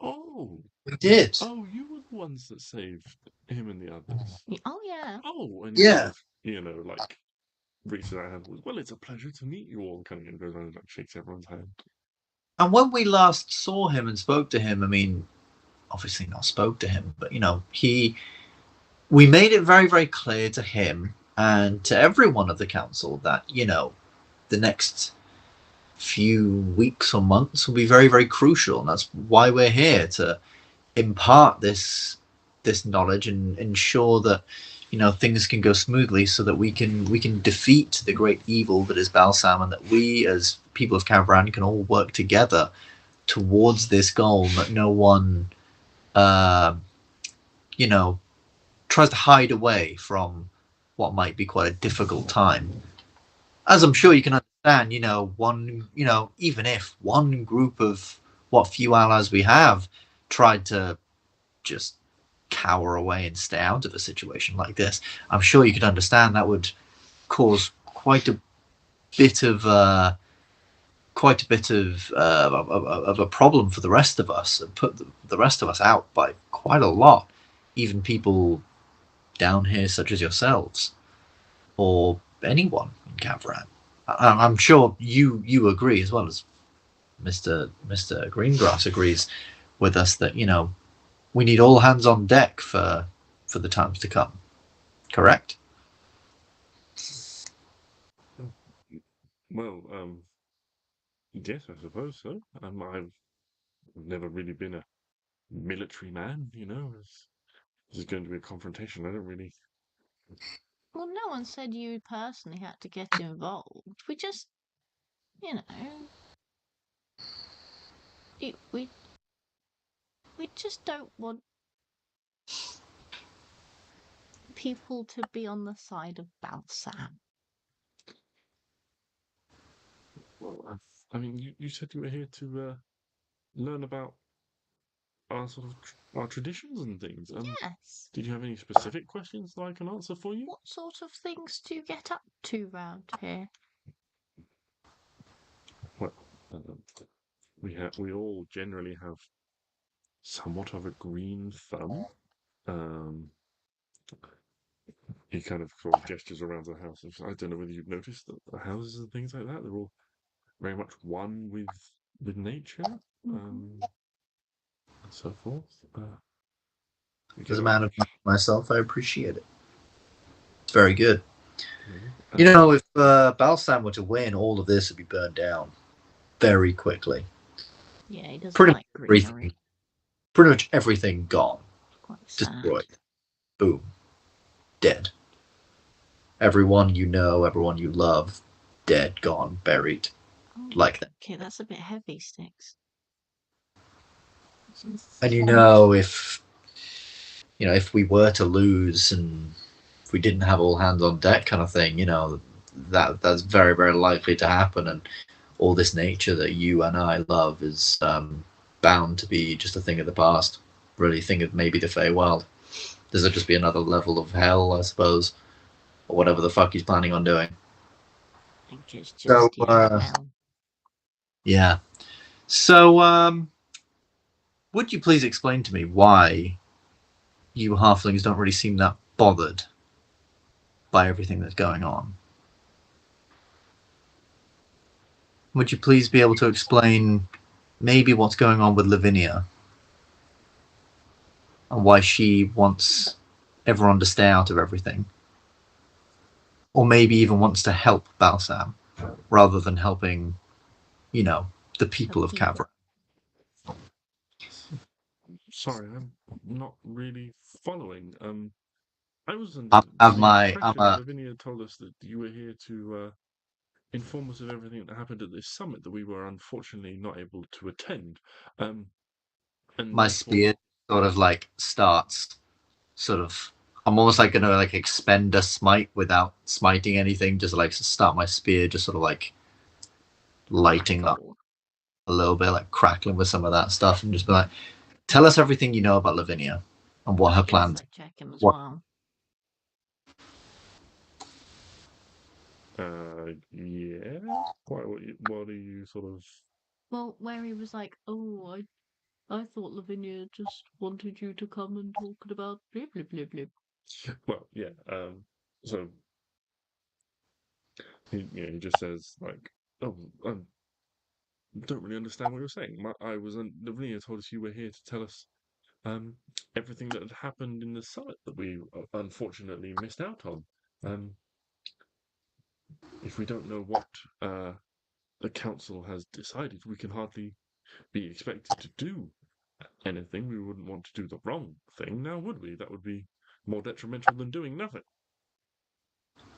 Oh, We did. oh, you were the ones that saved him and the others. Oh, yeah. Oh, and Yeah. he kind of, like, reaches out hand. Well, it's a pleasure to meet you all. And kind of goes around and like shakes everyone's hand. And when we last saw him and spoke to him, I mean, obviously not spoke to him, but we made it very, very clear to him and to everyone of the council that, the next few weeks or months will be very, very crucial. And that's why we're here, to impart this knowledge and ensure that, things can go smoothly so that we can defeat the great evil that is Balsam, and that we as people of Kavran can all work together towards this goal, that no one tries to hide away from what might be quite a difficult time. As I'm sure you can understand, even if one group of what few allies we have tried to just cower away and stay out of a situation like this, I'm sure you could understand that would cause quite a bit of a problem for the rest of us, and put the rest of us out by quite a lot. Even people down here, such as yourselves, or anyone in Kavran. I'm sure you agree, as well as Mr. Greengrass agrees with us, that we need all hands on deck for the times to come. Correct? Well, yes, I suppose so. I've never really been a military man, This is going to be a confrontation. I don't really. Well, no one said you personally had to get involved. We just, we just don't want people to be on the side of Balsam. Well, I mean, you said you were here to learn about our sort of our traditions and things. Yes. Did you have any specific questions that I can answer for you? What sort of things do you get up to round here? Well, we all generally have somewhat of a green thumb. he kind of sort of gestures around the house. I don't know whether you've noticed that the houses and things like that, they're all very much one with nature, and so forth. As a man of myself, I appreciate it. It's very good. Mm-hmm. You know, if Balsam were to win, all of this would be burned down very quickly. Yeah, he doesn't Pretty like much greenery. everything. Pretty much everything gone. Quite sad. Destroyed. Boom. Dead. Everyone you know, everyone you love, dead, gone, buried. Oh, Like that. okay, that's a bit heavy, Stix. And you know, if we were to lose and if we didn't have all hands on deck kind of thing, you know, that's very, very likely to happen. And all this nature that you and I love is bound to be just a thing of the past. Really think of maybe the Feywild. Does it just be another level of hell, I suppose? Or whatever the fuck he's planning on doing. I think it's just So, hell. yeah. So, would you please explain to me why you halflings don't really seem that bothered by everything that's going on? Would you please be able to explain maybe what's going on with Lavinia and why she wants everyone to stay out of everything? Or maybe even wants to help Balsam rather than helping, you know, the people of Kavran. Sorry, I'm not really following. I was under I'm the a- impression that Lavinia told us that you were here to inform us of everything that happened at this summit that we were unfortunately not able to attend. And my spear sort of like starts sort of. I'm almost like gonna like expend a smite without smiting anything, just like start my spear, just sort of like lighting up a little bit, like crackling with some of that stuff, and just be like, "Tell us everything you know about Lavinia and what her plans." Check him as What- well. Yeah. What are you sort of? Well, where he was like, "Oh, I thought Lavinia just wanted you to come and talk about blah blah blah blah." Well, yeah. So he just says like, "Oh, don't really understand what you're saying. Lavinia told us you were here to tell us everything that had happened in the summit that we unfortunately missed out on. If we don't know what the council has decided, we can hardly be expected to do anything. We wouldn't want to do the wrong thing, now would we? That would be more detrimental than doing nothing."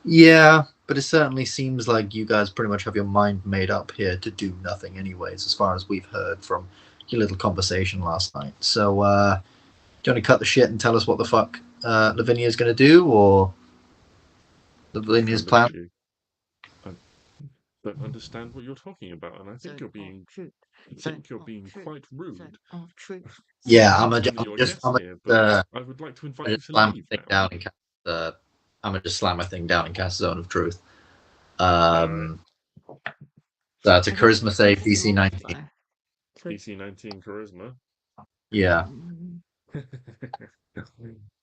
Yeah, but it certainly seems like you guys pretty much have your mind made up here to do nothing, anyways, as far as we've heard from your little conversation last night. So, do you want to cut the shit and tell us what the fuck Lavinia's going to do, or Lavinia's plan? I don't understand what you're talking about, and I think you're being quite rude. Yeah, I'm your guest here, but I would like to invite you to leave now. I'm gonna just slam my thing down and cast Zone of Truth. That's a charisma save, DC 19. DC 19 charisma. Yeah. Oh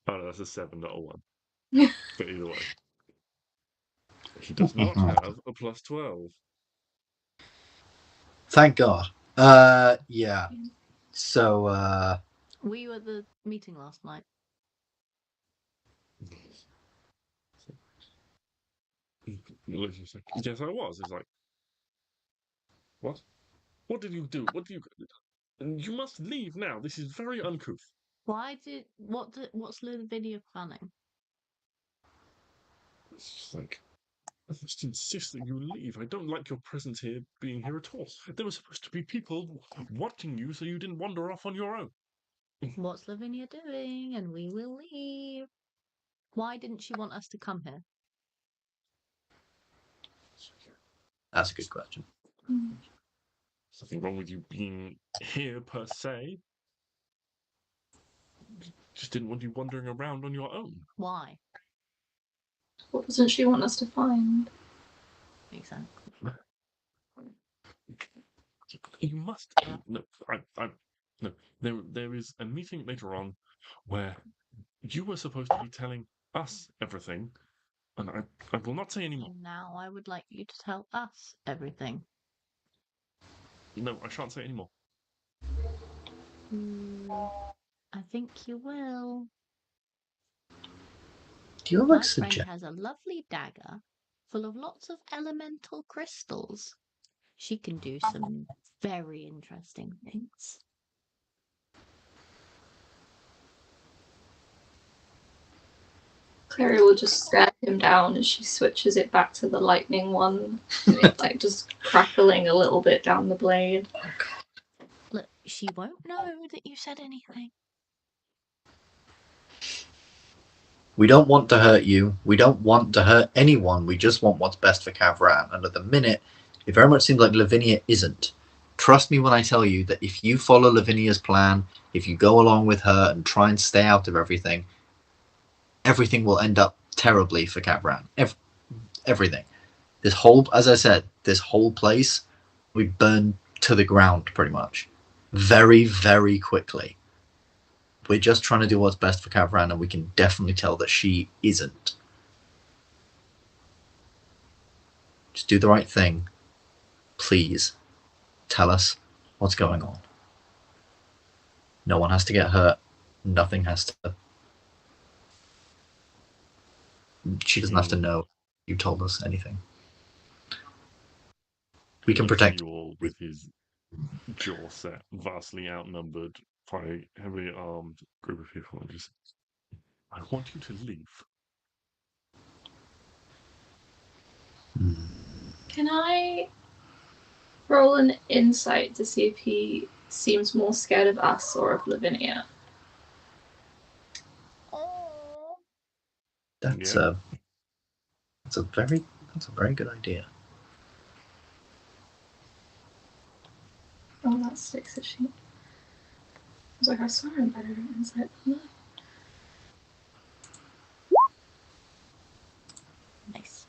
no, that's a 7, not a 1. But either way, he does not have a plus 12. Thank God. Yeah. So, Were you at the meeting last night? Yes, I was. It's like, what? What did you do? What do you? You must leave now. This is very uncouth. What's Lavinia planning? It's just like, I must insist that you leave. I don't like your presence here, being here at all. There were supposed to be people watching you so you didn't wander off on your own. What's Lavinia doing? And we will leave. Why didn't she want us to come here? that's a good question. There's nothing wrong with you being here per se. Just didn't want you wandering around on your own. Why? What doesn't she want us to find? Exactly. You must. No, no. There is a meeting later on where you were supposed to be telling us everything And I will not say any more. And now I would like you to tell us everything. No, I shan't say any more. I think you will. Do you have My like friend suggest? has a lovely dagger full of lots of elemental crystals. She can do some very interesting things. Klari will just stare him down as she switches it back to the lightning one. It's like just crackling a little bit down the blade. Look, she won't know that you said anything. We don't want to hurt you. We don't want to hurt anyone. We just want what's best for Kavran. And at the minute, it very much seems like Lavinia isn't. Trust me when I tell you that if you follow Lavinia's plan, if you go along with her and try and stay out of everything, everything will end up terribly for Kavran. Everything. This whole, as I said, this whole place we burn to the ground pretty much. Very, very quickly. We're just trying to do what's best for Kavran, and we can definitely tell that she isn't. Just do the right thing. Please. Tell us what's going on. No one has to get hurt. Nothing has to... She doesn't have to know you told us anything. We can protect you all with his jaw set, vastly outnumbered by a heavily armed group of people. And just, I want you to leave. Can I roll an insight to see if he seems more scared of us or of Lavinia? Oh. That's Yeah. a very good idea. Oh, that's Stix, is she? I was like, I saw him better at insight than that. Nice.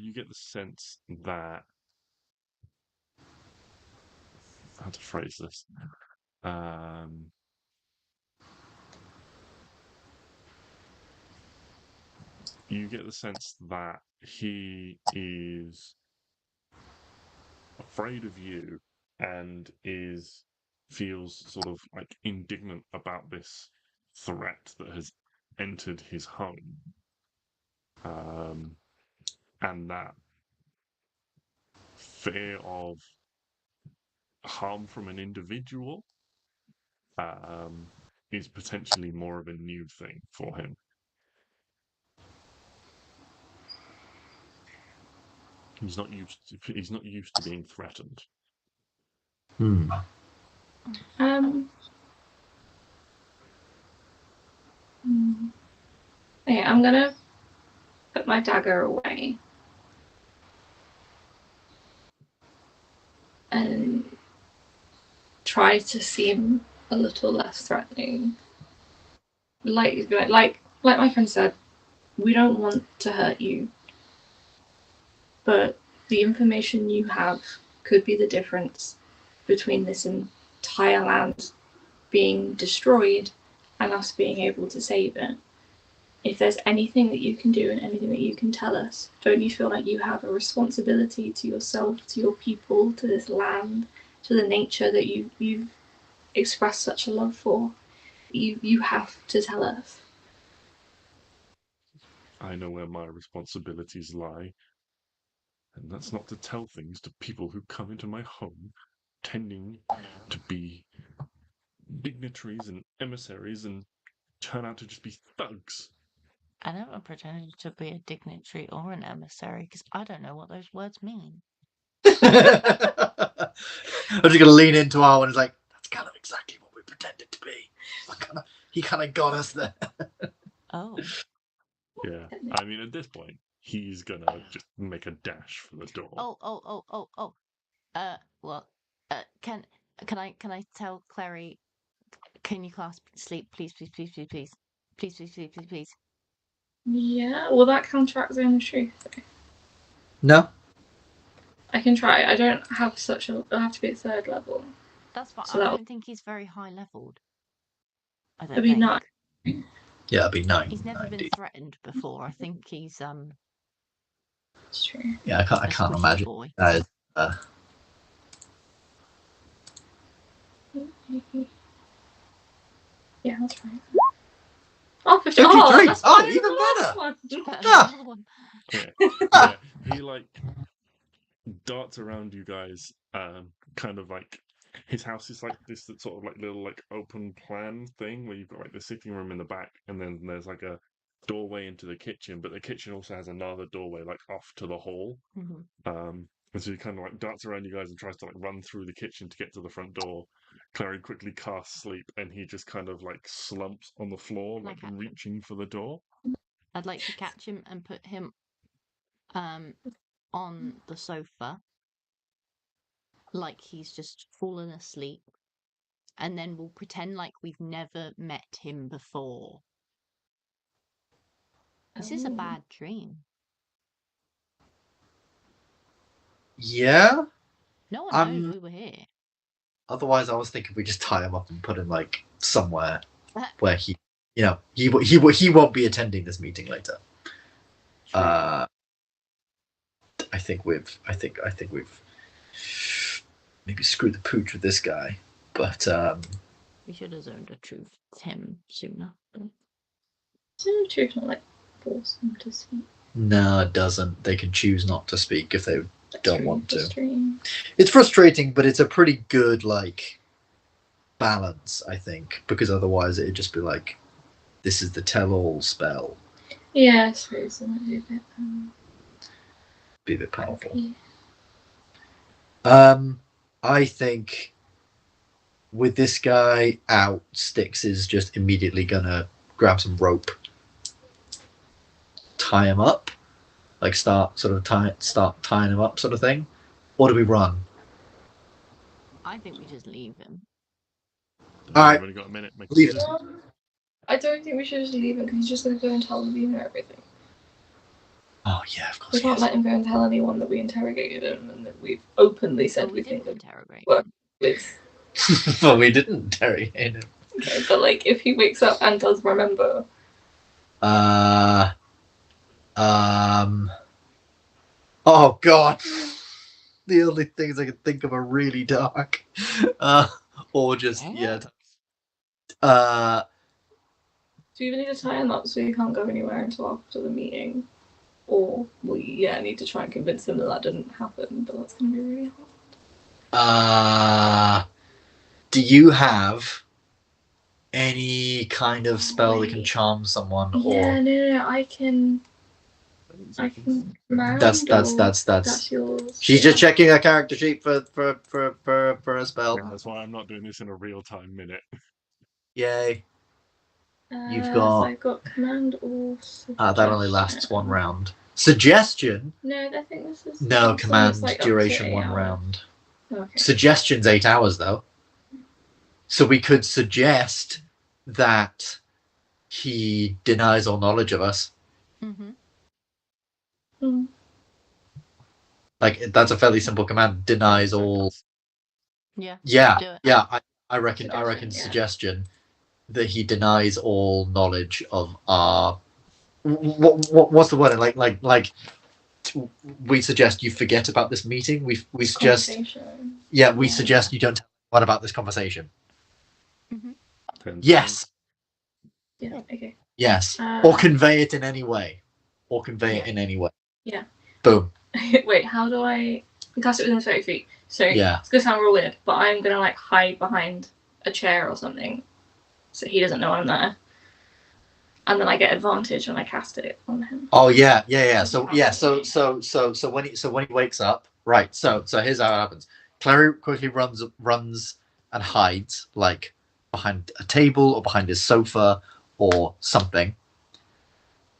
You get the sense that, how to phrase this? You get the sense that he is afraid of you and feels sort of like indignant about this threat that has entered his home. And that fear of harm from an individual is potentially more of a new thing for him. He's not used to being threatened. Okay, I'm gonna put my dagger away and try to seem a little less threatening. Like my friend said, we don't want to hurt you, but the information you have could be the difference between this entire land being destroyed and us being able to save it. If there's anything that you can do and anything that you can tell us, don't you feel like you have a responsibility to yourself, to your people, to this land, to the nature that you've expressed such a love for? You have to tell us. I know where my responsibilities lie, and that's not to tell things to people who come into my home tending to be dignitaries and emissaries and turn out to just be thugs. I never pretended to be a dignitary or an emissary because I don't know what those words mean. I'm just going to lean into Arwen and it's like, that's kind of exactly what we pretended to be. He kind of got us there. Oh. Yeah. I mean, at this point, he's going to just make a dash for the door. Oh. Well, can I tell Klari, can you cast sleep, please? Please. Yeah, will that counteract Zone of Truth? No. I can try. I don't have such a... It'll have to be at 3rd level. That's fine. So I don't think he's very high leveled. I don't It'll be think. 9. Yeah, it'd be 9. He's never 90. been threatened before. I think he's It's true. Yeah, I a can't squishy imagine. boy. That is, Yeah, that's right. Oh, 50. 53. Oh, that's Oh, better than even the last better. one. Ah. Another one. Yeah, he like darts around you guys, kind of like his house is like this sort of like little like open plan thing where you've got like the sitting room in the back, and then there's like a doorway into the kitchen, but the kitchen also has another doorway like off to the hall. And so he kind of like darts around you guys and tries to like run through the kitchen to get to the front door. Klari quickly casts sleep, and he just kind of like slumps on the floor, Can I like catch him? reaching for the door. I'd like to catch him and put him on the sofa, like he's just fallen asleep, and then we'll pretend like we've never met him before. This is a Oh. bad dream. Yeah. No one knows we were here. Otherwise, I was thinking we just tie him up and put him like somewhere where he, he won't be attending this meeting later. I think we've maybe screwed the pooch with this guy, but We should have zoned the truth to him sooner. So true, not like force them to speak. no, it doesn't. They can choose not to speak if they don't want to. Frustrating. It's frustrating, but it's a pretty good like balance, I think, because otherwise it'd just be like, this is the tell-all spell. Yeah, I suppose it might be Be a bit a bit powerful. yeah. I think with this guy out, Stix is just immediately gonna grab some rope, tie him up, like start tying him up, sort of thing. Or do we run? I think we just leave him. All right. We've only got a minute. Make a Leave it. decision. I don't think we should just leave him because he's just going to go and tell the Vina everything. Oh yeah, of course. We can't let him go and tell anyone that we interrogated him and that we've openly said But we think didn't that interrogate work him. with. Well, we didn't interrogate him. Okay, but like if he wakes up and does remember. Oh god. The only things I can think of are really dark. Or just yeah. Do you even need to tie him up so he can't go anywhere until after the meeting? Or we need to try and convince him that that didn't happen, but that's going to be really hard. Do you have any kind of spell that can charm someone? Yeah, or no, I can command. That's yours. She's just checking her character sheet for a spell. Yeah, that's why I'm not doing this in a real-time minute. Yay. You've So got I've got command or suggestion. that only lasts one round. Suggestion? No, I think this is No, command like duration 1 hours. round. Okay. Suggestion's 8 hours though. So we could suggest that he denies all knowledge of us. Mm-hmm. Like that's a fairly simple command. Denies all. Yeah. Yeah. I reckon Suggestion, suggestion that he denies all knowledge of our. What's the word? Like. We suggest you forget about this meeting. We suggest. We suggest you don't tell anyone about this conversation. Mm-hmm. Yes. Yeah. Okay. Yes. Or convey it in any way. Yeah. Boom. Wait, how do I cast it within 30 feet? So Yeah. it's gonna sound real weird, but I'm gonna like hide behind a chair or something, so he doesn't know I'm there. And then I get advantage when I cast it on him. Oh yeah. So when he wakes up, right? So here's how it happens. Klari quickly runs and hides, like behind a table or behind his sofa or something.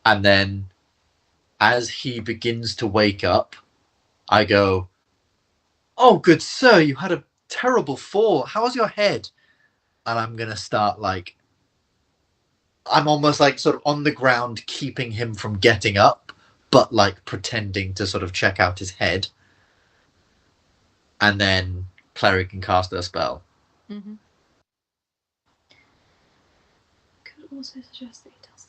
And then, as he begins to wake up, I go, "Oh, good sir, you had a terrible fall. How's your head?" And I'm gonna start like. I'm almost like sort of on the ground, keeping him from getting up, but like pretending to sort of check out his head. And then Klari can cast her spell. Mm-hmm. Could also suggest that he tells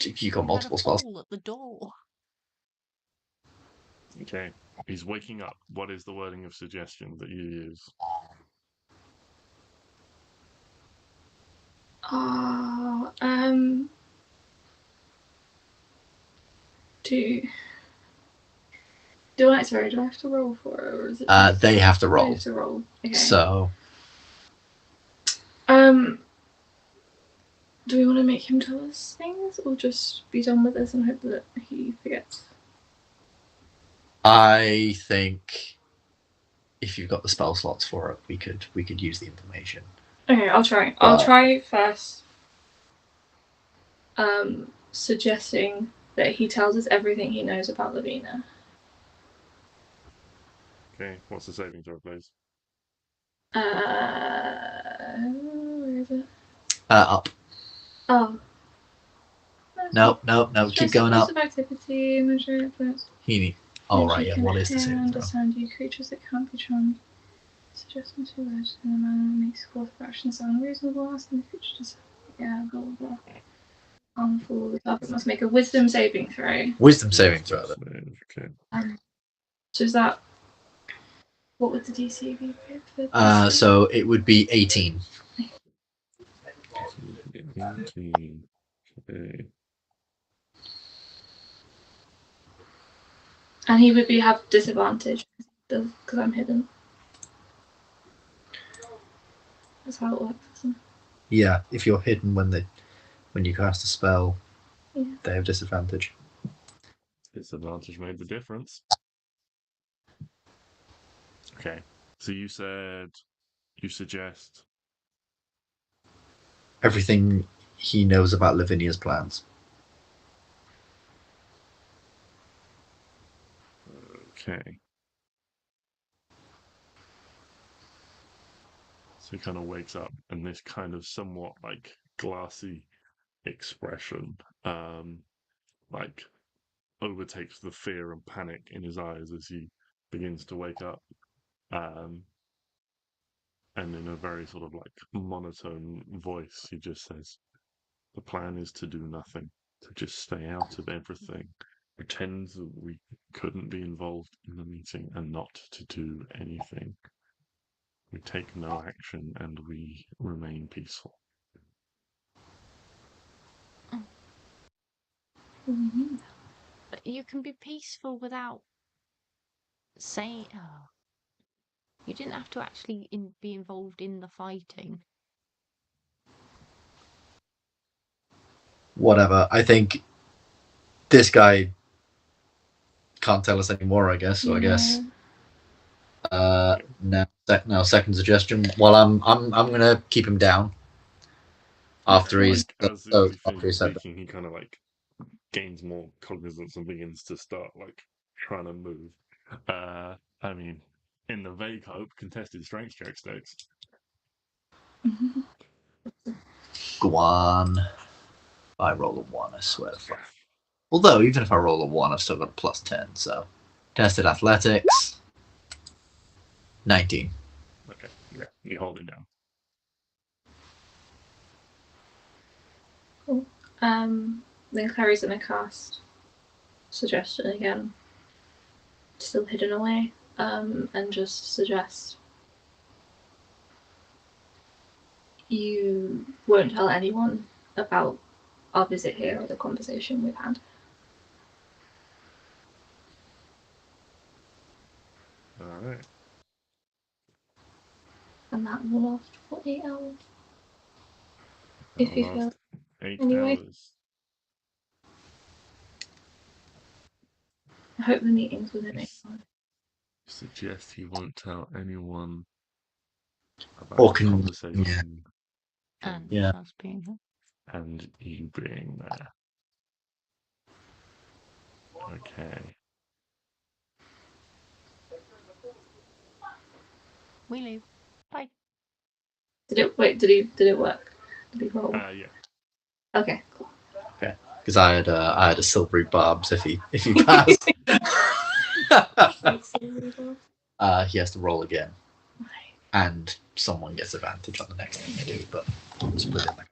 You got We had multiple a spells. hole at the door. Okay. He's waking up. What is the wording of suggestion that you use? Oh, do I have to roll for it, or is it? They have to They roll. have to roll. Okay. So do we want to make him tell us things, or just be done with this and hope that he forgets? I think if you've got the spell slots for it, we could use the information. Okay, I'll try. I'll try first. Suggesting that he tells us everything he knows about Lavina. Okay. What's the saving throw, please? Where is it? Up. Oh. No. Keep going up. Activity, measure influence. Oh right, yeah. What is the saving throw? Understand you creatures that can't be charmed. Suggesting to words in a manner that makes course of action sound reasonable. Asking the creature to say, yeah, blah blah blah. Harmful. The target must make a wisdom saving throw. Wisdom saving throw. Okay. So is that? What would the DC be? So it would be 18. 18. Okay. And he would have disadvantage because I'm hidden. That's how it works, isn't it? Yeah, if you're hidden when you cast a spell, Yeah. they have disadvantage. Disadvantage made the difference. Okay. So you suggest Everything he knows about Lavinia's plans. okay. So he kind of wakes up, and this kind of somewhat like glassy expression, like overtakes the fear and panic in his eyes as he begins to wake up. And in a very sort of like monotone voice, he just says, "The plan is to do nothing, to just stay out of everything, pretend that we couldn't be involved in the meeting, and not to do anything. We take no action, and we remain peaceful." Mm-hmm. But you can be peaceful without saying. Oh, you didn't have to actually be involved in the fighting. Whatever. I think this guy can't tell us anymore, I guess. So I guess now second suggestion. Well, I'm gonna keep him down after Yeah, he's like, as he after finishes he said that. speaking, he kind of like gains more cognizance and begins to start like trying to move. I mean, in the vague hope, contested strength check Stix. Go on. I roll a 1, I swear to fuck. Although even if I roll a 1, I've still got a plus 10. So tested athletics. 19. Okay, yeah, you hold it down. Cool. Then Clary's gonna cast suggestion again. Still hidden away. And just suggest you won't tell anyone about our visit here or the conversation we've had. All right. And that will last for 8 hours. If you feel 8 anyway. hours. I hope the meeting's within 8 hours. Suggest he won't tell anyone about Or the can- conversation And Yeah. us being here. and you being there. Okay. We leave. Bye. Did it work? Did he roll? Yeah. Okay, cool. Because I had a silvery barbs if he passed. He has to roll again. And someone gets advantage on the next thing they do, but it's within that.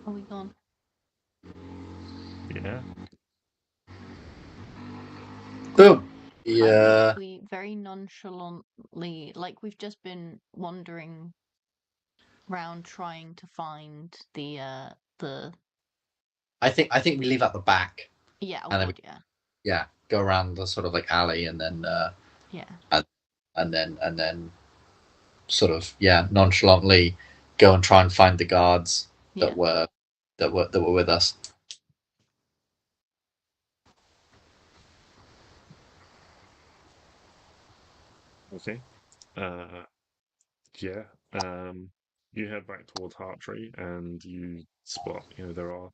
Are we gone? Yeah. Boom. I Yeah. think we very nonchalantly, like we've just been wandering around trying to find the I think we leave at the back, yeah, oh and then god, yeah. go around the sort of like alley, and then Yeah. and then sort of nonchalantly go and try and find the guards Yeah. that were with us. Okay. Yeah. You head back towards Hartree, and you spot. There are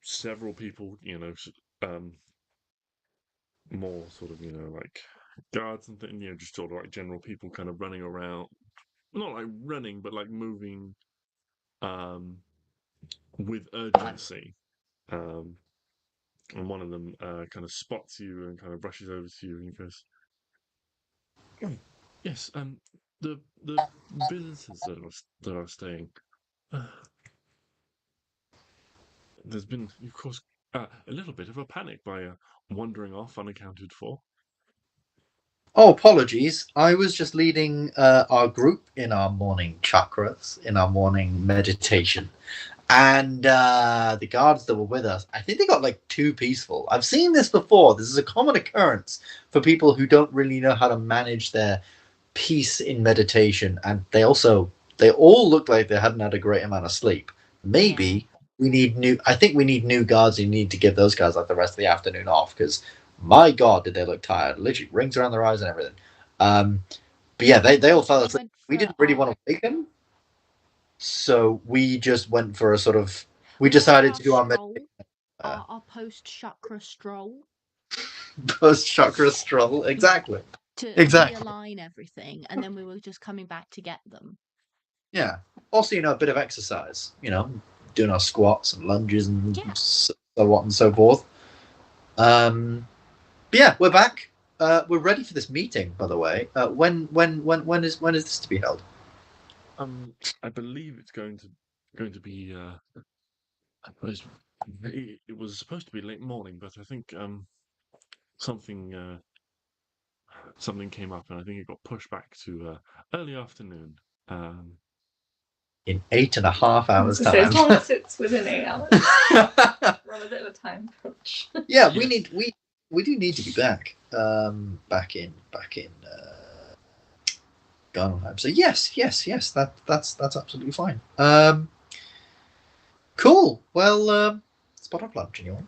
several people. More sort of like guards and things. Just sort of like general people, kind of running around. Not like running, but like moving. With urgency. Um, and one of them kind of spots you and kind of rushes over to you and he goes, "Oh, yes, the visitors that are staying. Uh, there's been, of course, a little bit of a panic by wandering off unaccounted for." Oh, apologies. I was just leading our group in our morning chakras, in our morning meditation. And the guards that were with us, I think they got like too peaceful. I've seen this before. This is a common occurrence for people who don't really know how to manage their peace in meditation. And they all look like they hadn't had a great amount of sleep. Maybe we need I think we need new guards. You need to give those guys like the rest of the afternoon off because my God, did they look tired? Literally rings around their eyes and everything. But yeah, they all fell asleep. We didn't really want to wake them. So we just went for a sort of. We decided to do our our post chakra stroll post chakra stroll. Exactly. to Exactly. realign everything, and then we were just coming back to get them. Yeah. Also, a bit of exercise. Doing our squats and lunges and so on and so forth. But yeah, we're back. We're ready for this meeting. By the way, when is this to be held? I believe it's going to be. I suppose it was supposed to be late morning, but I think something something came up, and I think it got pushed back to early afternoon. In 8.5 hours So time. as long as it's within 8 hours. We're on a bit of a time crunch. Yeah, we do need to be back. Back in Garnheim. So yes, that's absolutely fine. Cool. Well, spot up lunch, anyone?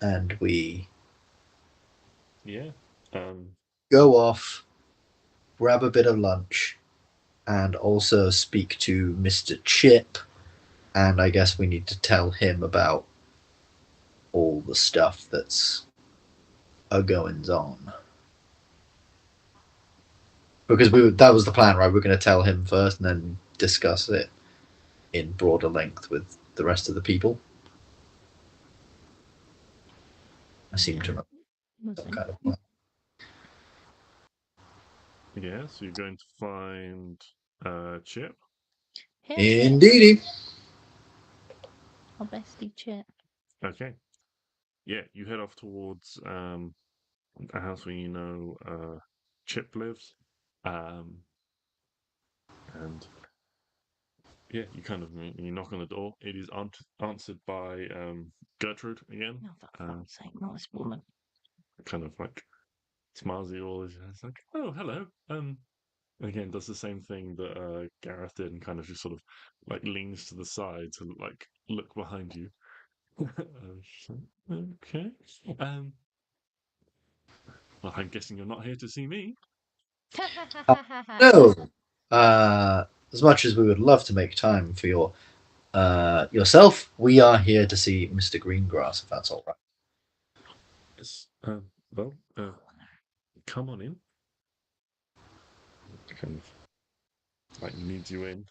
And we go off, grab a bit of lunch, and also speak to Mr. Chip. And I guess we need to tell him about all the stuff that's a goings on. Because that was the plan, right? We're going to tell him first and then discuss it in broader length with the rest of the people. I seem to remember some kind of plan. Yeah, so you're going to find Chip. Indeedy. Our bestie Chip. Okay. Yeah, you head off towards a house where Chip lives. And yeah, you knock on the door. It is answered by Gertrude again. Oh, for fuck's sake, not this woman. Kind of like smiles at you all. It's like, "Oh, hello." Again, does the same thing that Gareth did, and kind of just sort of like leans to the side to like look behind you. Okay. Well, I'm guessing you're not here to see me. No. As much as we would love to make time for yourself, we are here to see Mr. Greengrass, if that's all right. Yes. Well, come on in. Kind of like leads you in.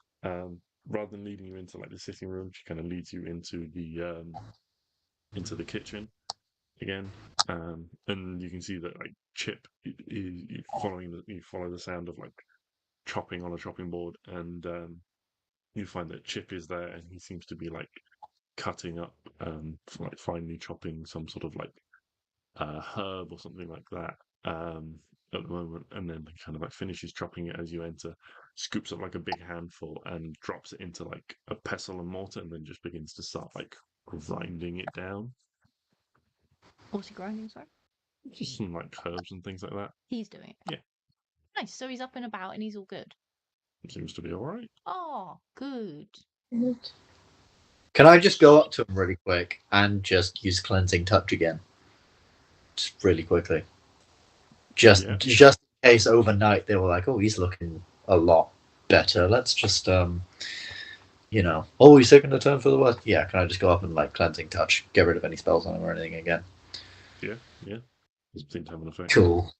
Rather than leading you into like the sitting room, she kind of leads you into the kitchen again. And you can see that like Chip is following you follow the sound of like chopping on a chopping board, and you find that Chip is there, and he seems to be like cutting up, like finely chopping some sort of like herb or something like that at the moment, and then kind of like finishes chopping it as you enter, scoops up like a big handful and drops it into like a pestle and mortar, and then just begins to start like grinding it down. What's he grinding, sorry? Just some like herbs and things like that. He's doing it. Yeah. Nice. So he's up and about and he's all good. Seems to be all right. Oh, good. Can I just go up to him really quick and just use cleansing touch again? Just really quickly. Just in case overnight they were like, oh, he's looking a lot better. Let's just he's taking a turn for the worst. Yeah, can I just go up and like cleansing touch, get rid of any spells on him or anything again? Yeah. Doesn't seem to have an effect. Cool.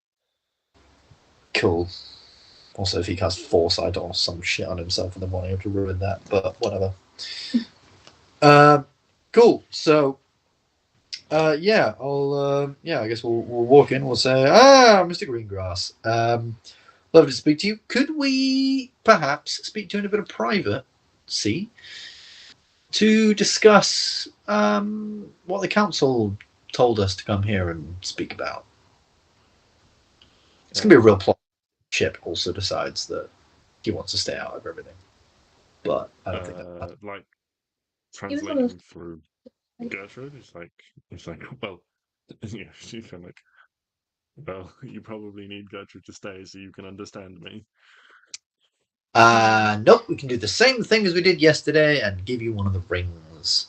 Also, if he casts foresight or some shit on himself in the morning, I have to ruin that, but whatever. Cool. So, I guess we'll walk in. We'll say, Mr. Greengrass, love to speak to you. Could we perhaps speak to you in a bit of privacy to discuss what the council told us to come here and speak about? It's going to be a real plot. Chip also decides that he wants to stay out of everything, but I don't think that. Like translating through Gertrude, it's like, well, yeah, she's kind of like, well, you probably need Gertrude to stay so you can understand me. Nope, we can do the same thing as we did yesterday and give you one of the rings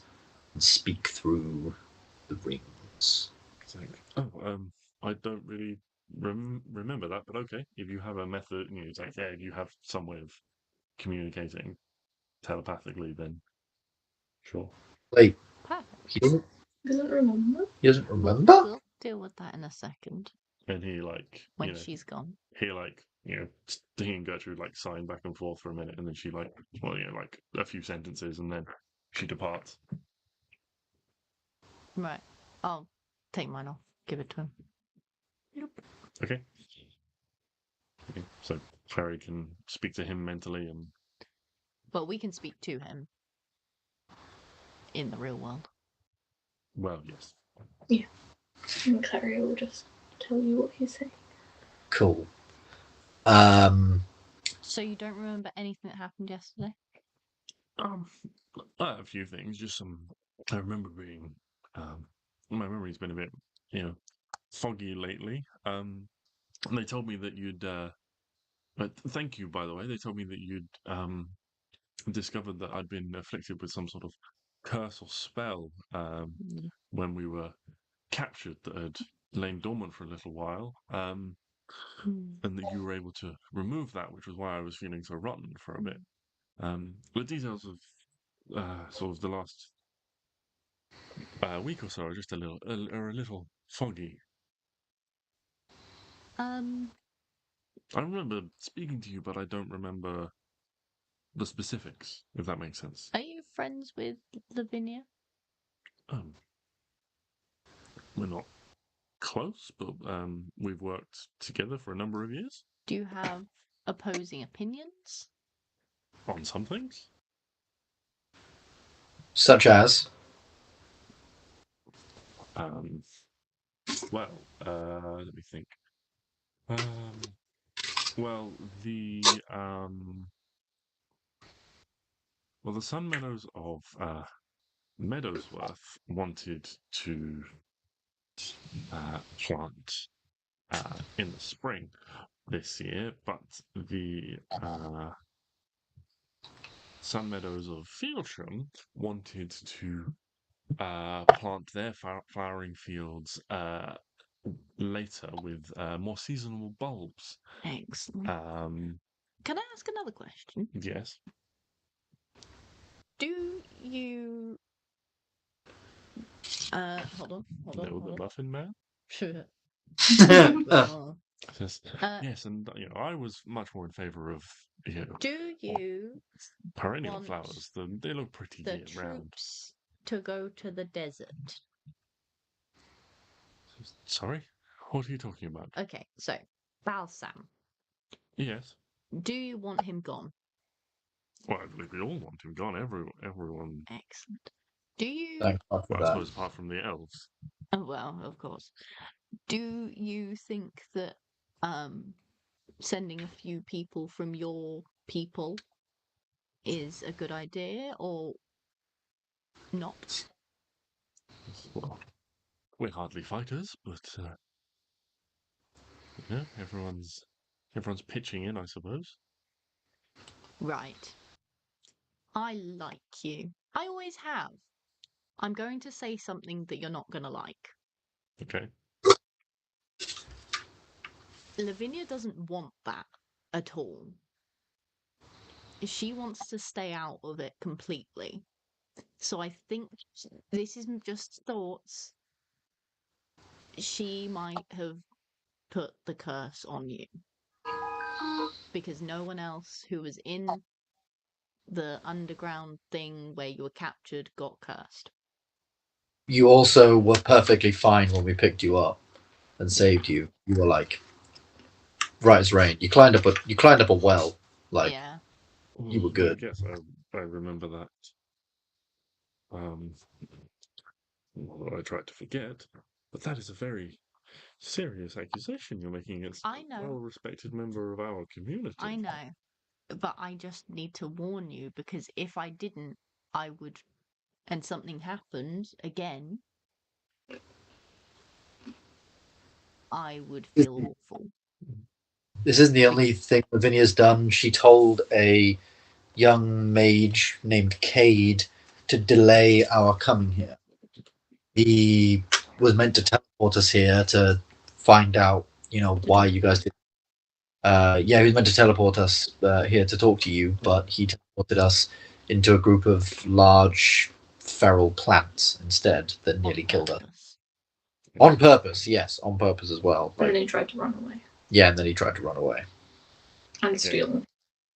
and speak through the rings. It's like, I don't really remember that, but okay, if you have a method, it's like, if you have some way of communicating telepathically, then sure. Like, Perfect. he doesn't remember. He doesn't remember? We'll deal with that in a second. And he like when she's gone. He like he and Gertrude like sign back and forth for a minute, and then she like like a few sentences, and then she departs. Right. I'll take mine off. Give it to him. Yep. Okay. So Klari can speak to him mentally, and But we can speak to him in the real world. well, yes. Yeah. And Klari will just tell you what he's saying. Cool. So you don't remember anything that happened yesterday? A few things. Just some. I remember being. My memory's been a bit, foggy lately. They told me that you'd. Thank you, by the way. They told me that you'd discovered that I'd been afflicted with some sort of curse or spell when we were captured that had lain dormant for a little while, and that you were able to remove that, which was why I was feeling so rotten for a bit. The details of sort of the last week or so are just a little foggy. I remember speaking to you, but I don't remember the specifics, if that makes sense. Are you friends with Lavinia? We're not close, but we've worked together for a number of years. Do you have opposing opinions? On some things? Such as? Well, let me think. Well, the Sun Meadows of Meadowsworth wanted to plant in the spring this year, but the Sun Meadows of Fieldsham wanted to plant their flowering fields later with more seasonal bulbs. Excellent. Can I ask another question? Yes. Do you hold on. Know the Muffin Man? Sure. Yes, and I was much more in favour of do you perennial flowers. They look pretty the year round. troops to go to the desert? Sorry, what are you talking about? Okay, so Balsam. Yes. Do you want him gone? Well, I believe we all want him gone. Everyone. Excellent. Do you? Thank God for Well, I that. suppose apart from the elves. Oh, well, of course. Do you think that sending a few people from your people is a good idea or not? Well, we're hardly fighters, but everyone's pitching in, I suppose. Right. I like you. I always have. I'm going to say something that you're not going to like. Okay. Lavinia doesn't want that at all. She wants to stay out of it completely. So I think this is just thoughts. She might have put the curse on you because no one else who was in the underground thing where you were captured got cursed. You also were perfectly fine when we picked you up and saved you. You were like right as rain. You climbed up a well. Like Yeah. you were good. Yes, I remember that. I tried to forget, but that is a very serious accusation you're making against I a know. well-respected member of our community. I know. But I just need to warn you because if I didn't, I would, and something happened again, I would feel awful. This isn't the only thing Lavinia's done. She told a young mage named Cade to delay our coming here. He was meant to teleport us here to find out, why you guys did. He was meant to teleport us here to talk to you, but he teleported us into a group of large feral plants instead that nearly killed us. On purpose, yes, on purpose as well. And then he tried to run away. Yeah, and then he tried to run away. And steal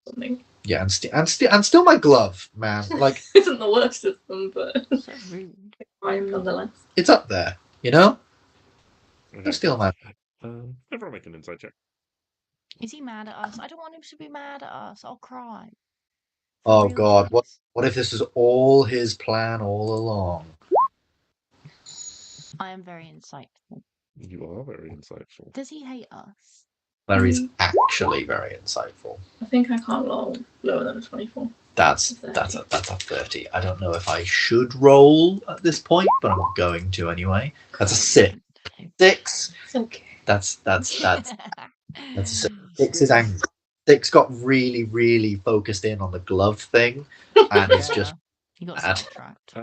something. Yeah, and steal my glove, man. Like, isn't the worst of them, but So rude. crime nonetheless. It's up there, Don't Okay. steal my. Everyone make an insight check. Is he mad at us? I don't want him to be mad at us. I'll cry. Oh real God, once. what if this was all his plan all along? I am very insightful. You are very insightful. Does he hate us? Larry's actually very insightful. I think I can't roll lower than a 24. That's a 30. I don't know if I should roll at this point, but I'm going to anyway. That's a 6. 6. It's okay. That's a 6. 6 is angry. 6 got really, really focused in on the glove thing, and it's just he got mad. sidetracked. 6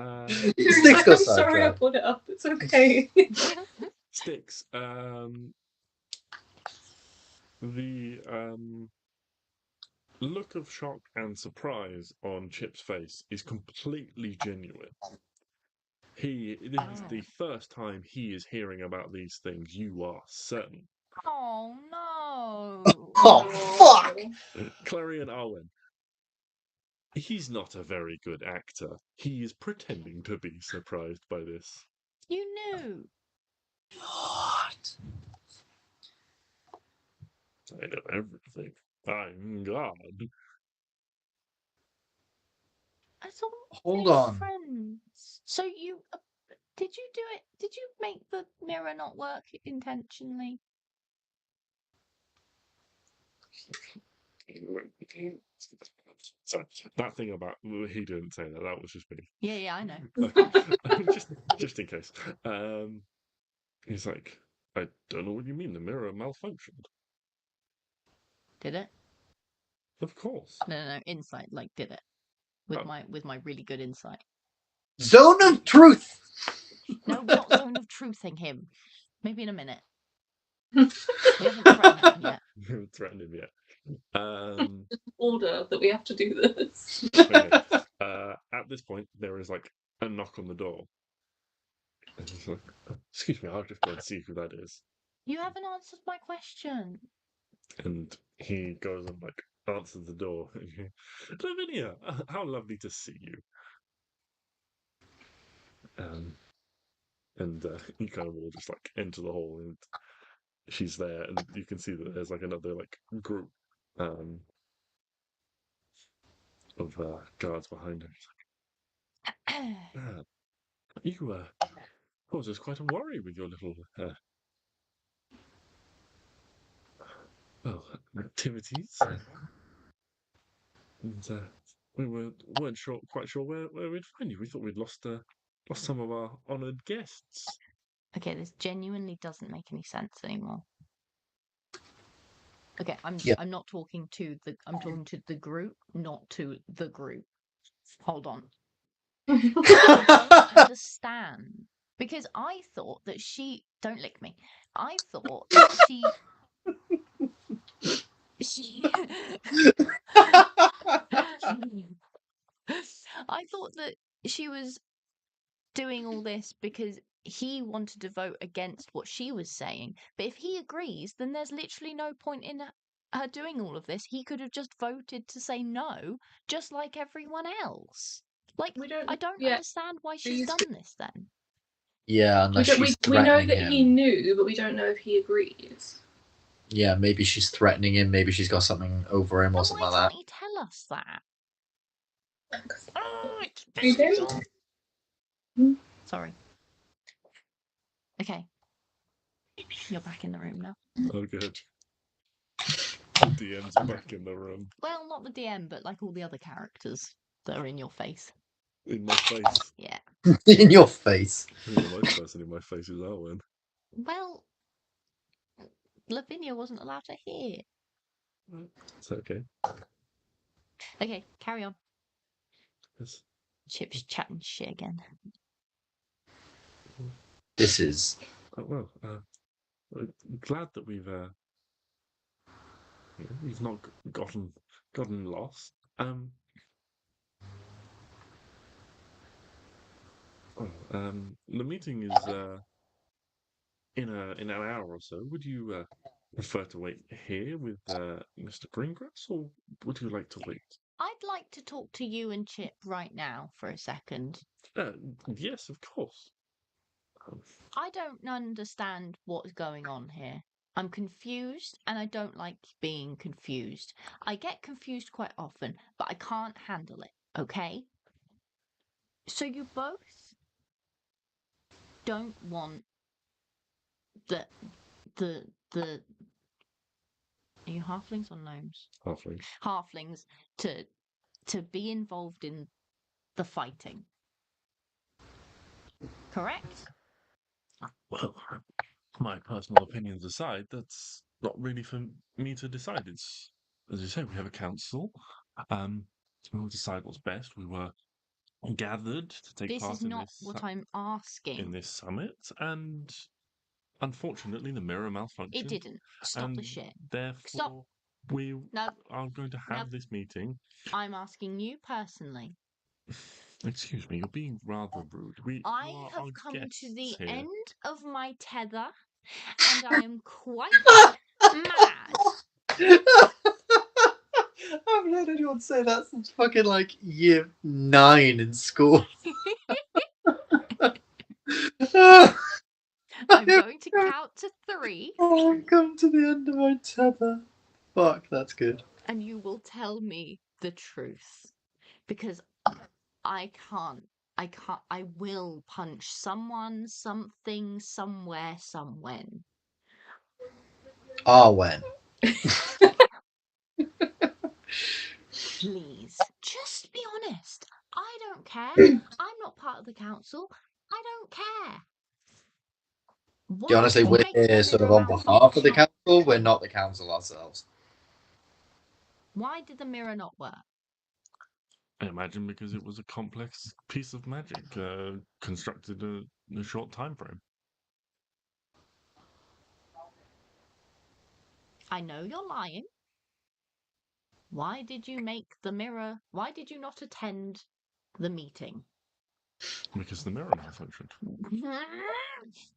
got I'm sorry I sidetracked. pulled it up. It's okay. Stix. The look of shock and surprise on Chip's face is completely genuine. This is the first time he is hearing about these things. You are certain. Oh no! Oh fuck! Klari and Arwen. He's not a very good actor. He is pretending to be surprised by this. You knew. What? I know everything. I'm God. I thought Hold they were on. friends. So you did you do it? Did you make the mirror not work intentionally? Sorry, that thing about he didn't say that. That was just me. Yeah, I know. just in case. He's like, I don't know what you mean. The mirror malfunctioned. Did it? Of course. No. Insight, like, did it? With my really good insight. Zone of truth. No, we're not zone of truthing him. Maybe in a minute. We haven't threatened him yet. We haven't threatened him yet. Order that we have to do this. Okay. At this point, there is like a knock on the door. And he's like, excuse me, I'll just go and see who that is. You haven't answered my question. And he goes and like answers the door. Lavinia, how lovely to see you. And you kind of all just like enter the hall, and she's there, and you can see that there's like another like group of guards behind her. You causes quite a worry with your little activities. And we weren't quite sure where we'd find you. We thought we'd lost some of our honoured guests. Okay, this genuinely doesn't make any sense anymore. Okay, I'm not talking to I'm talking to the group, not to the group. Hold on. I don't understand. Because I thought that don't lick me. I thought that she I thought that she was doing all this because he wanted to vote against what she was saying. But if he agrees, then there's literally no point in her doing all of this. He could have just voted to say no, just like everyone else. Like, I don't understand why she's done this then. Yeah, unless she's we know threatening that him. he knew, but we don't know if he agrees. Yeah, maybe she's threatening him. Maybe she's got something over him or something like that. Why can't he tell us that? Sorry. Okay. You're back in the room now. Oh, good. The DM's back in the room. Well, not the DM, but like all the other characters that are in your face. In my face? Yeah. In your face? I think the most person in my face is Arwen. Well, Lavinia wasn't allowed to hear. It's okay. Okay, carry on. Yes. Chip's chatting shit again. This is... Well, I'm glad that we've not gotten lost. The meeting is in an hour or so. Would you prefer to wait here with Mr. Greengrass, or would you like to wait? I'd like to talk to you and Chip right now for a second. Yes, of course. I don't understand what's going on here. I'm confused, and I don't like being confused. I get confused quite often, but I can't handle it, okay? So you both don't want the are you halflings or gnomes? Halflings. Halflings to be involved in the fighting. Correct? Well, my personal opinions aside, that's not really for me to decide. It's, as you say, we have a council. We'll decide what's best. We were gathered to take part in this. This is not what I'm asking. In this summit, and unfortunately, the mirror malfunctioned. It didn't. Stop the shit. Therefore, Stop. We are going to have this meeting. I'm asking you personally. Excuse me, you're being rather rude. I have come to the here. end of my tether, and I am quite mad. I haven't heard anyone say that since fucking like year 9 in school. I'm going to count to 3. I've come to the end of my tether. Fuck, that's good. And you will tell me the truth. Because I will punch someone, something, somewhere, somewhen. Arwen. Please, just be honest. I don't care. I'm not part of the council. I don't care. Do you want to say we're here sort of on behalf of the council? We're not the council ourselves. Why did the mirror not work? I imagine because it was a complex piece of magic constructed in a short time frame. I know you're lying. Why did you make the mirror? Why did you not attend the meeting? Because the mirror malfunctioned.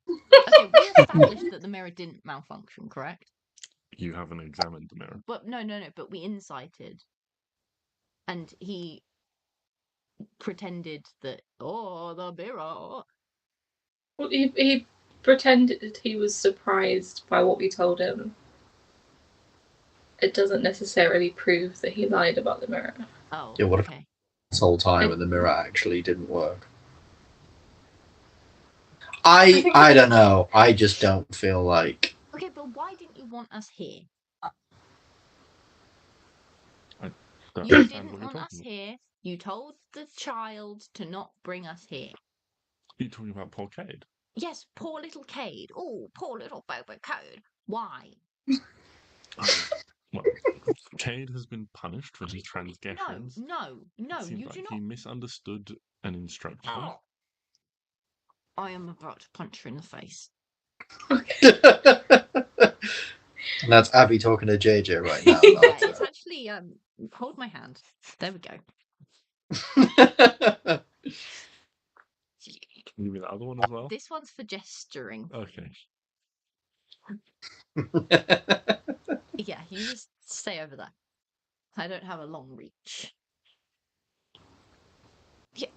Okay, we established that the mirror didn't malfunction, correct? You haven't examined the mirror. But no, but we incited. And he pretended that, the mirror. Well, he pretended he was surprised by what we told him. It doesn't necessarily prove that he lied about the mirror. Oh, Yeah, what if okay. this whole time and the mirror actually didn't work? I don't know. I just don't feel like. Okay, but why didn't you want us here? Don't You understand didn't what you're want us talking about. here. You told the child to not bring us here. You're talking about poor Cade. Yes, poor little Cade. Oh, poor little Boba Code. Why? Well, Cade has been punished for his transgressions. No, It seems you like do he not. misunderstood an instruction. I am about to punch her in the face. And that's Abby talking to JJ right now. Yeah, it's actually hold my hand. There we go. You mean the other one as well? This one's for gesturing. Okay. Yeah, you just stay over there. I don't have a long reach. Yeah.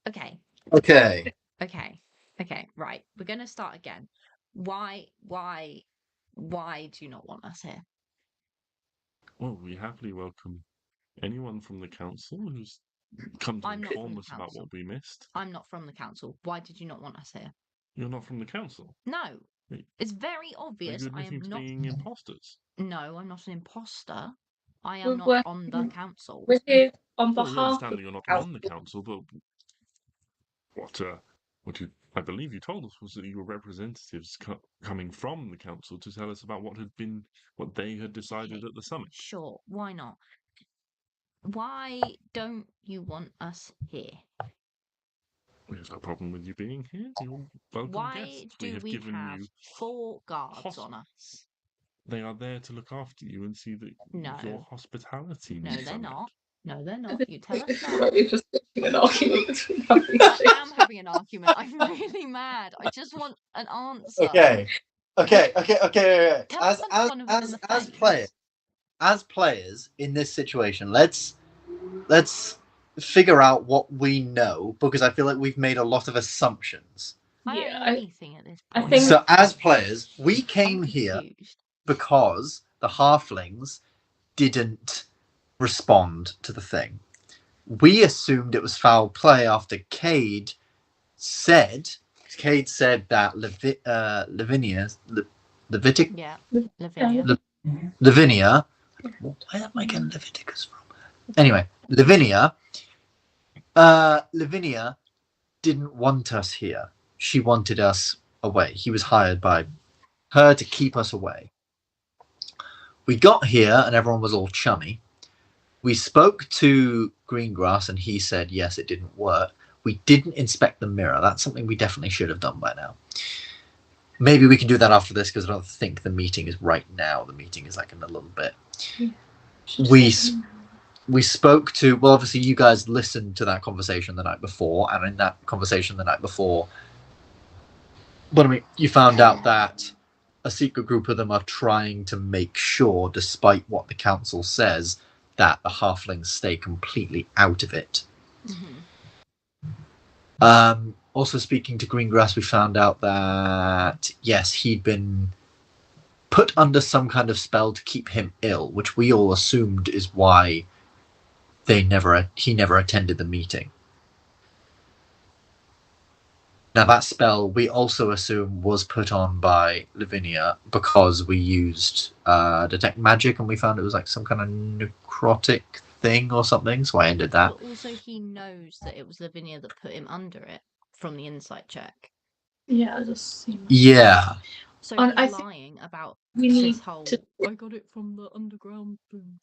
Okay. Okay. Okay. Right. We're gonna start again. Why do you not want us here? Well, we happily welcome anyone from the council who's come to I'm not from inform the us about council. what we missed. I'm not from the council. Why did you not want us here? You're not from the council. No. Wait, It's very are obvious you I am admitting to not. being imposters? No, I'm not an imposter. I We're am not working on the council. We're here on Well, we behalf understand of that you're not the on the council, but what you, I believe you told us was that you were representatives coming from the council to tell us about what they had decided Okay, at the summit. Sure, why not? Why don't you want us here? There's no problem with you being here. You're welcome Why guests. do have we given have you 4 guards on us? They are there to look after you and see that No. your hospitality No, needs they're are met. not. No, they're not. You tell us that. We're just having an argument between I am having an argument. I'm really mad. I just want an answer. Okay. Tell us in front of them in the As players in this situation, let's figure out what we know, because I feel like we've made a lot of assumptions. I don't Yeah, know anything at this I point. think- So as players, we I'm came here confused. because the halflings didn't respond to the thing. We assumed it was foul play after Cade said that Yeah, Lavinia. Lavinia. Where am I getting Leviticus from? Anyway, Lavinia didn't want us here. She wanted us away. He was hired by her to keep us away. We got here and everyone was all chummy. We spoke to Greengrass and he said, yes, it didn't work. We didn't inspect the mirror. That's something we definitely should have done by now. Maybe we can do that after this, because I don't think the meeting is right now. The meeting is like in a little bit. Yeah. We spoke to, well, obviously you guys listened to that conversation the night before, and in that conversation the night before, you found out that a secret group of them are trying to make sure, despite what the council says, that the halflings stay completely out of it. Mm-hmm. Also, speaking to Greengrass, we found out that, yes, he'd been put under some kind of spell to keep him ill, which we all assumed is why he never attended the meeting. Now, that spell we also assume was put on by Lavinia because we used detect magic, and we found it was like some kind of necrotic thing or something, so I ended that. But also he knows that it was Lavinia that put him under it from the insight check. Yeah, it just seems. Yeah. So And he's I think lying about we this need whole. to- I got it from the underground thing.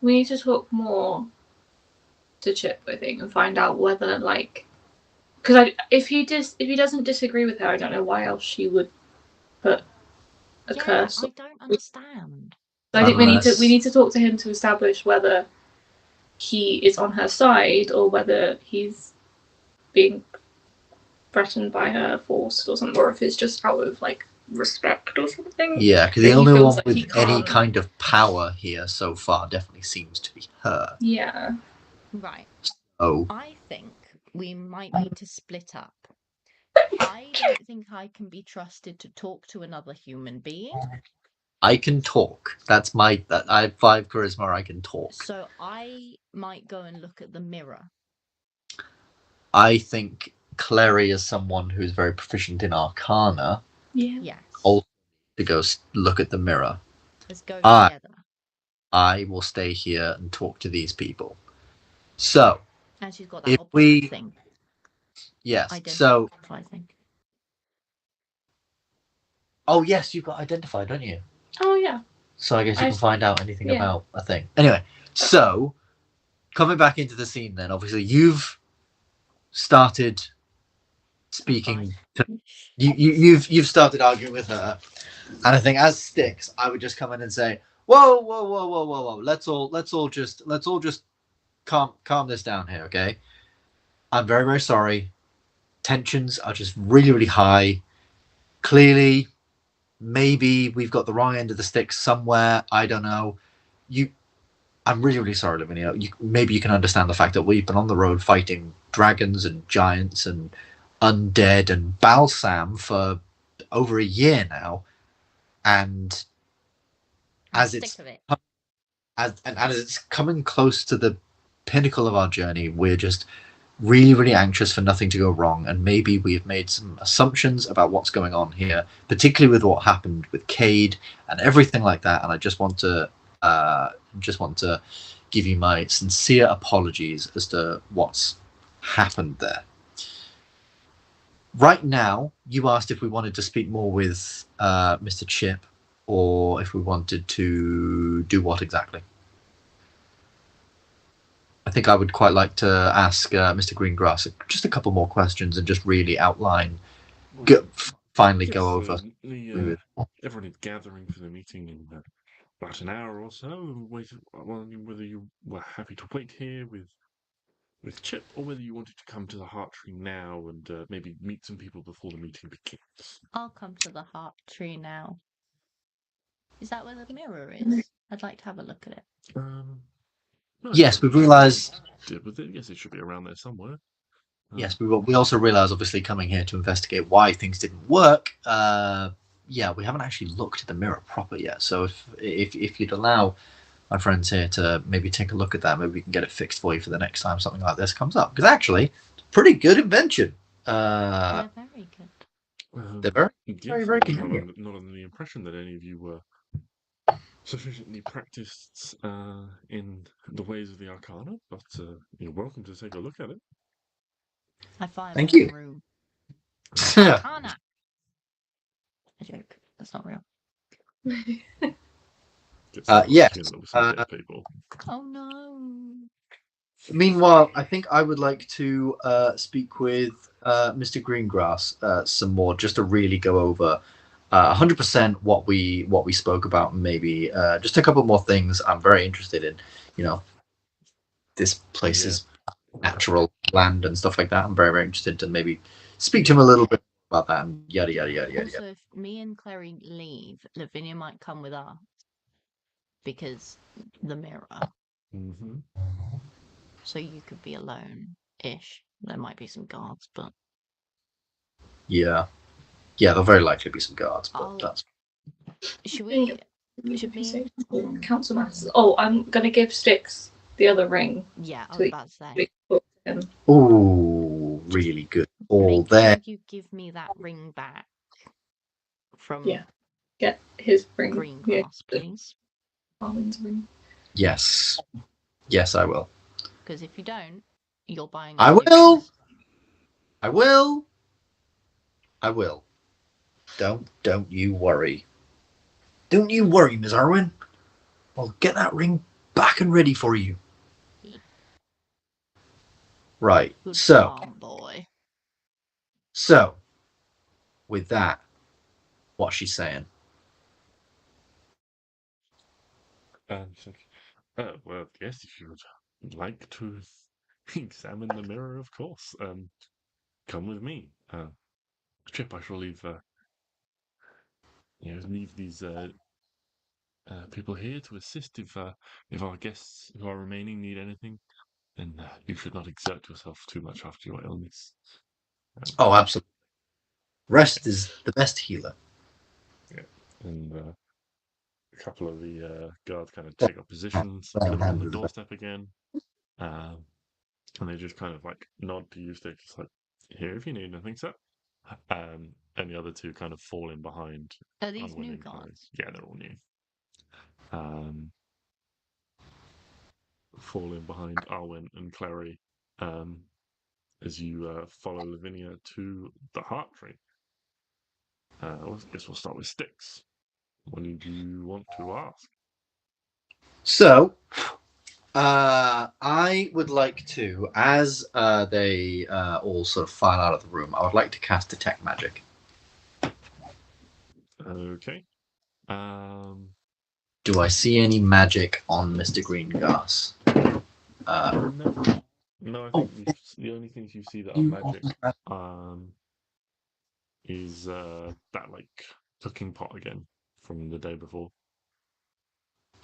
We need to talk more to Chip, I think, and find out whether, like, because if he doesn't disagree with her, I don't know why else she would put a curse. I don't understand. So I think we need to talk to him to establish whether he is on her side or whether he's being threatened by her, forced or something, or if it's just out of like respect or something. Yeah, because the only one with any kind of power here so far definitely seems to be her. Yeah. Right. Oh. I think we might need to split up. I don't think I can be trusted to talk to another human being. I can talk. That's my. I have 5 charisma. I can talk. So I might go and look at the mirror. I think Klari is someone who's very proficient in Arcana. Yeah. Yes. Also, to go look at the mirror. Let's go I- together. I will stay here and talk to these people. So, And she's got that if opposite we- thing. yes. So, Identify thing. oh yes, you've got identify, don't you? Oh yeah. So I guess you I- can find out anything yeah. about a thing. Anyway, so coming back into the scene, then obviously you've started speaking. You've started arguing with her, and I think as Stix, I would just come in and say, "Whoa, whoa, whoa, whoa, whoa, whoa! Let's all just calm this down here, okay? I'm very, very sorry. Tensions are just really, really high. Clearly, maybe we've got the wrong end of the stick somewhere. I don't know. I'm really, really sorry, Lavinia. Maybe you can understand the fact that we've been on the road fighting dragons and giants and undead and balsam for over a year now, and as Stick it's with it. as it's coming close to the pinnacle of our journey, we're just really, really anxious for nothing to go wrong, and maybe we've made some assumptions about what's going on here, particularly with what happened with Cade and everything like that. And I just want to give you my sincere apologies as to what's happened there. Right now, you asked if we wanted to speak more with Mr. Chip, or if we wanted to do what exactly. I think I would quite like to ask Mr. Greengrass just a couple more questions and just really outline, finally go over. Everyone is gathering for the meeting in about an hour or so. Wondering whether you were happy to wait here with Chip, or whether you wanted to come to the Heart Tree now and maybe meet some people before the meeting begins. I'll come to the Heart Tree now. Is that where the mirror is? I'd like to have a look at it. No, Yes, we've realised. Yes, it should be around there somewhere. Yes, we also realised, obviously, coming here to investigate why things didn't work. Yeah, we haven't actually looked at the mirror proper yet. So if you'd allow my friends here to maybe take a look at that, maybe we can get it fixed for you for the next time something like this comes up. Because actually, it's a pretty good invention. They're very good. They're very, Yes, very, very not convenient. not under the impression that any of you were sufficiently practiced in the ways of the Arcana, but you're welcome to take a look at it. I find Thank my you. room. Yeah. Arcana. A joke. That's not real. Yes. People. Oh no. Meanwhile, I think I would like to speak with Mr. Greengrass some more, just to really go over 100% what we spoke about. Maybe just a couple more things I'm very interested in. You know, this place's natural land and stuff like that. I'm very, very interested to maybe speak to him a little bit about that and yada yada yada yada. Also, if me and Klari leave, Lavinia might come with us because the mirror. Mm-hmm. So you could be alone-ish. There might be some guards, but Yeah, there'll very likely be some guards, but I'll- that's. should we? Should You we? say council matters. Oh, I'm gonna give Stix the other ring. Yeah, I was Sweet. about to say. Him. Ooh, really good. All Make there. sure you give me that ring back from Yeah. Get his ring. Green Yeah, Grass, please. Arwen's ring. Yes, I will. Because if you don't, you're buying. I us new will. rings. I will. Don't you worry. Don't you worry, Miss Arwen. I'll get that ring back and ready for you. Right. Good So, farm boy. with that, what's she saying? Well, yes, if you would like to examine the mirror, of course. Come with me. Chip, I shall leave these people here to assist if our guests who are remaining need anything. Then you should not exert yourself too much after your illness. Oh, absolutely. Rest is the best healer. Yeah, and a couple of the guards kind of take up positions a bit on the doorstep again. And they just kind of like nod to you, Stix, like, here if you need anything, sir. And the other two kind of fall in behind. Are these Arwen new and Klari. guards? Yeah, they're all new. Fall in behind Arwen and Klari as you follow Lavinia to the heart tree. I guess we'll start with Stix. What did you want to ask? So, I would like to, as they all sort of file out of the room, I would like to cast Detect Magic. Okay. Do I see any magic on Mr. Greengrass? No, I think the only things you see that are magic is that like cooking pot again from the day before.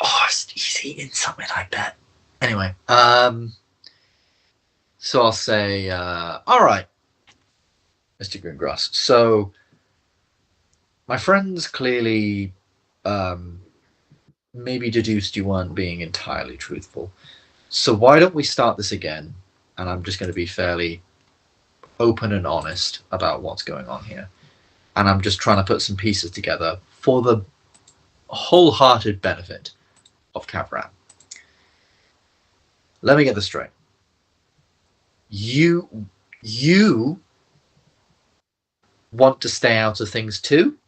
Oh, he's eating something, I bet. Anyway, so I'll say, all right, Mr. Greengrass. So my friends clearly maybe deduced you weren't being entirely truthful. So why don't we start this again? And I'm just going to be fairly open and honest about what's going on here. And I'm just trying to put some pieces together for the wholehearted benefit of Kavran. Let me get this straight. You want to stay out of things too?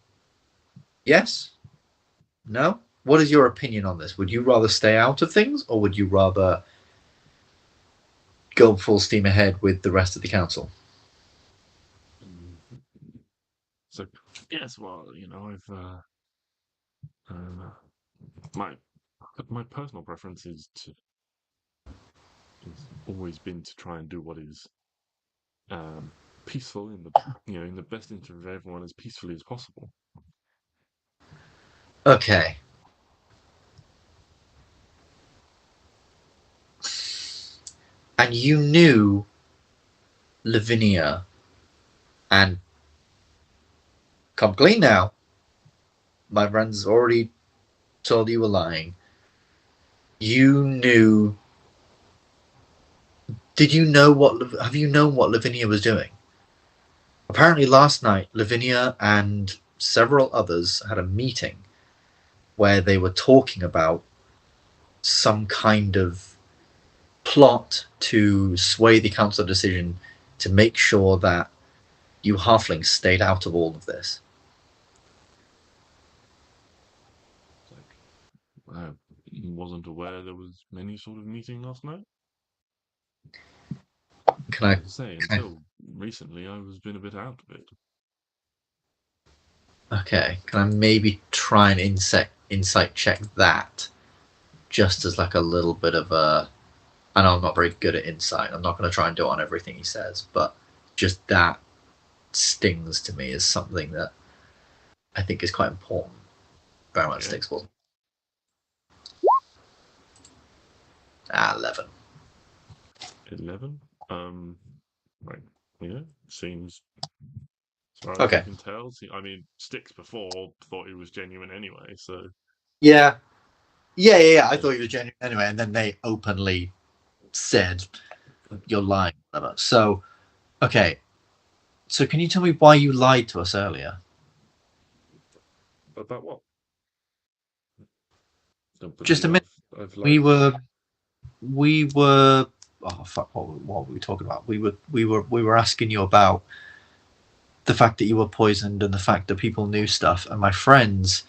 Yes? No? What is your opinion on this? Would you rather stay out of things, or would you rather go full steam ahead with the rest of the council? So yes, well, you know, my personal preference is always been to try and do what is peaceful in the best interest of everyone as peacefully as possible. Okay. And you knew Lavinia and come clean now. My friends already told you were lying. You knew. Have you known what Lavinia was doing? Apparently last night, Lavinia and several others had a meeting where they were talking about some kind of plot to sway the council decision to make sure that you halflings stayed out of all of this. I wasn't aware there was any sort of meeting last night. Can I say until recently I was been a bit out of it. Okay, can I maybe try and insight check that, just as like a little bit of a. I know I'm not very good at insight. I'm not going to try and do it on everything he says, but just that stings to me as something that I think is quite important. Very much Stix will. 11. 11. Right. Yeah. Seems. As far as Okay. I can tell. I mean, Stix before thought he was genuine anyway. So. Yeah. I thought you were genuine anyway, and then they openly said you're lying. Whatever. So, okay. So, can you tell me why you lied to us earlier? About what? Just a minute. We were. Oh fuck! What were we talking about? We were asking you about the fact that you were poisoned and the fact that people knew stuff, and my friends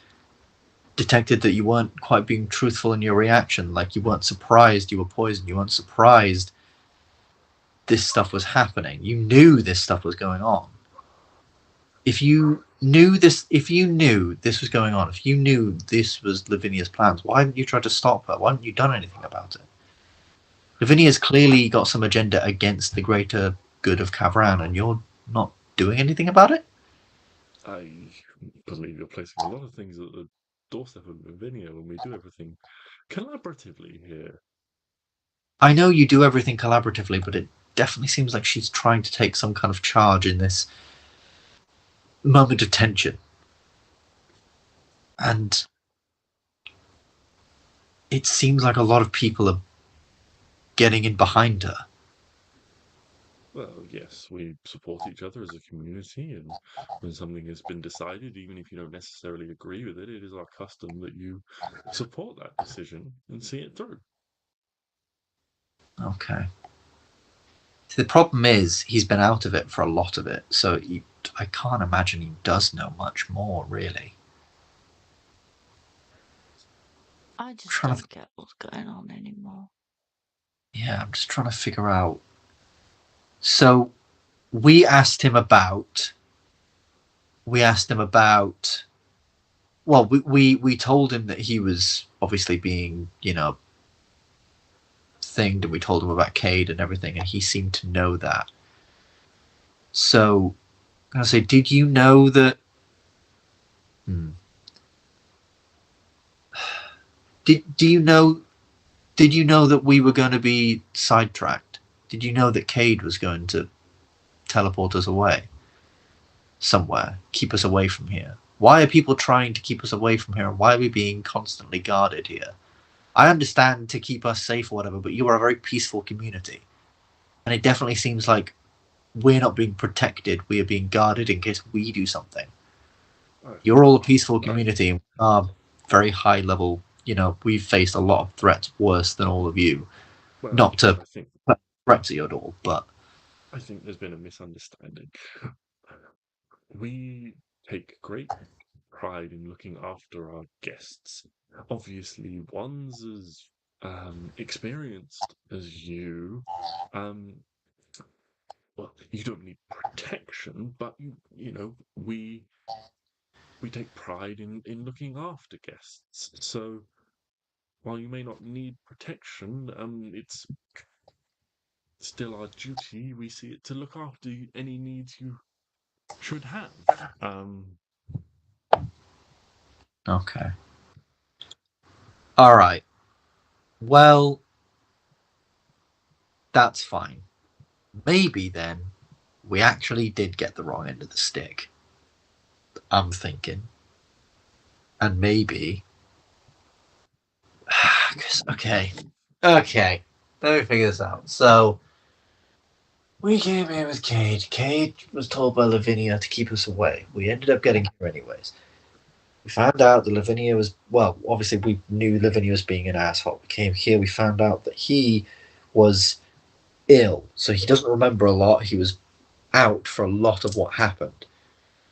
detected that you weren't quite being truthful in your reaction. Like you weren't surprised you were poisoned. You weren't surprised this stuff was happening. You knew this stuff was going on. If you knew this was going on, if you knew this was Lavinia's plans, why haven't you tried to stop her? Why haven't you done anything about it? Lavinia's clearly got some agenda against the greater good of Kavran, and you're not doing anything about it? I believe you're placing a lot of things at the doorstep of Lavinia when we do everything collaboratively here. I know you do everything collaboratively, but it definitely seems like she's trying to take some kind of charge in this moment of tension. And it seems like a lot of people are getting in behind her. Well, yes, we support each other as a community, and when something has been decided, even if you don't necessarily agree with it, it is our custom that you support that decision and see it through. Okay. The problem is he's been out of it for a lot of it, so I can't imagine he does know much more, really. I just don't get what's going on anymore. Yeah, I'm just trying to figure out. So we asked him about. Well, we told him that he was obviously being, thinged, and we told him about Cade and everything, and he seemed to know that. So, I'm gonna say, did you know that? Did you know? Did you know that we were going to be sidetracked? Did you know that Cade was going to teleport us away somewhere, keep us away from here? Why are people trying to keep us away from here, and why are we being constantly guarded here? I understand to keep us safe or whatever, but you are a very peaceful community, and it definitely seems like we're not being protected. We are being guarded in case we do something. You're all a peaceful community, and we are very high level. We've faced a lot of threats worse than all of you. Well, Not to I think threats you at all, but I think there's been a misunderstanding. We take great pride in looking after our guests. Obviously, one's as experienced as you. Well, you don't need protection, but we take pride in looking after guests. So while you may not need protection, it's still our duty. We see it to look after any needs you should have. okay. All right. Well, that's fine. Maybe then we actually did get the wrong end of the stick. I'm thinking. And maybe. Okay. Let me figure this out. So, we came here with Cade. Cade was told by Lavinia to keep us away. We ended up getting here anyways. We found out that Lavinia was. Well, obviously, we knew Lavinia was being an asshole. We came here, we found out that he was ill. So he doesn't remember a lot. He was out for a lot of what happened.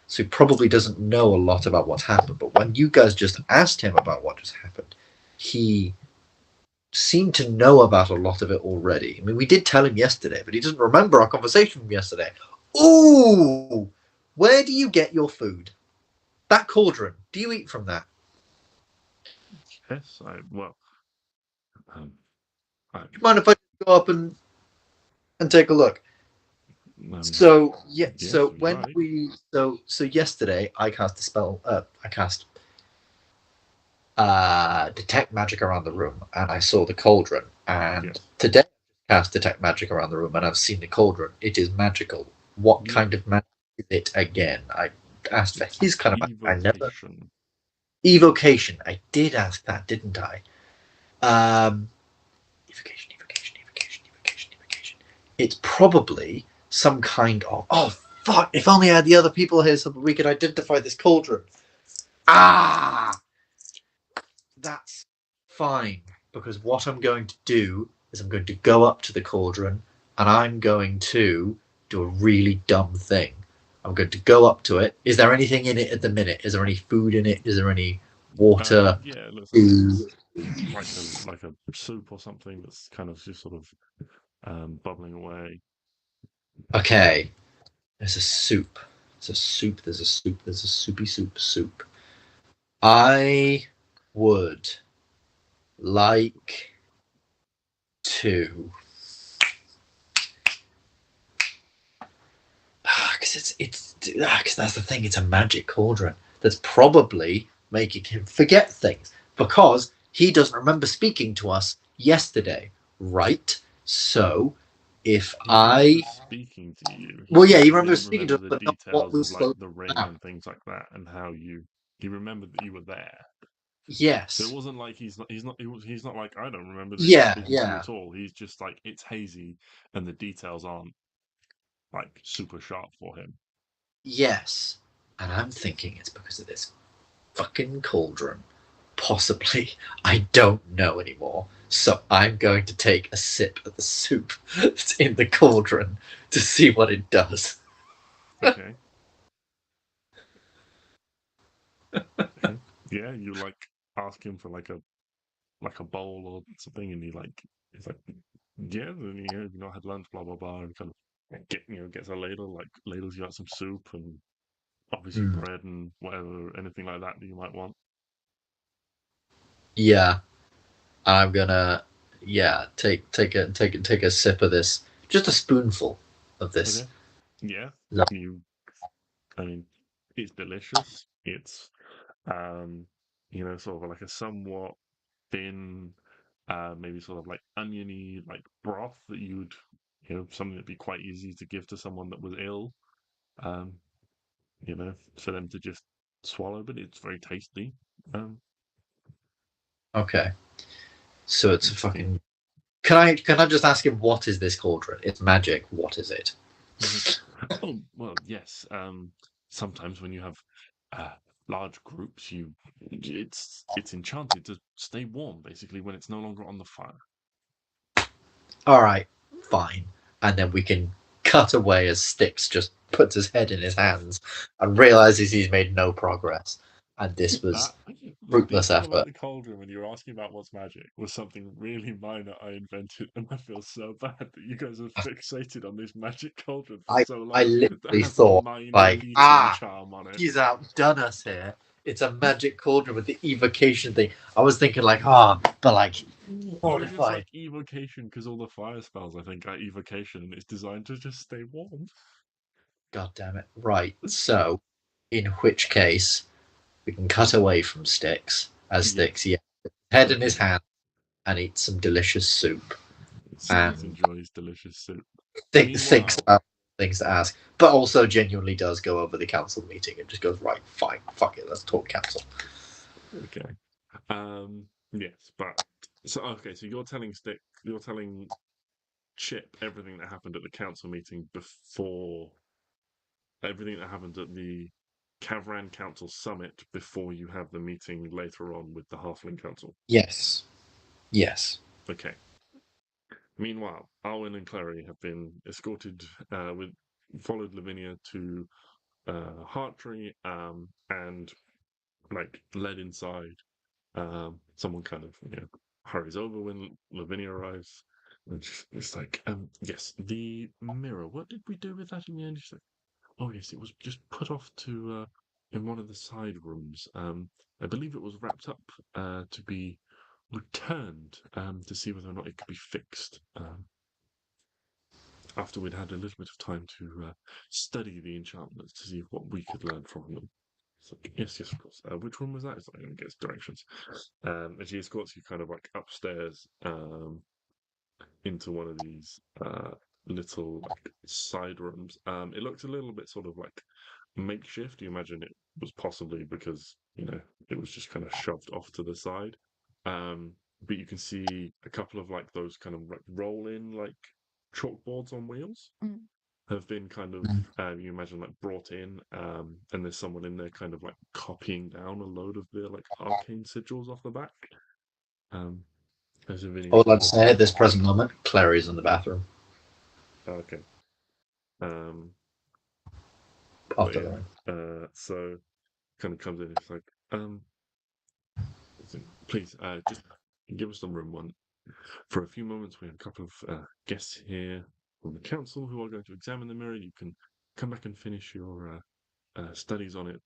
So he probably doesn't know a lot about what's happened. But when you guys just asked him about what just happened, he seemed to know about a lot of it already. I mean, we did tell him yesterday, but he doesn't remember our conversation from yesterday. Ooh! Where do you get your food? That cauldron. Do you eat from that? Yes, Do you mind if I go up and take a look? So yeah. yes, So when right. so yesterday I cast a spell. I cast detect magic around the room, and I saw the cauldron. And Yes. today I cast detect magic around the room, and I've seen the cauldron. It is magical. What kind of magic is it again? I asked for his kind of magic. I never evocation. I did ask that, didn't I? Evocation. It's probably some kind of. Oh fuck! If only I had the other people here so that we could identify this cauldron. Ah! That's fine, because what I'm going to do is I'm going to go up to the cauldron and I'm going to do a really dumb thing. I'm going to go up to it. Is there anything in it at the minute? Is there any food in it? Is there any water? Yeah, it looks like a soup or something that's kind of just sort of bubbling away. Okay. There's a soup. There's a soupy soup. I would like to, because that's the thing. It's a magic cauldron that's probably making him forget things because he doesn't remember speaking to us yesterday, right? So if speaking to you, well, yeah, he didn't remembers speaking to remember us, the but not what details was of like supposed the to ring happen. and things like that, and how he remembered that you were there. Yes. So it wasn't like he's not like, I don't remember this Yeah, speaking to you yeah. at all. He's just like, it's hazy and the details aren't like super sharp for him. Yes. And I'm thinking it's because of this fucking cauldron. Possibly. I don't know anymore. So I'm going to take a sip of the soup that's in the cauldron to see what it does. Okay. Okay. Yeah, you like ask him for like a bowl or something, and he's like, yeah, and you not had lunch, blah blah blah, and kind of gets a ladle, like ladles you out some soup and obviously Mm. bread and whatever, anything like that you might want. Yeah. I'm gonna take a sip of this. Just a spoonful of this. Okay. Yeah. No. I mean, it's delicious. It's sort of like a somewhat thin, maybe sort of like oniony, like broth that you'd, something that'd be quite easy to give to someone that was ill, um, for them to just swallow, but it's very tasty. Um, Okay. So it's a Interesting. fucking. Can I just ask him what is this cauldron? It's magic. What is it? Oh, well, yes. Sometimes when you have large groups, it's enchanted to stay warm, basically, when it's no longer on the fire. All right, fine. And then we can cut away as Stix just puts his head in his hands and realizes he's made no progress. And this was The fruitless detail about effort. the cauldron when you were asking about what's magic was something really minor I invented, and I feel so bad that you guys are fixated on this magic cauldron for so long I that literally has a thought, minor like, leeching charm on it. he's outdone us here. It's a magic cauldron with the evocation thing. I was thinking, like, but like, Well, it's mortified. like evocation because all the fire spells, I think, are evocation, and it's designed to just stay warm. God damn it. Right. So, in which case, we can cut away from Stix as Yeah. Stix, head in Okay. his hand and eat some delicious soup. Stix And enjoys delicious soup. thinks Meanwhile, about things to ask, but also genuinely does go over the council meeting and just goes, right, fine, fuck it, let's talk council. okay. Yes, but so okay, so you're telling Chip everything that happened at the council meeting before everything that happened at the Kavran Council Summit before you have the meeting later on with the Halfling Council. Yes. Yes. Okay. Meanwhile, Arwen and Klari have been escorted followed Lavinia to Hartree, and like led inside. Someone kind of hurries over when Lavinia arrives. And it's like, yes, the mirror. What did we do with that in the end? She's like, oh yes, it was just put off to in one of the side rooms. I believe it was wrapped up to be returned to see whether or not it could be fixed. After we'd had a little bit of time to study the enchantments to see what we could learn from them. So, yes, of course. Which room was that? It's like, I guess directions. And she escorts you kind of like upstairs into one of these little like side rooms. It looked a little bit sort of like makeshift. You imagine it was possibly because it was just kind of shoved off to the side. But you can see a couple of like those kind of like roll-in like chalkboards on wheels have been kind of you imagine like brought in, and there's someone in there kind of like copying down a load of the like arcane sigils off the back. As a video. I would like to say at this present moment, Clary's in the bathroom. Okay. After Yeah. that. So kind of comes in. It's like, please, just give us some room. For a few moments, we have a couple of guests here from the council who are going to examine the mirror. You can come back and finish your studies on it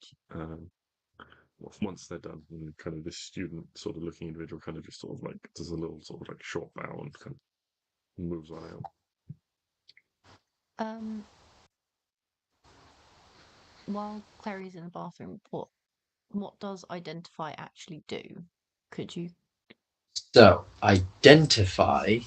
once they're done. And kind of this student sort of looking individual kind of just sort of like does a little sort of like short bow and kind of moves on out. While Clary's in the bathroom, what does identify actually do? Could you? So, identify.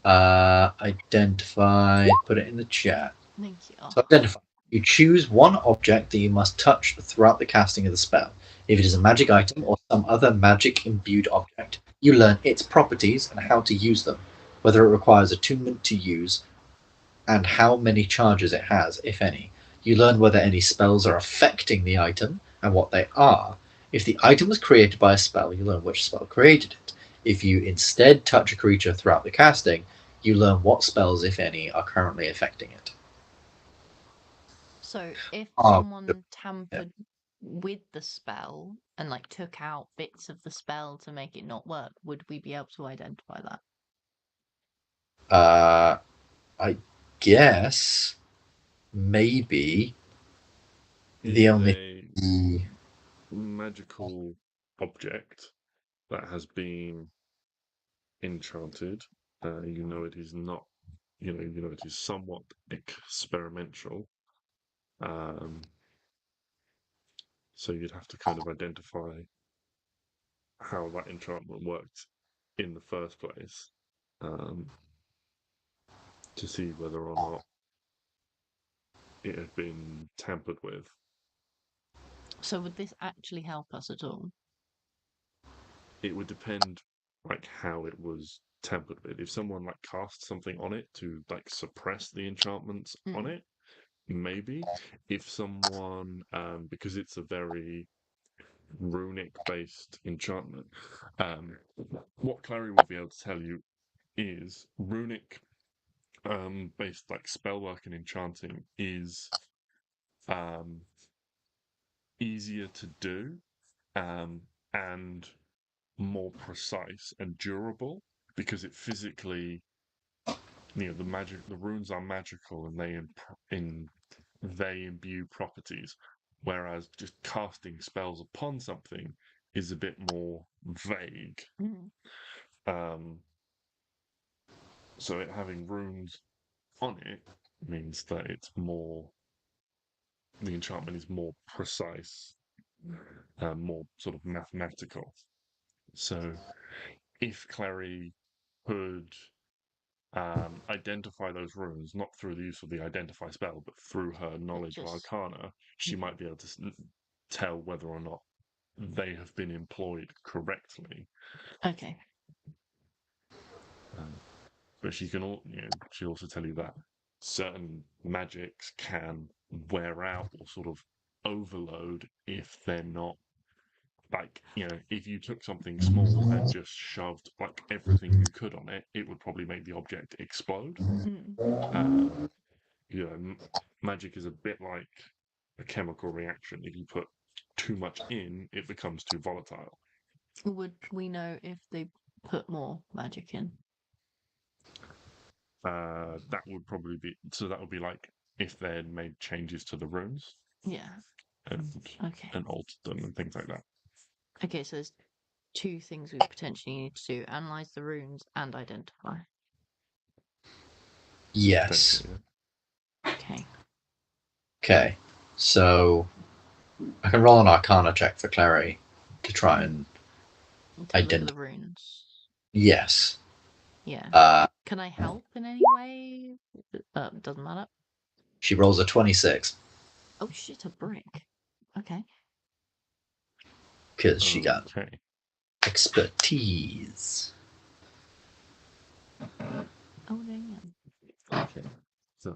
Identify. Put it in the chat. Thank you. So, identify You choose one object that you must touch throughout the casting of the spell. If it is a magic item or some other magic-imbued object, you learn its properties and how to use them, whether it requires attunement to use, and how many charges it has, if any. You learn whether any spells are affecting the item and what they are. If the item was created by a spell, you learn which spell created it. If you instead touch a creature throughout the casting, you learn what spells, if any, are currently affecting it. So if Oh, someone tampered with the spell and like took out bits of the spell to make it not work, would we be able to identify that? I guess maybe If the only a magical object that has been enchanted, you know it is not, you know it is somewhat experimental. So you'd have to kind of identify how that enchantment worked in the first place, to see whether or not it had been tampered with. So would this actually help us at all? It would depend like how it was tampered with. If someone like cast something on it to like suppress the enchantments on it, maybe. If someone because it's a very runic based enchantment, what Klari will be able to tell you is runic based like spellwork and enchanting is easier to do and more precise and durable because it physically, the runes are magical and they imbue properties, whereas just casting spells upon something is a bit more vague. So it having runes on it means that the enchantment is more precise, more sort of mathematical. So if Clary could identify those runes, not through the use of the identify spell, but through her knowledge of Arcana, she might be able to tell whether or not they have been employed correctly. Okay. But she can she'll also tell you that certain magics can wear out or sort of overload if they're not like, if you took something small and just shoved like everything you could on it, it would probably make the object explode. Magic is a bit like a chemical reaction. If you put too much in, it becomes too volatile. Would we know if they put more magic in? That would probably be that would be like if they had made changes to the runes. Yeah. And altered them and things like that. Okay, so there's two things we potentially need to do: analyze the runes and identify. Yes. Okay. Okay. So I can roll an Arcana check for Clary to try and identify the runes. Yes. Yeah. Can I help in any way? Doesn't matter. She rolls a 26. Oh shit, a brick. Okay. Because she got expertise. Oh damn. Okay. So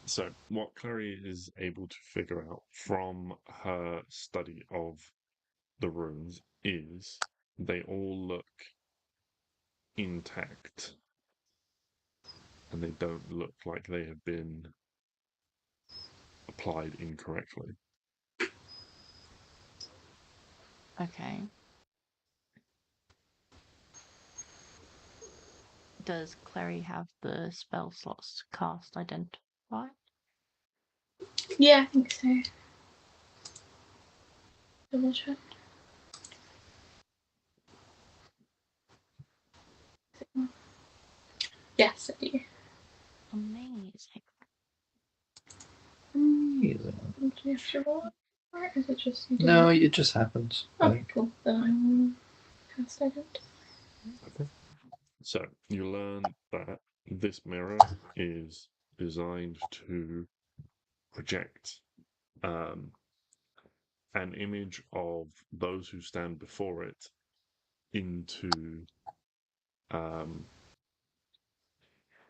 So what Clary is able to figure out from her study of the runes is they all look intact and they don't look like they have been applied incorrectly. Okay. Does Klari have the spell slots cast identify? Yeah, I think so. Double check. Yes, I do. Amazing. Amazing. Do you have to roll it? Or is it just you do No, it? it just happens. I Okay, think. cool. Then I will cast identify. Okay. So you learn that this mirror is designed to project an image of those who stand before it into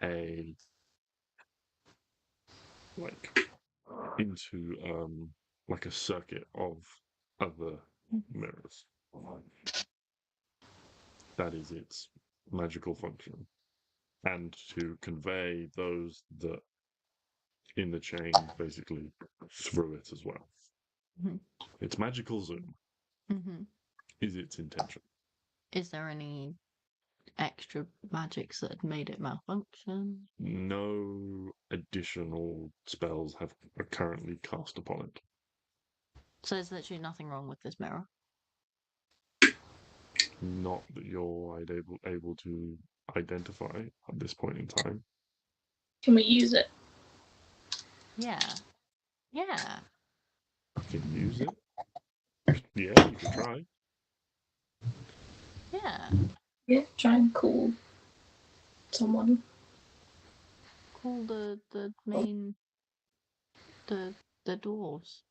a like into like a circuit of other mirrors. That is its magical function, and to convey those that in the chain basically through it as well. Mhm. Its magical zoom Mm-hmm. is its intention. Is there any extra magics that had made it malfunction? No additional spells are currently cast upon it. So there's literally nothing wrong with this mirror. Not that you're able to identify at this point in time. Can we use it? Yeah. Yeah. You can use it. Yeah, you can try. Yeah. Yeah, try and call someone. Call the main the dwarves.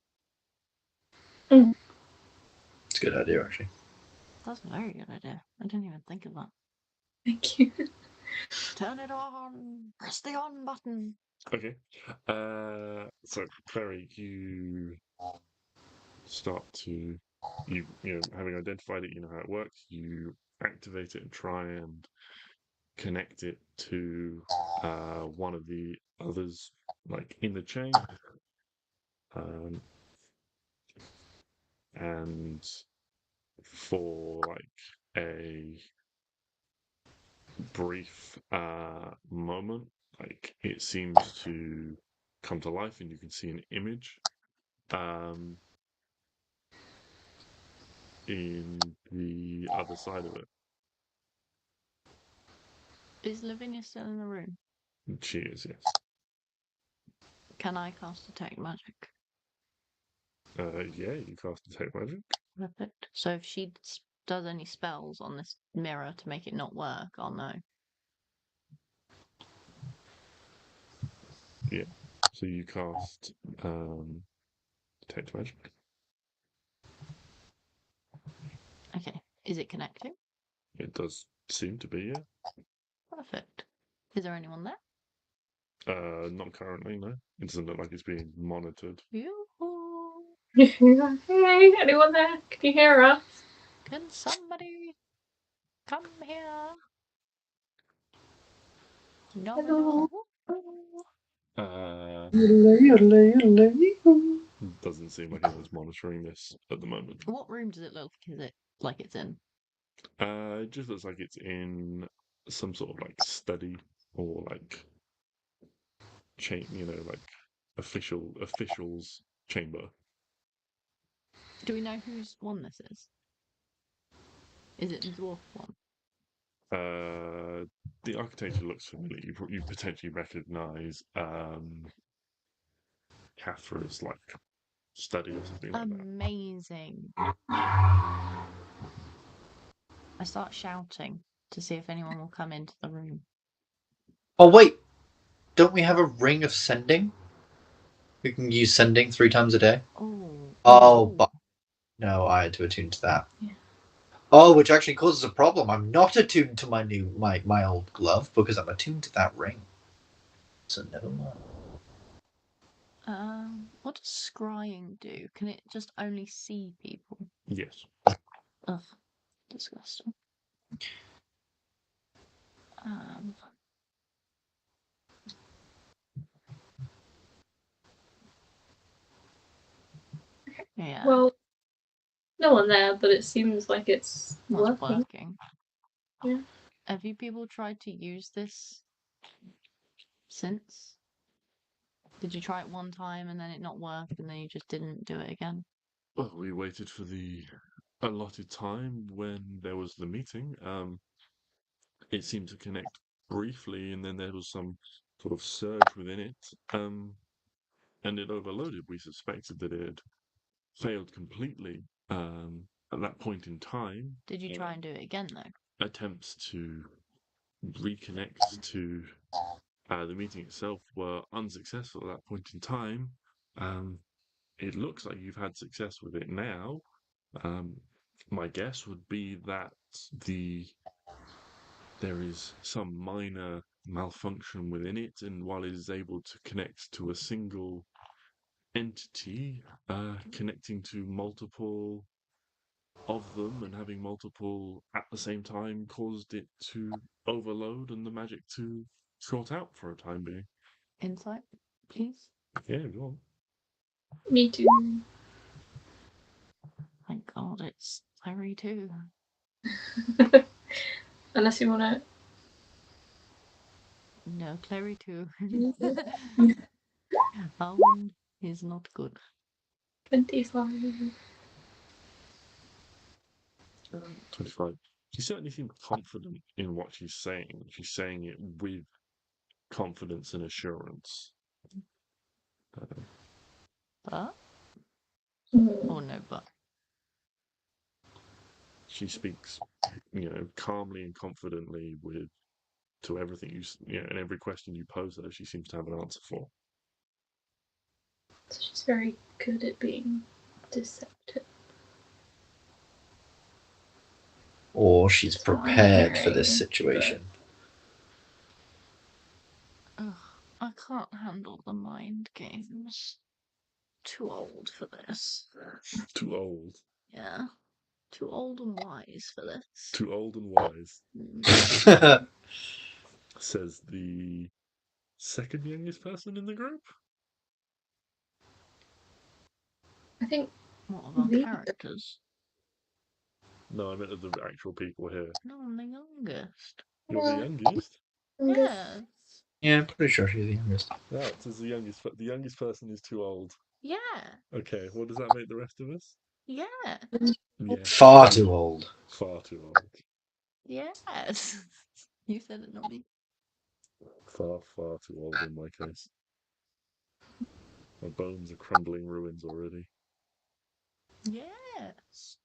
It's a good idea, actually. That's a very good idea. I didn't even think of that. Thank you. Turn it on. Press the on button. Okay. So Clary, you start to you know having identified it, you know how it works. You activate it and try and connect it to one of the others, like in the chain, and for like a brief moment, like it seems to come to life, and you can see an image in the other side of it. Is Lavinia still in the room? She is, yes. Can I cast detect magic? Yeah, you cast detect magic. Perfect. So if she does any spells on this mirror to make it not work, I'll know. Yeah. So you cast detect magic. Okay. Is it connecting? It does seem to be, yeah. Perfect. Is there anyone there? Not currently, no. It doesn't look like it's being monitored. Yoo-hoo. Hey, anyone there? Can you hear us? Can somebody come here? No, Hello. Doesn't seem like anyone's monitoring this at the moment. What room does it look like it's in? It just looks like it's in some sort of like study or like chain, like officials chamber. Do we know whose one this is? Is it the dwarf one? The architecture looks familiar. You potentially recognise Catherine's like study or something like that. Amazing. I start shouting to see if anyone will come into the room. Oh, wait. Don't we have a ring of sending? We can use sending 3 times a day. Oh. Oh, but no, I had to attune to that. Yeah. Oh, which actually causes a problem. I'm not attuned to my old glove because I'm attuned to that ring. So never mind. What does scrying do? Can it just only see people? Yes. Ugh, disgusting. Yeah. Well, no one there, but it seems like it's Not working. working. Yeah. Have you people tried to use this since? Did you try it one time and then it not worked and then you just didn't do it again? Well, we waited for the allotted time when there was the meeting. It seemed to connect briefly, and then there was some sort of surge within it, and it overloaded. We suspected that it had failed completely at that point in time. Did you try and do it again though? Attempts to reconnect to the meeting itself were unsuccessful at that point in time. It looks like you've had success with it now. My guess would be that there is some minor malfunction within it, and while it is able to connect to a single entity, connecting to multiple of them and having multiple at the same time caused it to overload and the magic to short out for a time being. Insight, please. Yeah, go on. Me too. Thank God it's Larry too. Unless you want No, Clary too. to. Arwen is not good. 25. 25. She certainly seems confident in what she's saying. She's saying it with confidence and assurance. But? Mm. Oh no, but. She speaks, calmly and confidently to everything and every question you pose her, she seems to have an answer for. So she's very good at being deceptive. Or she's prepared for this Okay, situation. Ugh, I can't handle the mind games. Too old for this. Too old. Yeah. Too old and wise for this. Too old and wise, says the second youngest person in the group. I think What of our the- characters? No, I meant of the actual people here. No, I'm the youngest. You're the youngest? Yes. Yeah, I'm pretty sure she's the youngest. No, it says the youngest person is too old. Yeah. Okay, what does that make the rest of us? Yeah. Yes. Far too old. Far too old. Yes. You said it, not me. Far, far too old in my case. My bones are crumbling ruins already. Yes.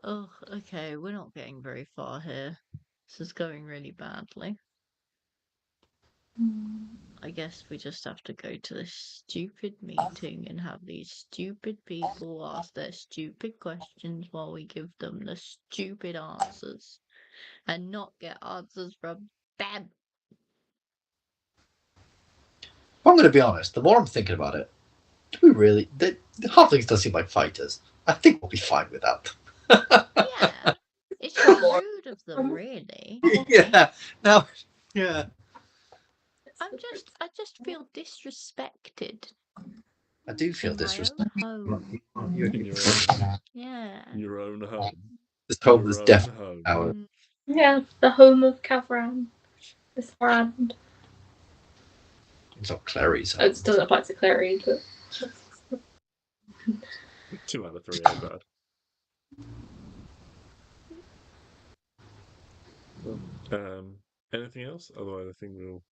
Oh, okay, we're not getting very far here. This is going really badly. I guess we just have to go to this stupid meeting and have these stupid people ask their stupid questions while we give them the stupid answers. And not get answers from them. I'm going to be honest, the more I'm thinking about it, do we really... The halflings don't seem like fighters. I think we'll be fine with that. Yeah. It's just rude of them, really. Yeah. Now, yeah. I just feel disrespected. I do feel in my disrespect. own home. Yeah. Your own home. This home Your is own definitely home. ours. Yeah, the home of Kavran. This brand. It's not Clary's home. It doesn't apply to Klari, but 2 out of 3 ain't bad. Well, anything else? Otherwise, I think we'll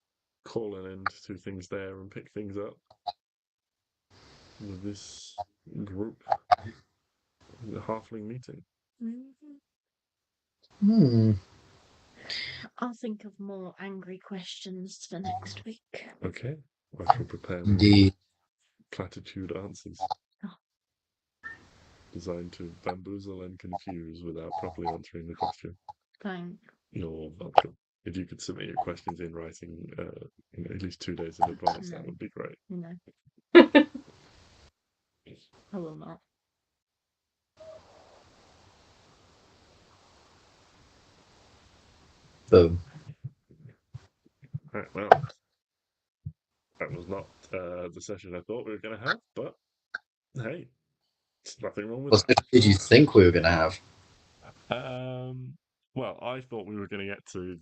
call an end to things there and pick things up with this group, the halfling meeting. I'll think of more angry questions for next week. Okay, I shall prepare more Indeed. platitude answers designed to bamboozle and confuse without properly answering the question. Thanks. You're welcome. If you could submit your questions in writing at least 2 days in advance, that would be great. No. I will not. Boom. Right, well, that was not the session I thought we were going to have, but Hey, there's nothing wrong with What that. did you think we were going to have? Well, I thought we were going to get to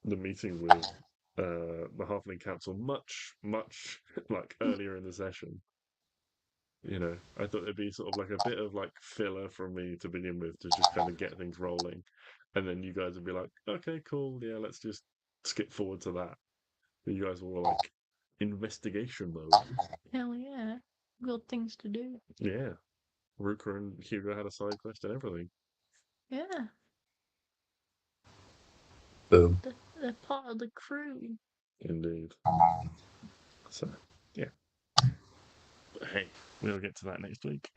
the meeting with the Halfling Council much like earlier in the session. You know, I thought it'd be sort of like a bit of like filler from me to begin with to just kind of get things rolling, and then you guys would be like, okay, cool, yeah, let's just skip forward to that. But you guys were like investigation mode. Hell yeah. Got things to do. Yeah, Ruka and Hugo had a side quest and everything. Yeah. Boom. They're part of the crew. Indeed. So, yeah. But hey, we'll get to that next week.